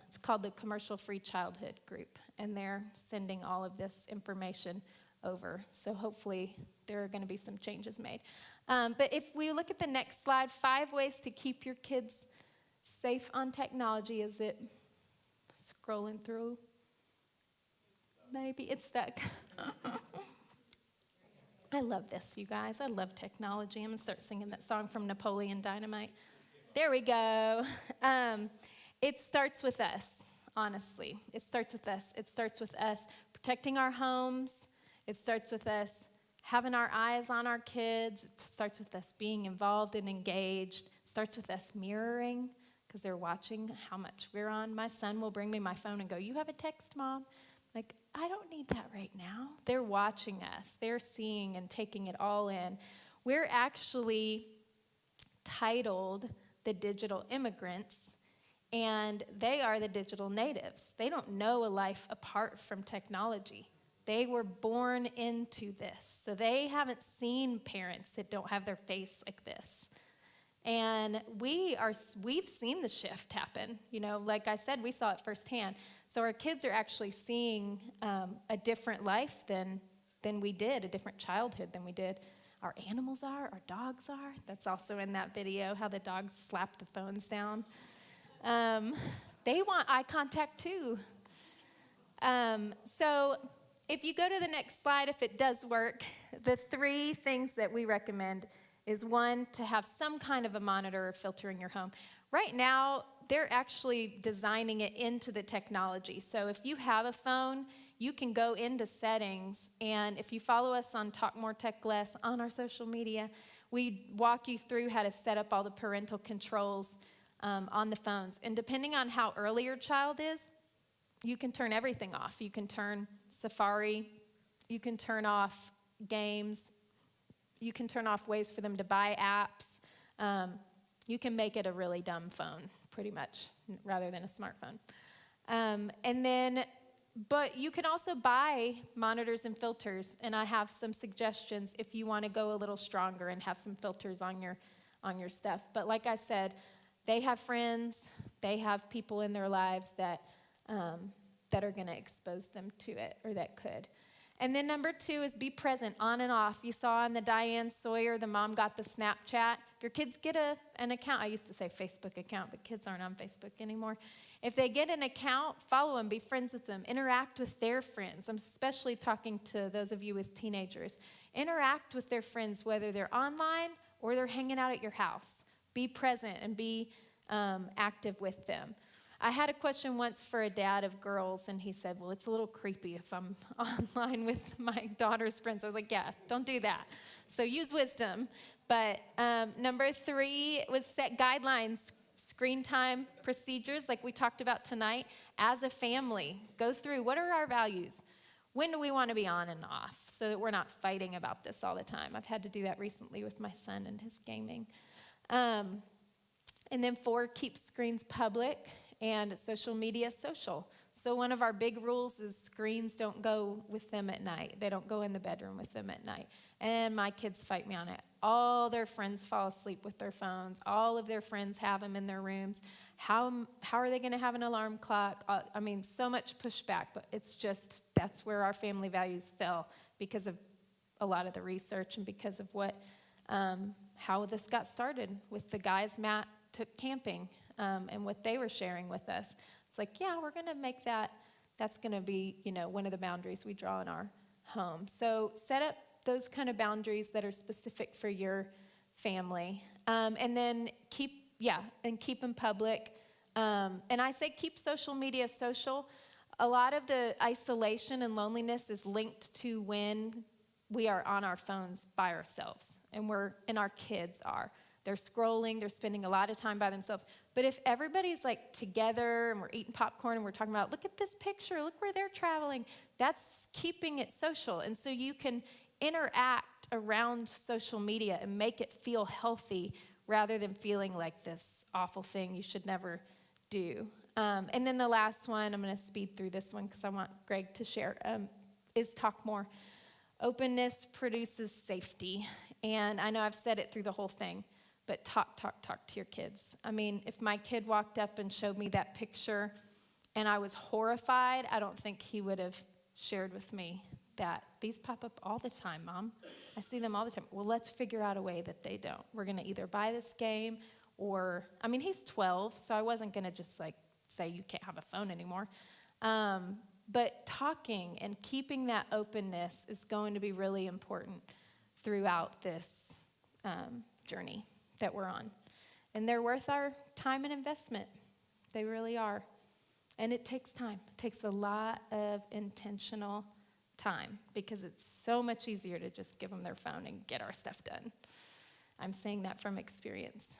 Speaker 5: it's called the Commercial Free Childhood Group, and they're sending all of this information over. So hopefully there are going to be some changes made. But if we look at the next slide, 5 ways to keep your kids safe on technology. Is it scrolling through? Maybe it's stuck. I love this, you guys. I love technology. I'm going to start singing that song from Napoleon Dynamite. There we go. It starts with us, honestly. It starts with us. It starts with us protecting our homes. It starts with us having our eyes on our kids. It starts with us being involved and engaged. It starts with us mirroring, because they're watching how much we're on. My son will bring me my phone and go, "You have a text, Mom?" Like, I don't need that right now. They're watching us. They're seeing and taking it all in. We're actually titled the Digital Immigrants, and they are the digital natives. They don't know a life apart from technology. They were born into this. So they haven't seen parents that don't have their face like this. And we've seen the shift happen. You know, like I said, we saw it firsthand. So our kids are actually seeing a different life than we did, a different childhood than we did. Our animals are, our dogs are. That's also in that video, how the dogs slap the phones down. They want eye contact too. So if you go to the next slide, if it does work, the 3 things that we recommend is, 1, to have some kind of a monitor or filter in your home. Right now, they're actually designing it into the technology. So if you have a phone, you can go into settings, and if you follow us on Talk More Tech Less on our social media, we walk you through how to set up all the parental controls on the phones. And depending on how early your child is, you can turn everything off. You can turn Safari, you can turn off games, you can turn off ways for them to buy apps. You can make it a really dumb phone, pretty much, rather than a smartphone. But you can also buy monitors and filters, and I have some suggestions if you want to go a little stronger and have some filters on your stuff. But like I said, they have friends, they have people in their lives that are going to expose them to it, or that could. And then number 2 is be present, on and off. You saw on the Diane Sawyer, the mom got the Snapchat. If your kids get an account, I used to say Facebook account, but kids aren't on Facebook anymore. If they get an account, follow them, be friends with them, interact with their friends. I'm especially talking to those of you with teenagers. Interact with their friends, whether they're online or they're hanging out at your house. Be present and be active with them. I had a question once for a dad of girls, and he said, well, it's a little creepy if I'm online with my daughter's friends. I was like, yeah, don't do that. So use wisdom. But number 3 was set guidelines, screen time procedures, like we talked about tonight. As a family, go through, what are our values? when do we want to be on and off so that we're not fighting about this all the time? I've had to do that recently with my son and his gaming. And then 4, keep screens public and social media social. So one of our big rules is screens don't go with them at night. They don't go in the bedroom with them at night. And my kids fight me on it. All their friends fall asleep with their phones. All of their friends have them in their rooms. How are they going to have an alarm clock? I mean, so much pushback, but it's just, that's where our family values fell because of a lot of the research and because of what, how this got started with the guys Matt took camping and what they were sharing with us. It's like, yeah, we're going to make that's going to be, one of the boundaries we draw in our home. So set up those kind of boundaries that are specific for your family. And then keep them public. And I say keep social media social. A lot of the isolation and loneliness is linked to when we are on our phones by ourselves and our kids are. They're scrolling, they're spending a lot of time by themselves. But if everybody's like together and we're eating popcorn and we're talking about, look at this picture, look where they're traveling, that's keeping it social. And so you can interact around social media and make it feel healthy rather than feeling like this awful thing you should never do. And then the last one, I'm going to speed through this one because I want Greg to share, is talk more. Openness produces safety. And I know I've said it through the whole thing, but talk to your kids. I mean, if my kid walked up and showed me that picture and I was horrified, I don't think he would have shared with me that these pop up all the time, Mom. I see them all the time. Well, let's figure out a way that they don't. We're going to either buy this game or, he's 12, so I wasn't going to just say you can't have a phone anymore. But talking and keeping that openness is going to be really important throughout this journey that we're on. And they're worth our time and investment. They really are. And it takes time. It takes a lot of intentional time because it's so much easier to just give them their phone and get our stuff done. I'm saying that from experience,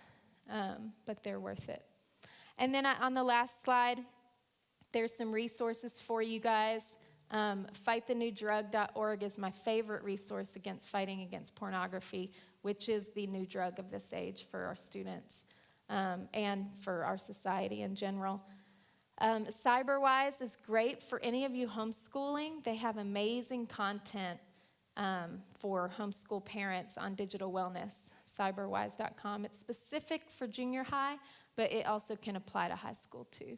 Speaker 5: but they're worth it. And then on the last slide, there's some resources for you guys. FightTheNewDrug.org is my favorite resource against fighting against pornography, which is the new drug of this age for our students and for our society in general. CyberWise is great for any of you homeschooling. They have amazing content for homeschool parents on digital wellness, cyberwise.com. It's specific for junior high, but it also can apply to high school too.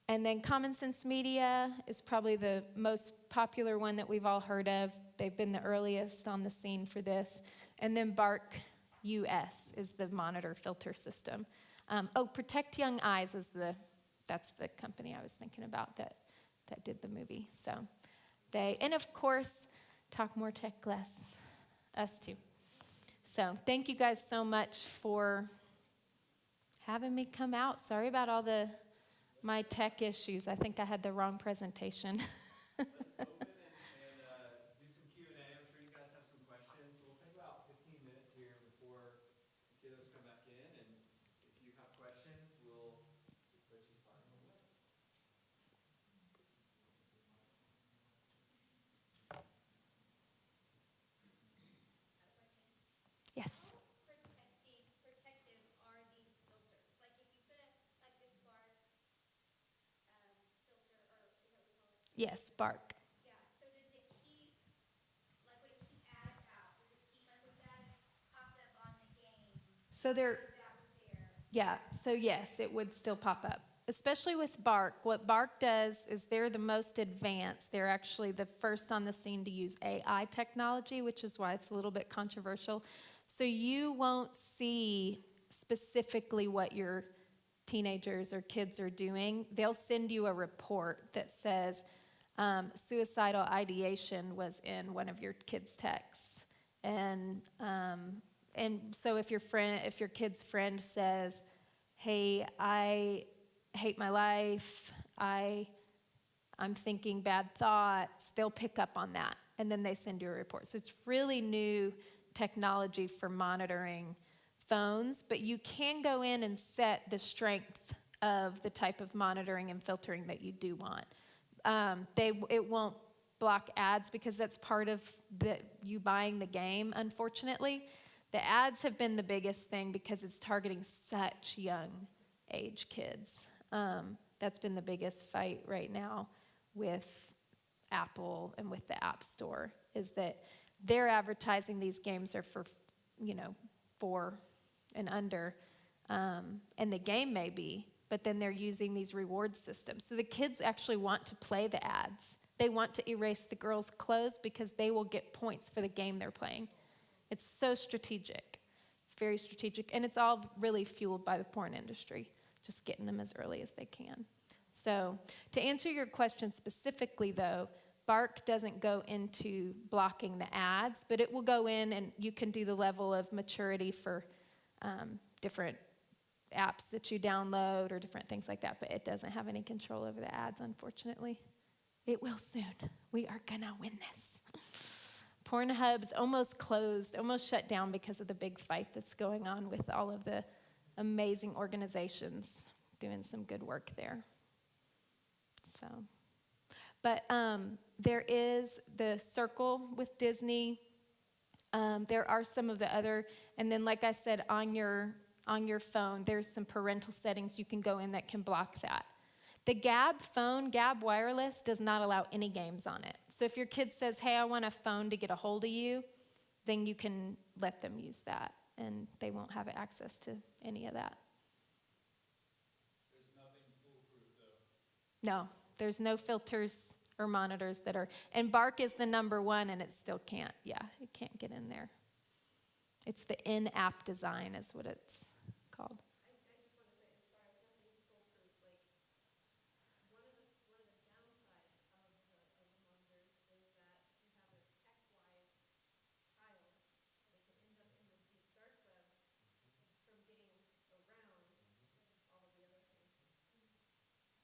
Speaker 5: And then Common Sense Media is probably the most popular one that we've all heard of. They've been the earliest on the scene for this. And then Bark US is the monitor filter system. Protect Young Eyes is that's the company I was thinking about that did the movie. So and of course, Talk More Tech Less, us too. So thank you guys so much for having me come out. Sorry about all my tech issues. I think I had the wrong presentation.
Speaker 1: Let's open and do some Q&A. I'm sure you guys have some questions. We'll take about 15 minutes here before kiddos come back in. And if you have questions, we'll let you fire them away.
Speaker 5: Yes.
Speaker 8: Protective are these filters? Like if you put this bark filter, or is that what we call it?
Speaker 5: Yes, Bark.
Speaker 8: Yeah. So does it keep, would it keep ads out? Does it keep, was that popped up on the game?
Speaker 5: So they're,
Speaker 8: That was there.
Speaker 5: yeah, so yes, it would still pop up. Especially with Bark. What Bark does is they're the most advanced. They're actually the first on the scene to use AI technology, which is why it's a little bit controversial. So you won't see specifically what your teenagers or kids are doing. They'll send you a report that says suicidal ideation was in one of your kids' texts. And so if your kid's friend says, hey, I hate my life, I'm thinking bad thoughts, they'll pick up on that, and then they send you a report. So it's really new technology for monitoring phones, but you can go in and set the strength of the type of monitoring and filtering that you do want. it won't block ads because that's part of you buying the game, unfortunately. The ads have been the biggest thing because it's targeting such young age kids. That's been the biggest fight right now with Apple and with the App Store, is that they're advertising these games are for, 4 and under, and the game may be, but then they're using these reward systems. So the kids actually want to play the ads. They want to erase the girls' clothes because they will get points for the game they're playing. It's so strategic. It's very strategic, and it's all really fueled by the porn industry, just getting them as early as they can. So to answer your question specifically, though, Bark doesn't go into blocking the ads, but it will go in and you can do the level of maturity for different apps that you download or different things like that, but it doesn't have any control over the ads, unfortunately. It will soon. We are gonna win this. Pornhub's almost closed, almost shut down because of the big fight that's going on with all of the amazing organizations doing some good work there. So, but there is the Circle with Disney. There are some of the other, and then like I said, on your phone, there's some parental settings you can go in that can block that. The Gab phone, Gab Wireless, does not allow any games on it. So if your kid says, hey, I want a phone to get a hold of you, then you can let them use that, and they won't have access to any of that.
Speaker 6: There's nothing foolproof, though.
Speaker 5: No, there's no filters or monitors that are, and Bark is the number one, and it still can't, it can't get in there. It's the in-app design is what it's called.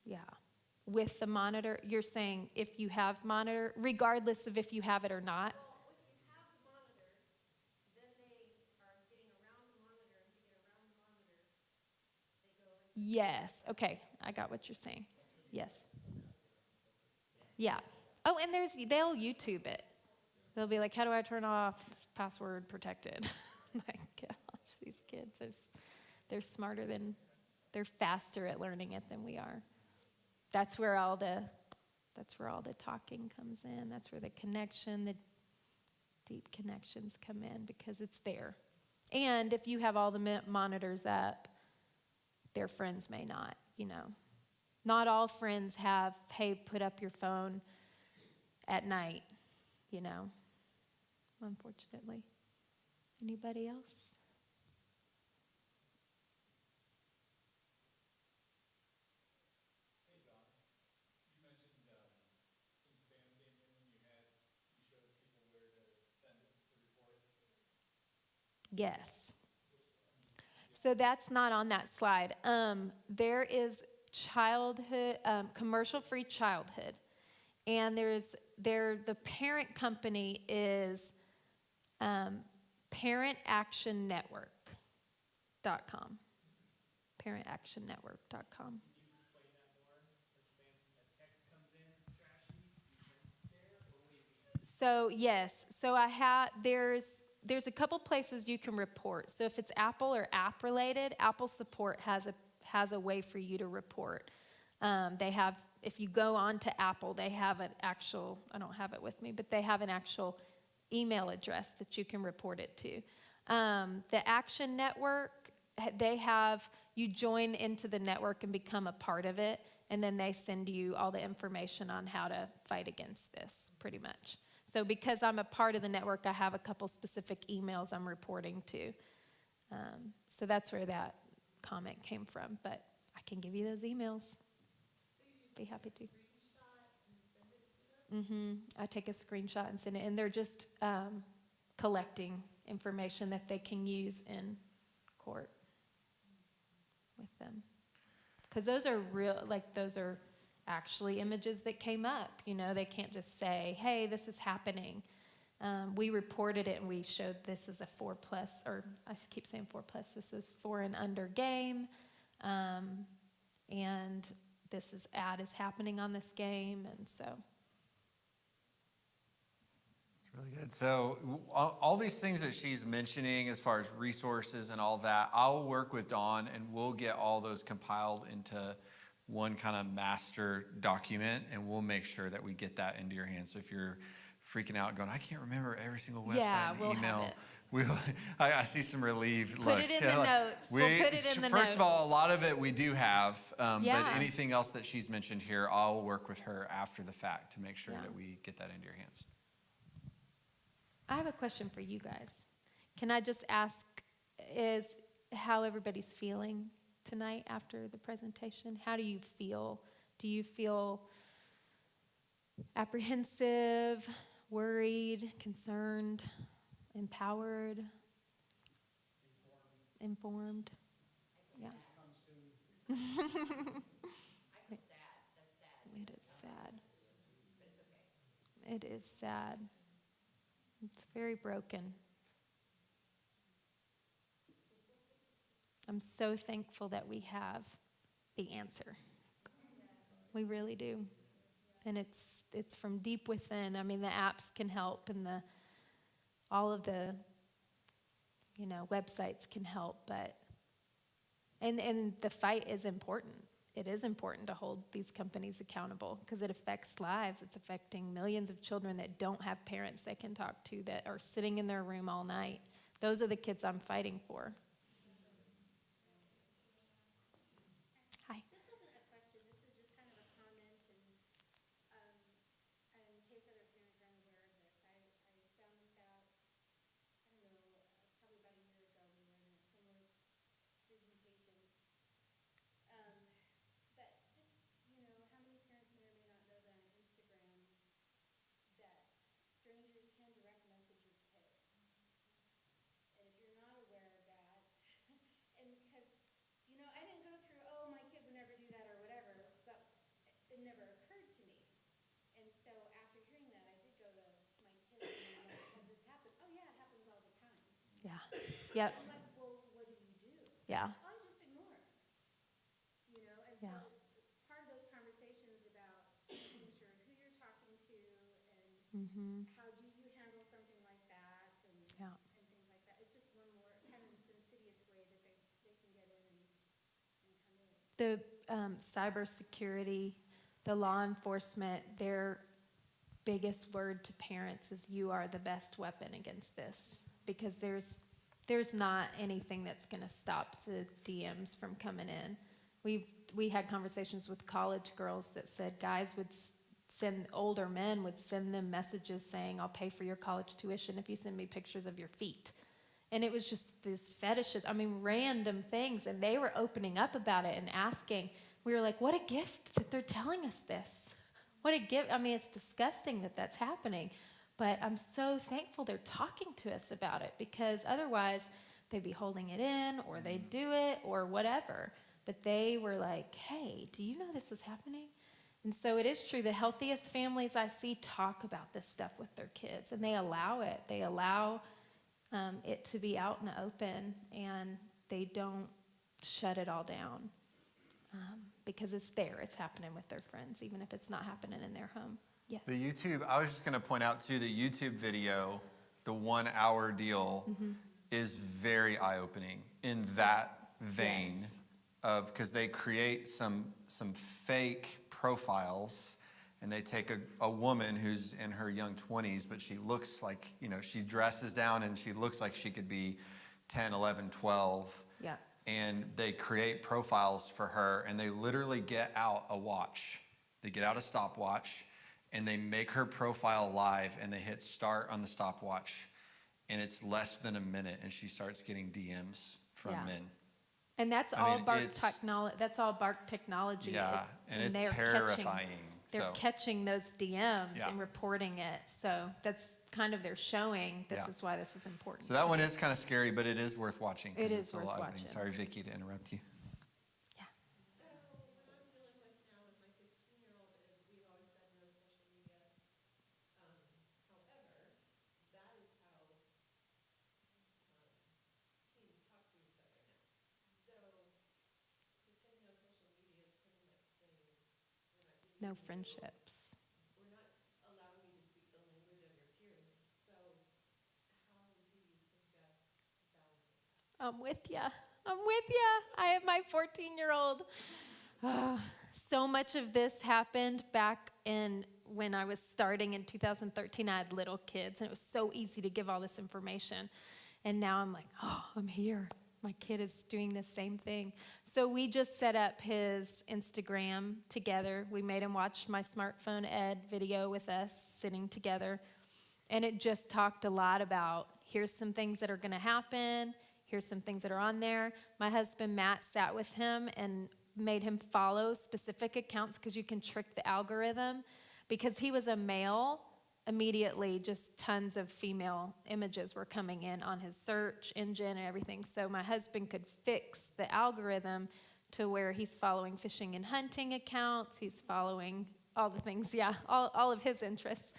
Speaker 5: Yeah. With the monitor, you're saying if you have monitor, regardless of if you have it or not? Yes. Okay. I got what you're saying. Yes. Yeah. Oh, and they'll YouTube it. They'll be like, how do I turn off password protected? My gosh, these kids, they're smarter they're faster at learning it than we are. That's where all the talking comes in. That's where the connection, the deep connections come in because it's there. And if you have all the monitors up, their friends may not, Not all friends have, hey, put up your phone at night, unfortunately. Anybody else? Yes. So that's not on that slide. There is childhood, commercial-free childhood, and the parent company is parentactionnetwork.com. Parentactionnetwork.com. So yes, so there's a couple places you can report. So if it's Apple or app related, Apple support has a way for you to report. If you go on to Apple, they have an actual, I don't have it with me, but they have an actual email address that you can report it to. The Action Network, you join into the network and become a part of it, and then they send you all the information on how to fight against this, pretty much. So because I'm a part of the network, I have a couple specific emails I'm reporting to. So that's where that comment came from, but I can give you those emails. Be happy to. I take a screenshot and send it, and they're just collecting information that they can use in court with them. Because those are those are actually images that came up. They can't just say, hey, this is happening. We reported it and we showed this is a 4+, or I keep saying 4+, this is 4 and under game. And ad is happening on this game, and so.
Speaker 1: Really good. So all these things that she's mentioning as far as resources and all that, I'll work with Dawn and we'll get all those compiled into one kind of master document, and we'll make sure that we get that into your hands. So if you're freaking out going, I can't remember every single website and
Speaker 5: we'll
Speaker 1: email.
Speaker 5: have it.
Speaker 1: I see some relieved
Speaker 5: Put
Speaker 1: looks.
Speaker 5: it in the notes. We'll put it in the notes.
Speaker 1: First of all, a lot of it we do have, but
Speaker 5: Yeah.
Speaker 1: anything else that she's mentioned here, I'll work with her after the fact to make sure that we get that into your hands.
Speaker 5: I have a question for you guys. Can I just ask, is how everybody's feeling tonight after the presentation? How do you feel? Do you feel apprehensive, worried, concerned, empowered, informed? Yeah. It is sad. It is sad. It's very broken. I'm so thankful that we have the answer. We really do. And it's from deep within. I mean, the apps can help, and all of the websites can help, but and the fight is important. It is important to hold these companies accountable because it affects lives. It's affecting millions of children that don't have parents they can talk to, that are sitting in their room all night. Those are the kids I'm fighting for. Hi.
Speaker 21: This wasn't a question. This is just kind of a comment, and in case other parents aren't aware of this, I found this out, I don't know, probably about a year ago. We were in a similar presentation. But just, how many parents may or may not know that on Instagram that strangers can direct message your kids. And if you're not aware of that, and because, I didn't go through, oh, my kid would never do that or whatever, but it never occurred to me. And so after hearing that, I did go to my kids and I'm like, has this happened? Oh, yeah, it happens all the time.
Speaker 5: Yeah. Yep.
Speaker 21: I'm like, well, what do you do?
Speaker 5: Yeah.
Speaker 21: Oh, I just ignore it. And
Speaker 5: Yeah.
Speaker 21: so part of those conversations about making sure who you're talking to and how do you handle something like that and things like that. It's just one more kind of this insidious way that they can get in and come in.
Speaker 5: The cybersecurity, the law enforcement, their biggest word to parents is, you are the best weapon against this, because there's not anything that's going to stop the DMs from coming in. We had conversations with college girls that said guys would older men would send them messages saying, I'll pay for your college tuition if you send me pictures of your feet. And it was just these fetishes, random things, and they were opening up about it and asking. We were like, what a gift that they're telling us this. What a gift. It's disgusting that that's happening, but I'm so thankful they're talking to us about it, because otherwise they'd be holding it in, or they'd do it, or whatever. But they were like, hey, do you know this is happening? And so it is true. The healthiest families I see talk about this stuff with their kids, and they allow it. They allow it to be out in the open, and they don't shut it all down because it's there. It's happening with their friends, even if it's not happening in their home. Yes.
Speaker 1: The YouTube, I was just going to point out too, the YouTube video, the 1 hour deal is very eye-opening in that vein.
Speaker 5: Yes.
Speaker 1: Because they create some fake profiles, and they take a woman who's in her young 20s, but she looks like, she dresses down and she looks like she could be 10, 11, 12.
Speaker 5: Yeah.
Speaker 1: And they create profiles for her, and they literally get out a watch. They get out a stopwatch, and they make her profile live, and they hit start on the stopwatch, and it's less than a minute, and she starts getting DMs from men.
Speaker 5: And that's all Bark technology. That's all Bark technology.
Speaker 1: Yeah, and it's terrifying.
Speaker 5: They're catching those DMs and reporting it. So that's kind of, they're showing this is why this is important.
Speaker 1: So that one is kind of scary, but it is worth watching.
Speaker 5: It is worth watching.
Speaker 1: Sorry, Vicki, to interrupt you.
Speaker 11: So what I'm dealing with now with my 15-year-old is we've always said no social media. However, that is how teens talk to each other now. So to say no social media is pretty much saying
Speaker 5: no friendships.
Speaker 11: We're not allowing you to speak the language of your peers. So how do you suggest balancing that?
Speaker 5: I'm with ya. I'm with ya. I have my 14-year-old. So much of this happened back in when I was starting in 2013. I had little kids, and it was so easy to give all this information. And now I'm like, oh, I'm here. My kid is doing the same thing. So we just set up his Instagram together. We made him watch my smartphone ed video with us sitting together. And it just talked a lot about, here's some things that are going to happen. Here's some things that are on there. My husband, Matt, sat with him and made him follow specific accounts because you can trick the algorithm. Because he was a male, immediately just tons of female images were coming in on his search engine and everything. So my husband could fix the algorithm to where he's following fishing and hunting accounts. He's following all the things, all of his interests.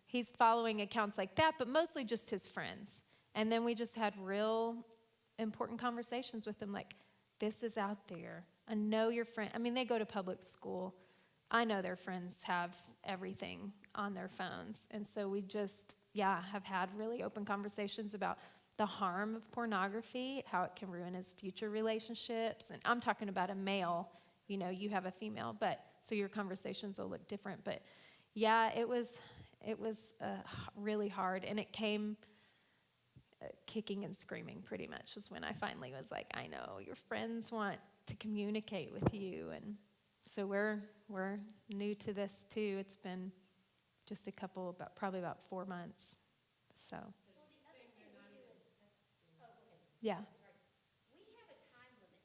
Speaker 5: He's following accounts like that, but mostly just his friends. And then we just had real important conversations with him, like, this is out there. I know your friend. I mean, they go to public school. I know their friends have everything on their phones. And so we just, have had really open conversations about the harm of pornography, how it can ruin his future relationships. And I'm talking about a male, you have a female, but so your conversations will look different. But it was really hard. And it came kicking and screaming pretty much was when I finally was like, I know your friends want to communicate with you. And so we're new to this too. It's been just probably about 4 months. So. Yeah.
Speaker 9: We have a time limit.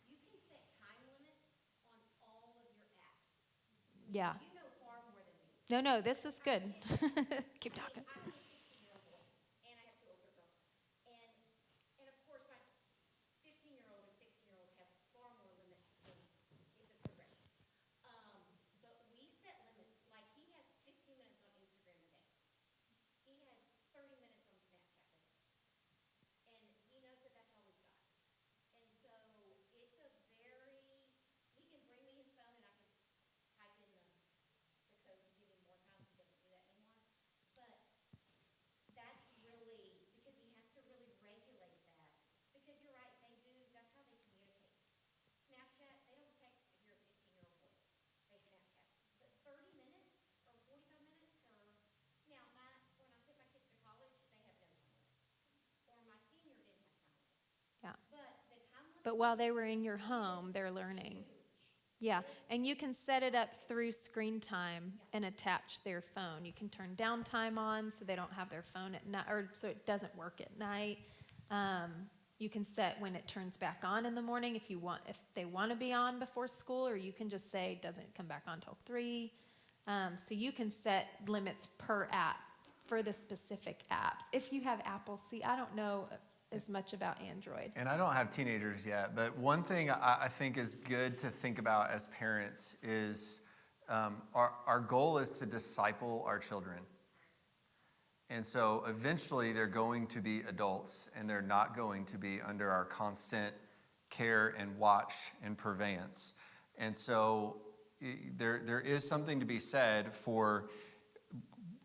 Speaker 9: You can set time limits on all of your apps.
Speaker 5: Yeah.
Speaker 9: You know far more than me.
Speaker 5: No, this is good. Keep talking.
Speaker 9: I'm a 16-year-old boy, and I have 2 older girls. And of course, my 15-year-old and 16-year-old have far more limits than it's a progression. But we set limits. Like, he has 15 minutes on Instagram a day. He has 30 minutes on Snapchat a day. And he knows that that's all he's got. And so it's he can bring me his phone and I can type in the code to give him more time. He doesn't do that anymore. But that's really, because he has to really regulate that. Because you're right, that's how they communicate. Snapchat, they don't text if you're a 16-year-old boy. They Snapchat. But 30 minutes or 45 minutes now when I sent my kids to college, they have no time limit. Or my senior didn't have time limit.
Speaker 5: Yeah.
Speaker 9: But the time limit.
Speaker 5: But while they were in your home, they're learning. Yeah, and you can set it up through screen time and attach their phone. You can turn downtime on so they don't have their phone at night, or so it doesn't work at night. You can set when it turns back on in the morning if they want to be on before school, or you can just say it doesn't come back on till 3. So you can set limits per app for the specific apps. If you have Apple, I don't know as much about Android.
Speaker 1: And I don't have teenagers yet, but one thing I think is good to think about as parents is our goal is to disciple our children. And so eventually they're going to be adults, and they're not going to be under our constant care and watch and purveyance. And so there is something to be said for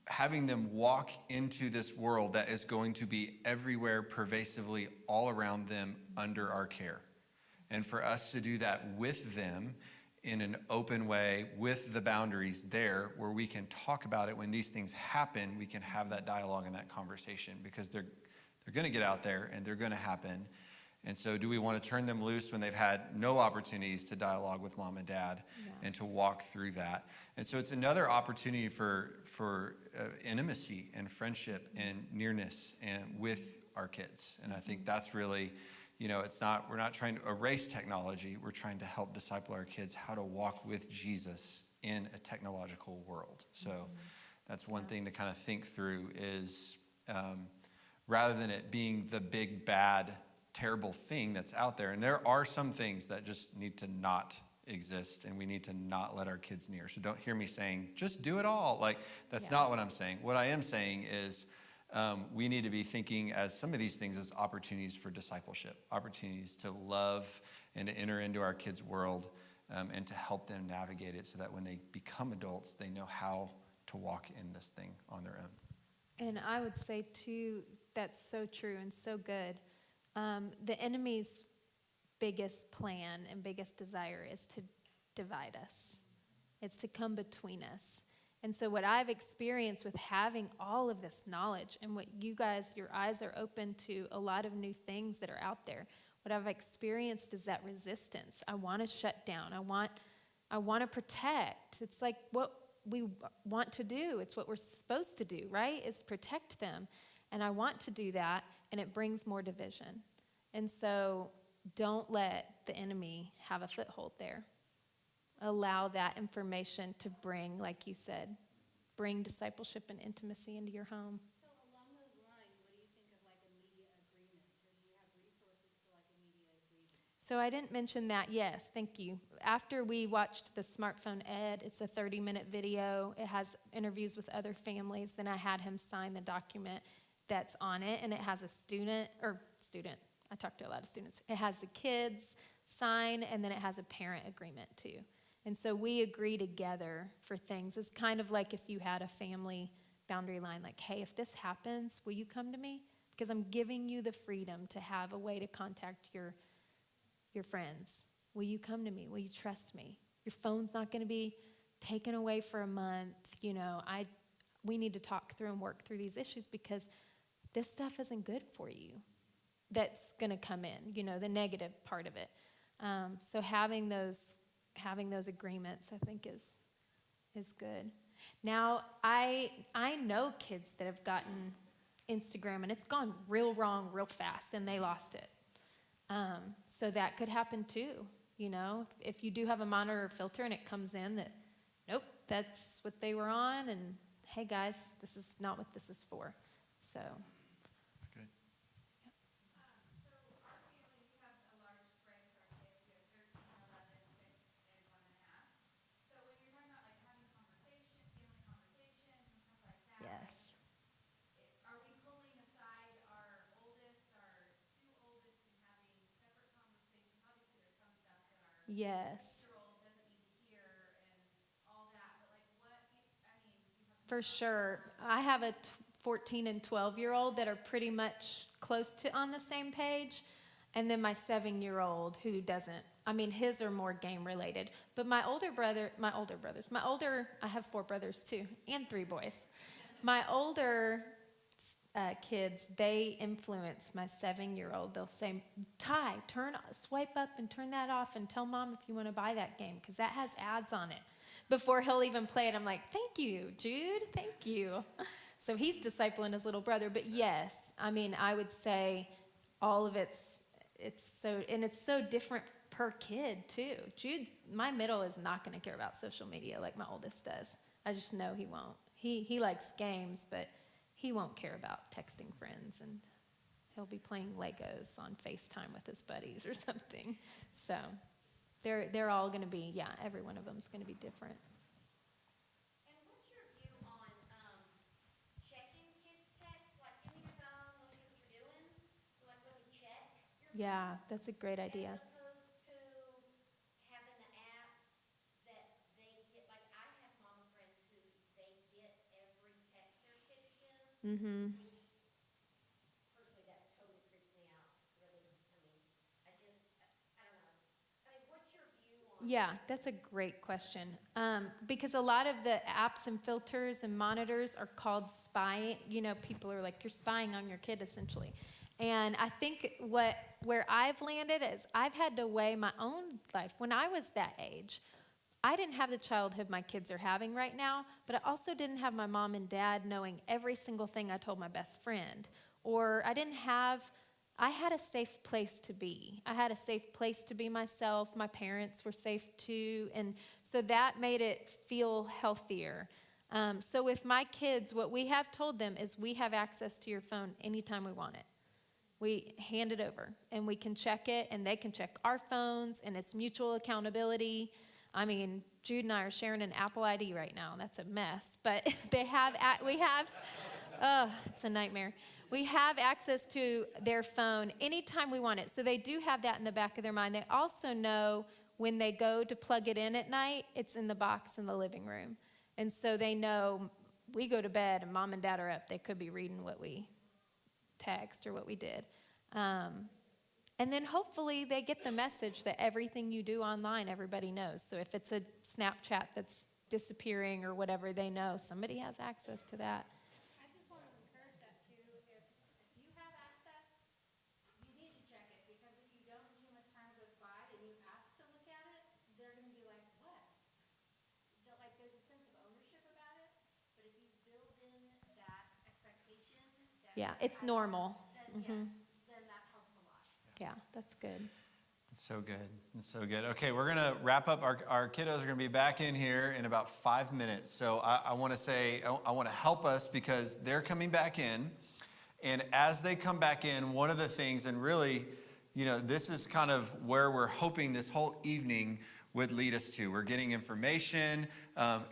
Speaker 1: having them walk into this world that is going to be everywhere, pervasively, all around them, under our care. And for us to do that with them in an open way, with the boundaries there, where we can talk about it when these things happen, we can have that dialogue and that conversation, because they're going to get out there and they're going to happen. And so do we want to turn them loose when they've had no opportunities to dialogue with mom and dad and to walk through that? And so it's another opportunity for intimacy and friendship and nearness and with our kids. And I think that's really, we're not trying to erase technology. We're trying to help disciple our kids how to walk with Jesus in a technological world. So that's one thing to kind of think through is rather than it being the big, bad, terrible thing that's out there. And there are some things that just need to not exist, and we need to not let our kids near. So don't hear me saying, just do it all. Like, that's not what I'm saying. What I am saying is we need to be thinking as some of these things as opportunities for discipleship, opportunities to love and to enter into our kids' world and to help them navigate it so that when they become adults, they know how to walk in this thing on their own.
Speaker 5: And I would say, too, that's so true and so good. The enemy's biggest plan and biggest desire is to divide us. It's to come between us. And so what I've experienced with having all of this knowledge and what you guys, your eyes are open to a lot of new things that are out there. What I've experienced is that resistance. I want to shut down. I want to protect. It's like what we want to do. It's what we're supposed to do, right? Is protect them. And I want to do that, and it brings more division. And so don't let the enemy have a foothold there. Allow that information to bring, like you said, bring discipleship and intimacy into your home.
Speaker 21: So along those lines, what do you think of like a media agreement? Or do you have resources for like a media agreement?
Speaker 5: So I didn't mention that. Yes, thank you. After we watched the Smartphone Ed, it's a 30-minute video. It has interviews with other families. Then I had him sign the document that's on it, and it has a student. I talked to a lot of students. It has the kids sign, and then it has a parent agreement too. And so we agree together for things. It's kind of like if you had a family boundary line, like, hey, if this happens, will you come to me? Because I'm giving you the freedom to have a way to contact your friends. Will you come to me? Will you trust me? Your phone's not going to be taken away for a month. We need to talk through and work through these issues because this stuff isn't good for you. That's going to come in, the negative part of it. So having those agreements, I think, is good. Now, I know kids that have gotten Instagram, and it's gone real wrong real fast, and they lost it. So that could happen too, If you do have a monitor filter and it comes in that, nope, that's what they were on, and hey, guys, this is not what this is for. So.
Speaker 1: That's good.
Speaker 5: Yes.
Speaker 21: Are we pulling aside our oldest, our two oldest, and having separate conversations? Obviously, there's some stuff that our
Speaker 5: Yes.
Speaker 21: 6-year-old doesn't need to hear and all that, but like what, you have
Speaker 5: For sure. I have a 14 and 12-year-old that are pretty much close to on the same page. And then my 7-year-old who doesn't. His are more game related. But I have 4 brothers too, and 3 boys. My older kids, they influence my 7-year-old. They'll say, Ty, swipe up and turn that off and tell mom if you want to buy that game because that has ads on it. Before he'll even play it, I'm like, thank you, Jude, thank you. So he's discipling his little brother. But yes, I would say all of it's so different per kid too. Jude, my middle, is not going to care about social media like my oldest does. I just know he won't. He likes games, but he won't care about texting friends, and he'll be playing Legos on FaceTime with his buddies or something. So they're all going to be, every one of them is going to be different.
Speaker 21: And what's your view on checking kids' texts, like in your phone, when see what you're doing? So like when you check your phone,
Speaker 5: Yeah, that's a great idea.
Speaker 21: as opposed to having the app that they get, like I have mom friends who they get every text their kid sends.
Speaker 5: Mm-hmm.
Speaker 21: Personally, that totally creeps me out. Really, I don't know. What's your view on
Speaker 5: Yeah, that's a great question. Because a lot of the apps and filters and monitors are called spying. People are like, you're spying on your kid, essentially. And I think where I've landed is I've had to weigh my own life. When I was that age, I didn't have the childhood my kids are having right now, but I also didn't have my mom and dad knowing every single thing I told my best friend. Or I had a safe place to be. I had a safe place to be myself. My parents were safe too. And so that made it feel healthier. So with my kids, what we have told them is we have access to your phone anytime we want it. We hand it over and we can check it and they can check our phones and it's mutual accountability. Jude and I are sharing an Apple ID right now. That's a mess, but it's a nightmare. We have access to their phone anytime we want it. So they do have that in the back of their mind. They also know when they go to plug it in at night, it's in the box in the living room. And so they know we go to bed and mom and dad are up. They could be reading what we text or what we did. And then hopefully they get the message that everything you do online, everybody knows. So if it's a Snapchat that's disappearing or whatever, they know somebody has access to that.
Speaker 9: I just want to encourage that too. If you have access, you need to check it, because if you don't, too much time goes by and you ask to look at it, they're going to be like, what? Like there's a sense of ownership about it, but if you build in that expectation that
Speaker 5: Yeah, it's normal.
Speaker 9: then then that helps a lot.
Speaker 5: Yeah, that's good.
Speaker 1: It's so good. It's so good. Okay, we're going to wrap up. Our kiddos are going to be back in here in about 5 minutes. So I want to say, I want to help us because they're coming back in. And as they come back in, one of the things, and really, this is kind of where we're hoping this whole evening would lead us to. We're getting information.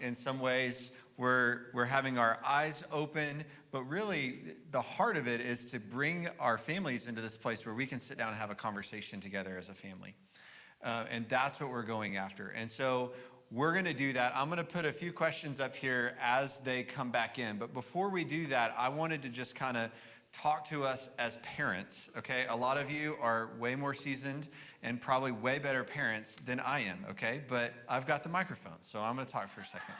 Speaker 1: In some ways, we're having our eyes open. But really, the heart of it is to bring our families into this place where we can sit down and have a conversation together as a family. And that's what we're going after. And so we're going to do that. I'm going to put a few questions up here as they come back in. But before we do that, I wanted to just kind of talk to us as parents, okay? A lot of you are way more seasoned and probably way better parents than I am, okay? But I've got the microphone, so I'm going to talk for a second.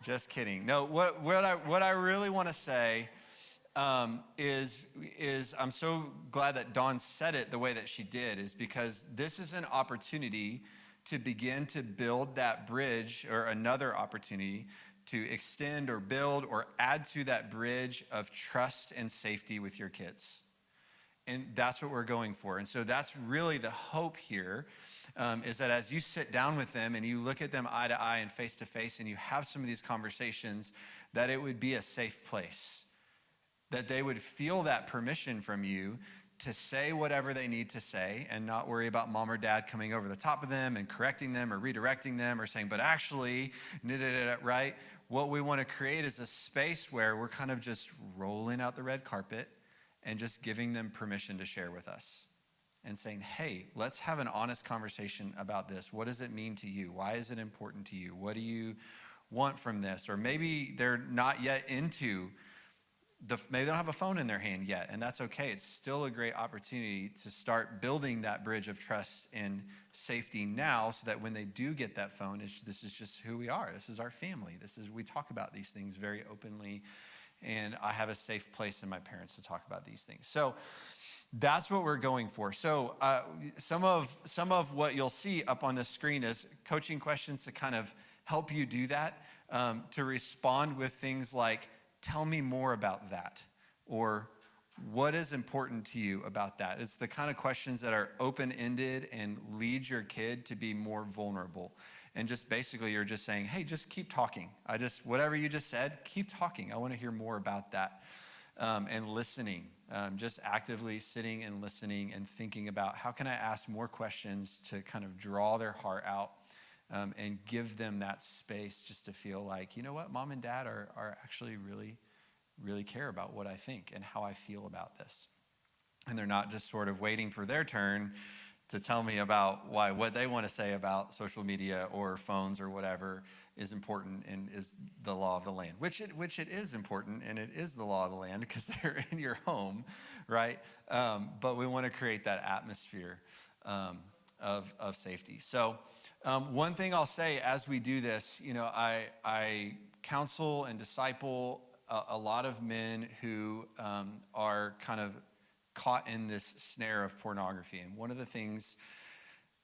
Speaker 1: Just kidding. No, what I really want to say is I'm so glad that Dawn said it the way that she did, is because this is an opportunity to begin to build that bridge, or another opportunity to extend or build or add to that bridge of trust and safety with your kids. And that's what we're going for. And so that's really the hope here, is that as you sit down with them and you look at them eye to eye and face to face and you have some of these conversations, that it would be a safe place, that they would feel that permission from you to say whatever they need to say and not worry about mom or dad coming over the top of them and correcting them or redirecting them or saying, but actually, right? What we want to create is a space where we're kind of just rolling out the red carpet and just giving them permission to share with us and saying, hey, let's have an honest conversation about this. What does it mean to you? Why is it important to you? What do you want from this? Or maybe they're not yet into maybe they don't have a phone in their hand yet, and that's okay. It's still a great opportunity to start building that bridge of trust and safety now, so that when they do get that phone, this is just who we are. This is our family. We talk about these things very openly, and I have a safe place in my parents to talk about these things. So that's what we're going for. So some of what you'll see up on the screen is coaching questions to kind of help you do that, to respond with things like, tell me more about that, or what is important to you about that? It's the kind of questions that are open-ended and lead your kid to be more vulnerable. And just basically you're just saying, hey, just keep talking. Whatever you just said, keep talking. I want to hear more about that. And listening, just actively sitting and listening and thinking about how can I ask more questions to kind of draw their heart out, and give them that space just to feel like, you know what, mom and dad are actually really, really care about what I think and how I feel about this. And they're not just sort of waiting for their turn to tell me about what they want to say about social media or phones or whatever is important and is the law of the land, which it is important, and it is the law of the land because they're in your home, right? But we want to create that atmosphere of safety. So one thing I'll say as we do this, I counsel and disciple a lot of men who are kind of caught in this snare of pornography. And one of the things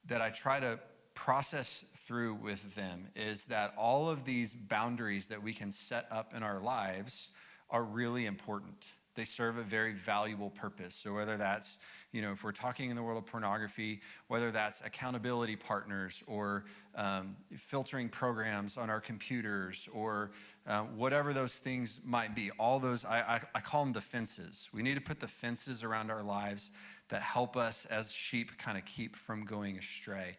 Speaker 1: that I try to process through with them is that all of these boundaries that we can set up in our lives are really important. They serve a very valuable purpose. So whether that's, if we're talking in the world of pornography, whether that's accountability partners or filtering programs on our computers or whatever those things might be, all those, I call them the fences. We need to put the fences around our lives that help us as sheep kind of keep from going astray.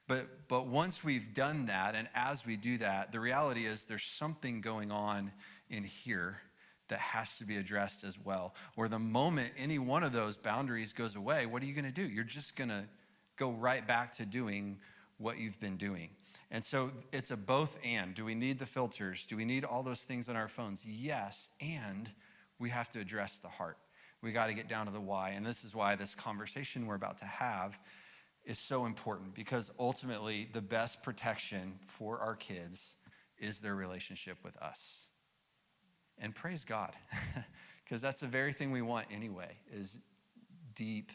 Speaker 1: But once we've done that, and as we do that, the reality is there's something going on in here that has to be addressed as well. Or the moment any one of those boundaries goes away, what are you going to do? You're just going to go right back to doing what you've been doing. And so it's a both and. Do we need the filters? Do we need all those things on our phones? Yes, and we have to address the heart. We got to get down to the why. And this is why this conversation we're about to have is so important, because ultimately the best protection for our kids is their relationship with us. And praise God, because that's the very thing we want anyway, is deep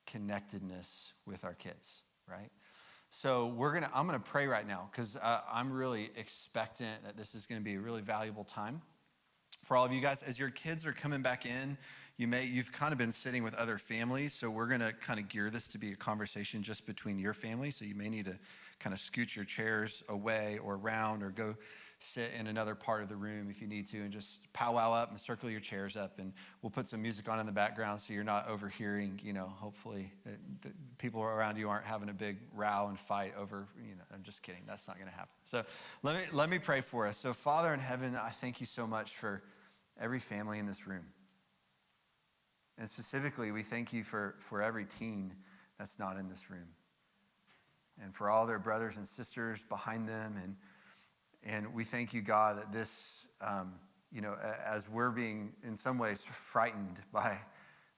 Speaker 1: connectedness with our kids, right? So I'm gonna pray right now, because I'm really expectant that this is gonna be a really valuable time for all of you guys. As your kids are coming back in, you've kind of been sitting with other families, so we're gonna kind of gear this to be a conversation just between your family. So you may need to kind of scoot your chairs away or around, or go sit in another part of the room if you need to, and just powwow up and circle your chairs up, and we'll put some music on in the background so you're not overhearing, hopefully the people around you aren't having a big row and fight over, I'm just kidding, that's not gonna happen. So let me pray for us. So Father in heaven, I thank you so much for every family in this room. And specifically, we thank you for every teen that's not in this room, and for all their brothers and sisters behind them. And we thank you, God, that this, as we're being in some ways frightened by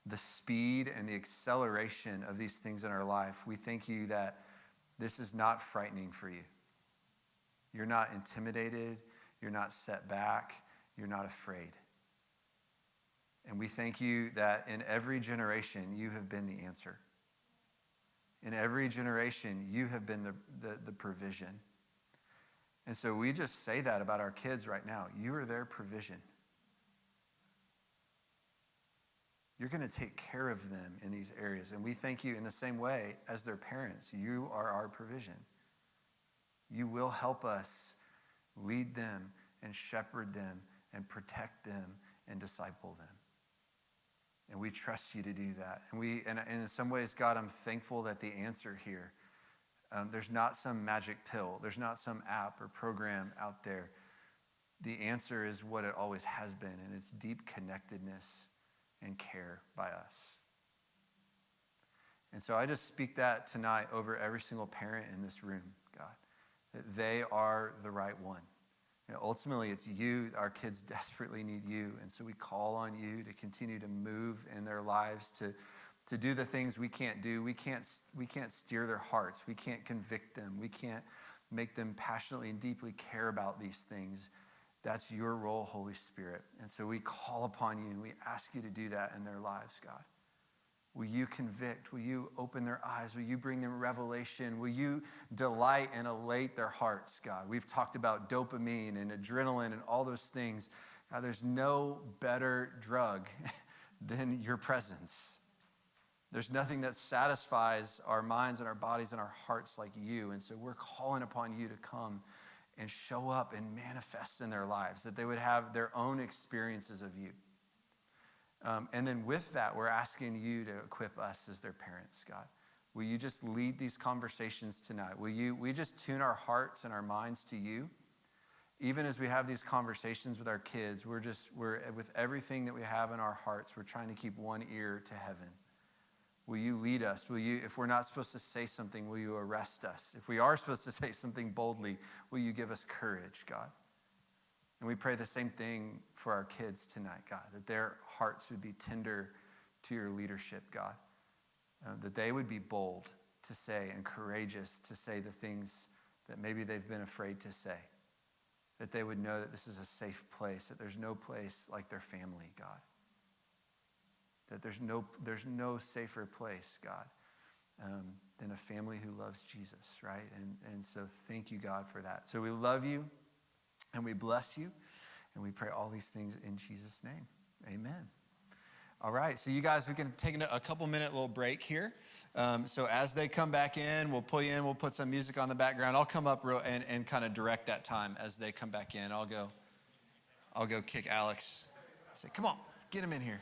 Speaker 1: the speed and the acceleration of these things in our life, we thank you that this is not frightening for you. You're not intimidated. You're not set back. You're not afraid. And we thank you that in every generation, you have been the answer. In every generation, you have been the provision. And so we just say that about our kids right now. You are their provision. You're going to take care of them in these areas. And we thank you in the same way as their parents. You are our provision. You will help us lead them and shepherd them and protect them and disciple them. And we trust you to do that. And in some ways, God, I'm thankful that the answer here, there's not some magic pill. There's not some app or program out there. The answer is what it always has been, and it's deep connectedness and care by us. And so I just speak that tonight over every single parent in this room, God, that they are the right one. Ultimately, it's you. Our kids desperately need you. And so we call on you to continue to move in their lives, to do the things we can't do. We can't steer their hearts. We can't convict them. We can't make them passionately and deeply care about these things. That's your role, Holy Spirit. And so we call upon you and we ask you to do that in their lives, God. Will you convict? Will you open their eyes? Will you bring them revelation? Will you delight and elate their hearts, God? We've talked about dopamine and adrenaline and all those things. God, there's no better drug than your presence. There's nothing that satisfies our minds and our bodies and our hearts like you. And so we're calling upon you to come and show up and manifest in their lives, that they would have their own experiences of you. And then with that, we're asking you to equip us as their parents, God. Will you just lead these conversations tonight? We just tune our hearts and our minds to you? Even as we have these conversations with our kids, we're with everything that we have in our hearts, we're trying to keep one ear to heaven. Will you lead us? If we're not supposed to say something, will you arrest us? If we are supposed to say something boldly, will you give us courage, God? And we pray the same thing for our kids tonight, God, that their hearts would be tender to your leadership, God, that they would be bold to say and courageous to say the things that maybe they've been afraid to say, that they would know that this is a safe place, that there's no place like their family, God, that there's no safer place, God, than a family who loves Jesus, right? And so thank you, God, for that. So we love you. And we bless you, and we pray all these things in Jesus' name. Amen. All right, so you guys, we can take a couple-minute little break here. So as they come back in, we'll pull you in. We'll put some music on the background. I'll come up and kind of direct that time as they come back in. I'll go kick Alex. Say, come on, get him in here.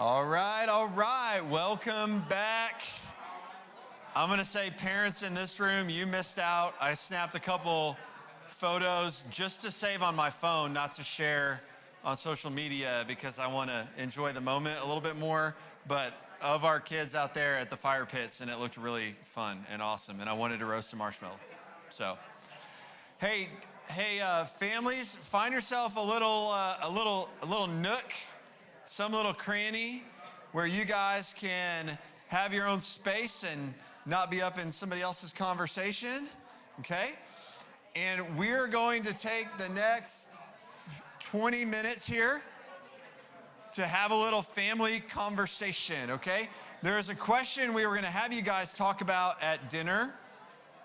Speaker 1: All right, all right. Welcome back. I'm going to say, parents in this room, you missed out. I snapped a couple photos just to save on my phone, not to share on social media because I want to enjoy the moment a little bit more. But of our kids out there at the fire pits, and it looked really fun and awesome. And I wanted to roast a marshmallow. So, hey, families, find yourself a little nook, some little cranny where you guys can have your own space and not be up in somebody else's conversation, okay? And we're going to take the next 20 minutes here to have a little family conversation, okay? There is a question we were gonna have you guys talk about at dinner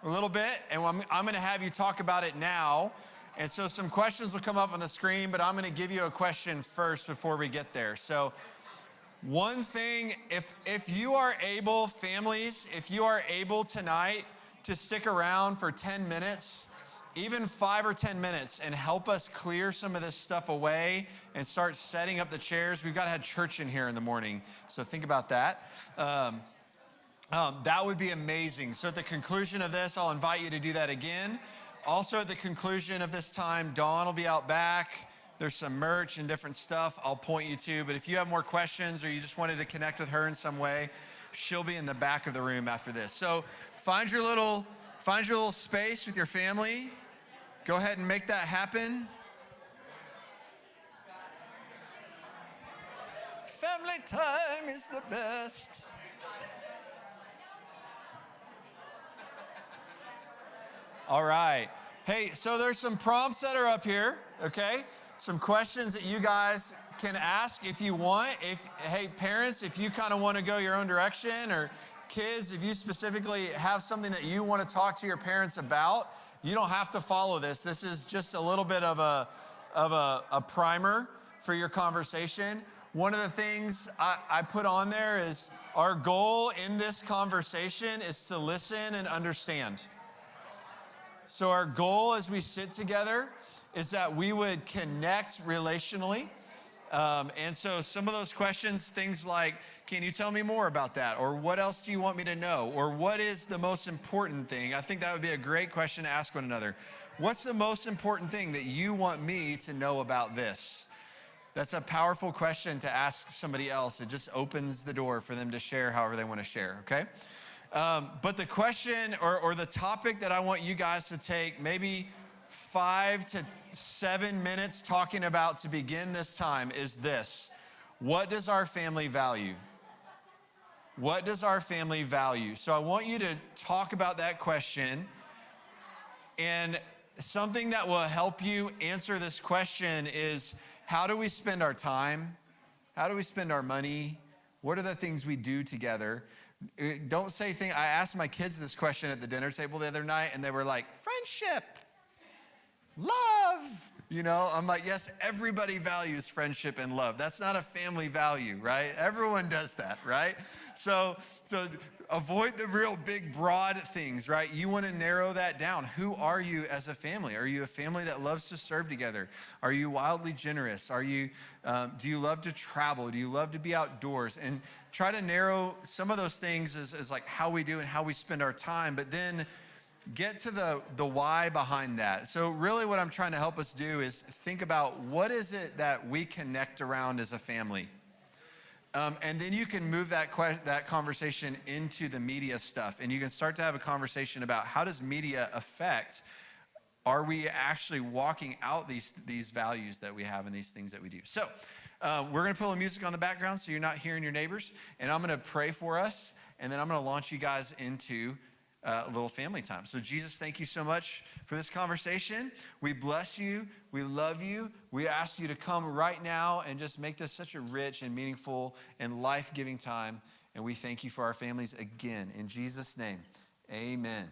Speaker 1: a little bit, and I'm gonna have you talk about it now. And so some questions will come up on the screen, but I'm gonna give you a question first before we get there. So one thing, if you are able, families, if you are able tonight to stick around for 10 minutes, even 5 or 10 minutes, and help us clear some of this stuff away and start setting up the chairs. We've got to have church in here in the morning, so think about that. That would be amazing. So at the conclusion of this, I'll invite you to do that again. Also at the conclusion of this time, Dawn will be out back. There's some merch and different stuff I'll point you to. But if you have more questions or you just wanted to connect with her in some way, she'll be in the back of the room after this. So find your little space with your family. Go ahead and make that happen. Family time is the best. All right. Hey, so there's some prompts that are up here, okay? Some questions that you guys can ask if you want. Hey, parents, if you kind of want to go your own direction, or kids, if you specifically have something that you want to talk to your parents about, you don't have to follow this. This is just a little bit of a primer for your conversation. One of the things I put on there is our goal in this conversation is to listen and understand. So our goal as we sit together is that we would connect relationally. And so some of those questions, things like, can you tell me more about that? Or what else do you want me to know? Or what is the most important thing? I think that would be a great question to ask one another. What's the most important thing that you want me to know about this? That's a powerful question to ask somebody else. It just opens the door for them to share however they want to share, okay? But the question or the topic that I want you guys to take maybe 5 to 7 minutes talking about to begin this time is this. What does our family value? What does our family value? So I want you to talk about that question, and something that will help you answer this question is, how do we spend our time? How do we spend our money? What are the things we do together? Don't say things. I asked my kids this question at the dinner table the other night, and they were like, friendship, love. You know, I'm like, yes, everybody values friendship and love. That's not a family value, right? Everyone does that, right? So avoid the real big, broad things, right? You want to narrow that down. Who are you as a family? Are you a family that loves to serve together? Are you wildly generous? Are you, do you love to travel? Do you love to be outdoors? And try to narrow some of those things as like how we do and how we spend our time, but then get to the why behind that. So really what I'm trying to help us do is think about what is it that we connect around as a family. And then you can move that conversation into the media stuff, and you can start to have a conversation about how does media affect, are we actually walking out these values that we have and these things that we do. So we're gonna put a little music on the background so you're not hearing your neighbors, and I'm gonna pray for us, and then I'm gonna launch you guys into a little family time. So Jesus, thank you so much for this conversation. We bless you. We love you. We ask you to come right now and just make this such a rich and meaningful and life-giving time. And we thank you for our families again. In Jesus' name, amen.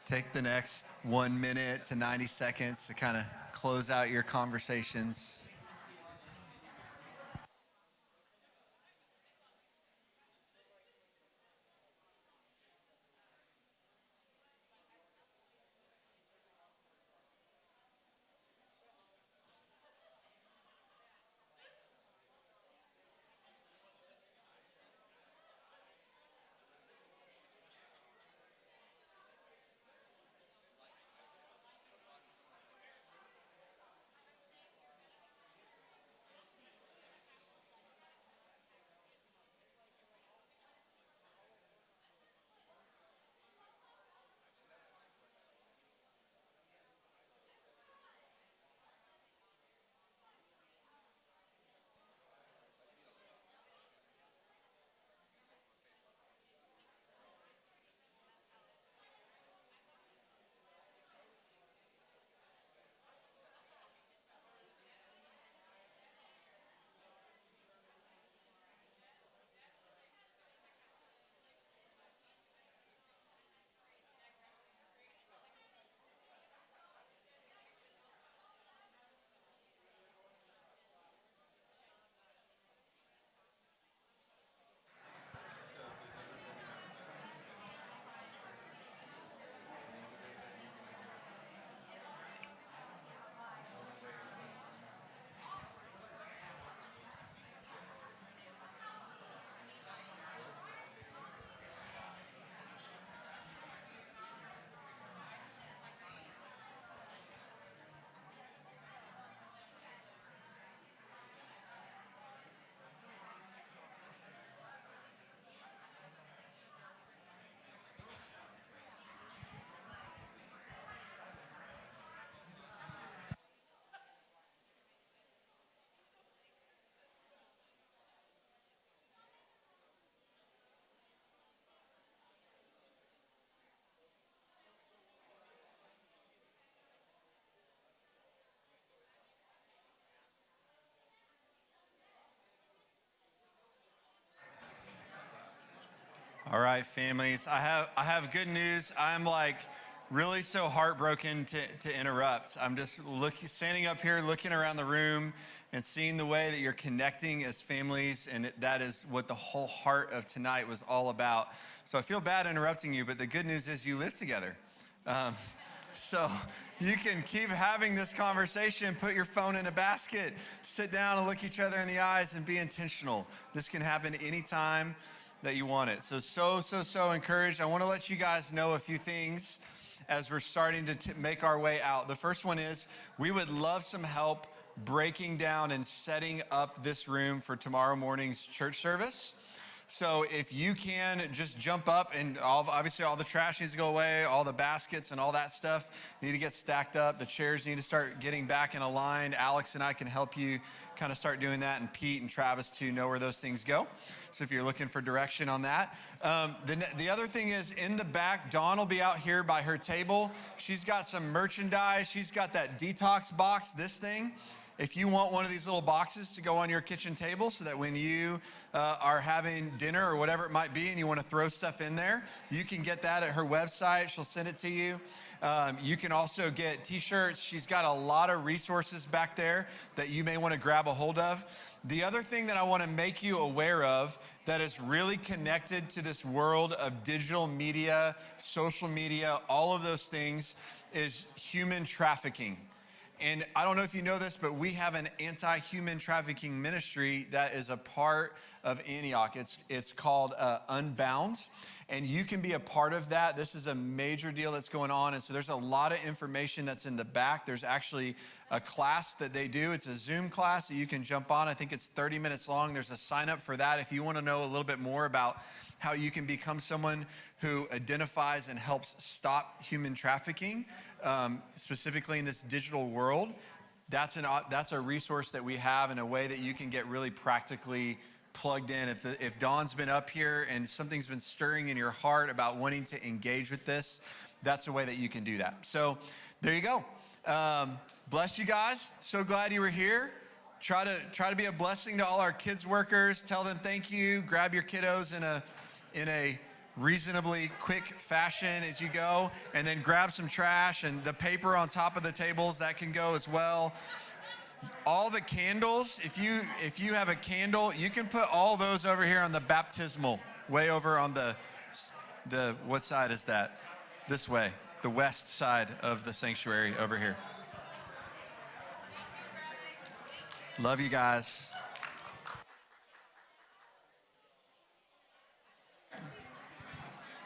Speaker 1: take the next 1 minute to 90 seconds to kind of close out your conversations. All right, families. I have good news. I'm like really so heartbroken to interrupt. I'm just standing up here, looking around the room, and seeing the way that you're connecting as families, and that is what the whole heart of tonight was all about. So I feel bad interrupting you, but the good news is you live together. So you can keep having this conversation, put your phone in a basket, sit down and look each other in the eyes and be intentional. This can happen anytime that you want it. So encouraged. I want to let you guys know a few things as we're starting to make our way out. The first one is we would love some help breaking down and setting up this room for tomorrow morning's church service. So if you can just jump up, and obviously all the trash needs to go away, all the baskets and all that stuff need to get stacked up. The chairs need to start getting back in a line. Alex and I can help you kind of start doing that, and Pete and Travis too know where those things go. So if you're looking for direction on that. The other thing is in the back, Dawn will be out here by her table. She's got some merchandise. She's got that detox box, this thing. If you want one of these little boxes to go on your kitchen table so that when you are having dinner or whatever it might be and you want to throw stuff in there, you can get that at her website. She'll send it to you. You can also get t-shirts. She's got a lot of resources back there that you may want to grab a hold of. The other thing that I want to make you aware of that is really connected to this world of digital media, social media, all of those things is human trafficking. And I don't know if you know this, but we have an anti-human trafficking ministry that is a part of Antioch. It's called Unbound, and you can be a part of that. This is a major deal that's going on, and so there's a lot of information that's in the back. There's actually a class that they do. It's a Zoom class that you can jump on. I think it's 30 minutes long. There's a sign up for that if you want to know a little bit more about how you can become someone who identifies and helps stop human trafficking, specifically in this digital world. That's a resource that we have in a way that you can get really practically plugged in. If Dawn's been up here and something's been stirring in your heart about wanting to engage with this, that's a way that you can do that. So there you go. Bless you guys. So glad you were here. Try to be a blessing to all our kids workers. Tell them thank you. Grab your kiddos in a reasonably quick fashion as you go, and then grab some trash, and the paper on top of the tables, that can go as well. All the candles, if you have a candle, you can put all those over here on the baptismal, way over on the what side is that? This way, the west side of the sanctuary over here. Love you guys.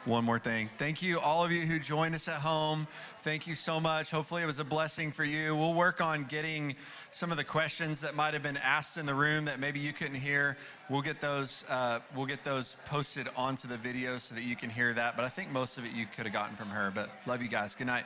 Speaker 1: One more thing. Thank you, all of you who joined us at home. Thank you so much. Hopefully it was a blessing for you. We'll work on getting some of the questions that might have been asked in the room that maybe you couldn't hear. We'll get those posted onto the video so that you can hear that. But I think most of it you could have gotten from her. But love you guys. Good night.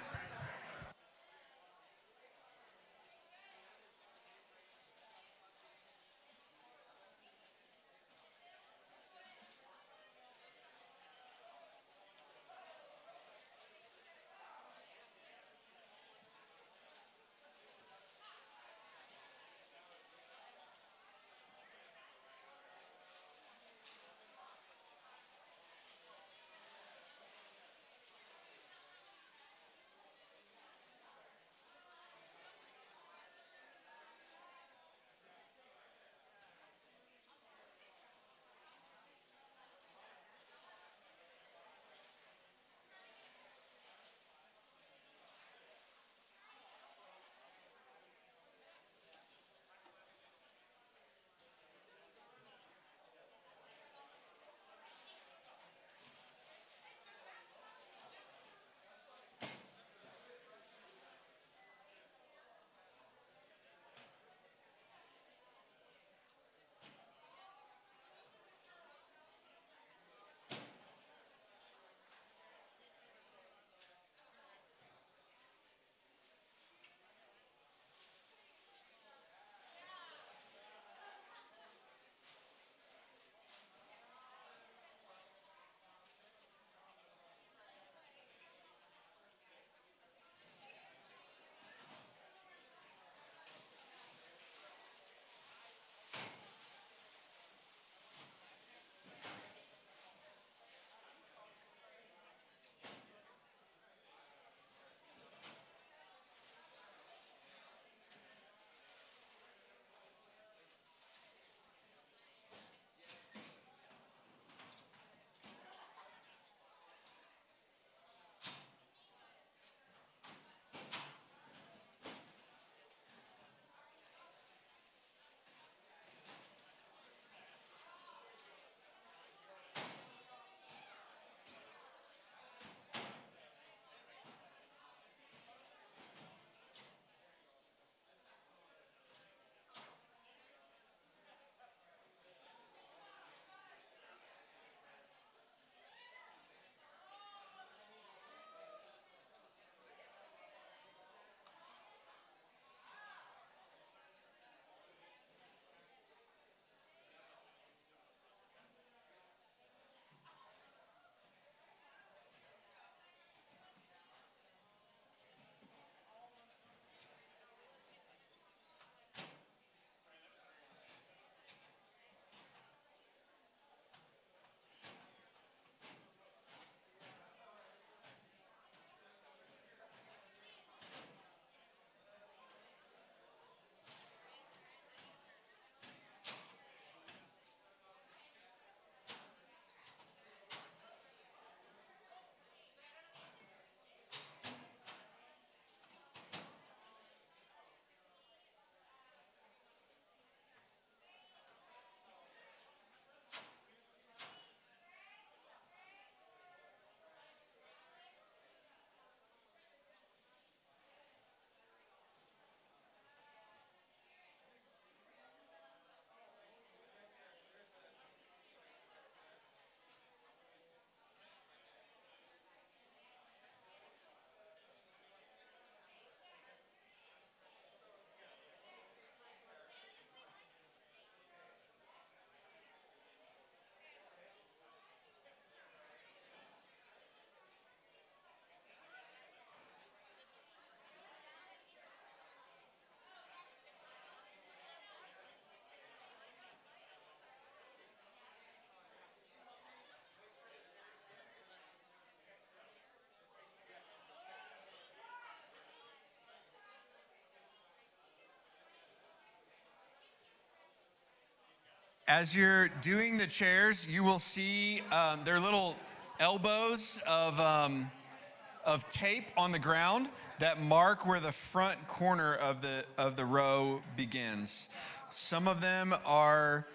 Speaker 1: As you're doing the chairs, you will see there are little elbows of tape on the ground that mark where the front corner of the row begins. Some of them are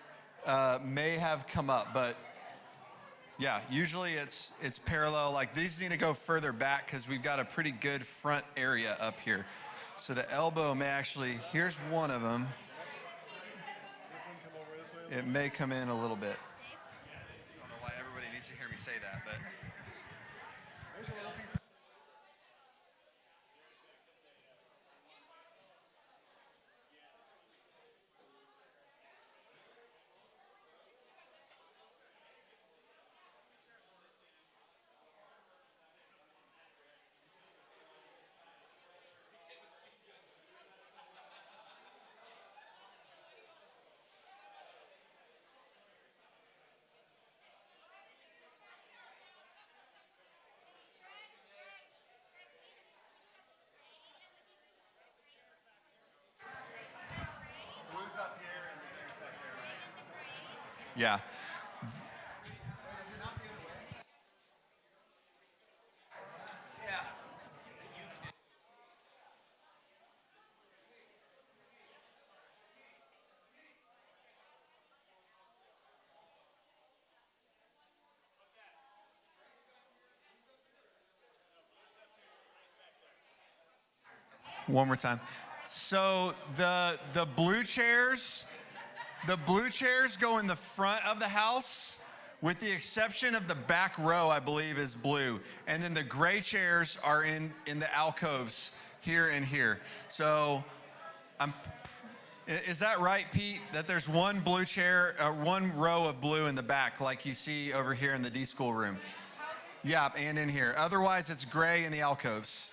Speaker 1: may have come up, but yeah, usually it's parallel. Like these need to go further back because we've got a pretty good front area up here. So the elbow may actually, here's one of them. It may come in a little bit. I don't know why everybody needs to hear me say that, but. Yeah. One more time. So the blue chairs go in the front of the house, with the exception of the back row, I believe, is blue. And then the gray chairs are in the alcoves here and here. So is that right, Pete? That there's one blue chair, one row of blue in the back, like you see over here in the D school room? Yeah, and in here. Otherwise, it's gray in the alcoves.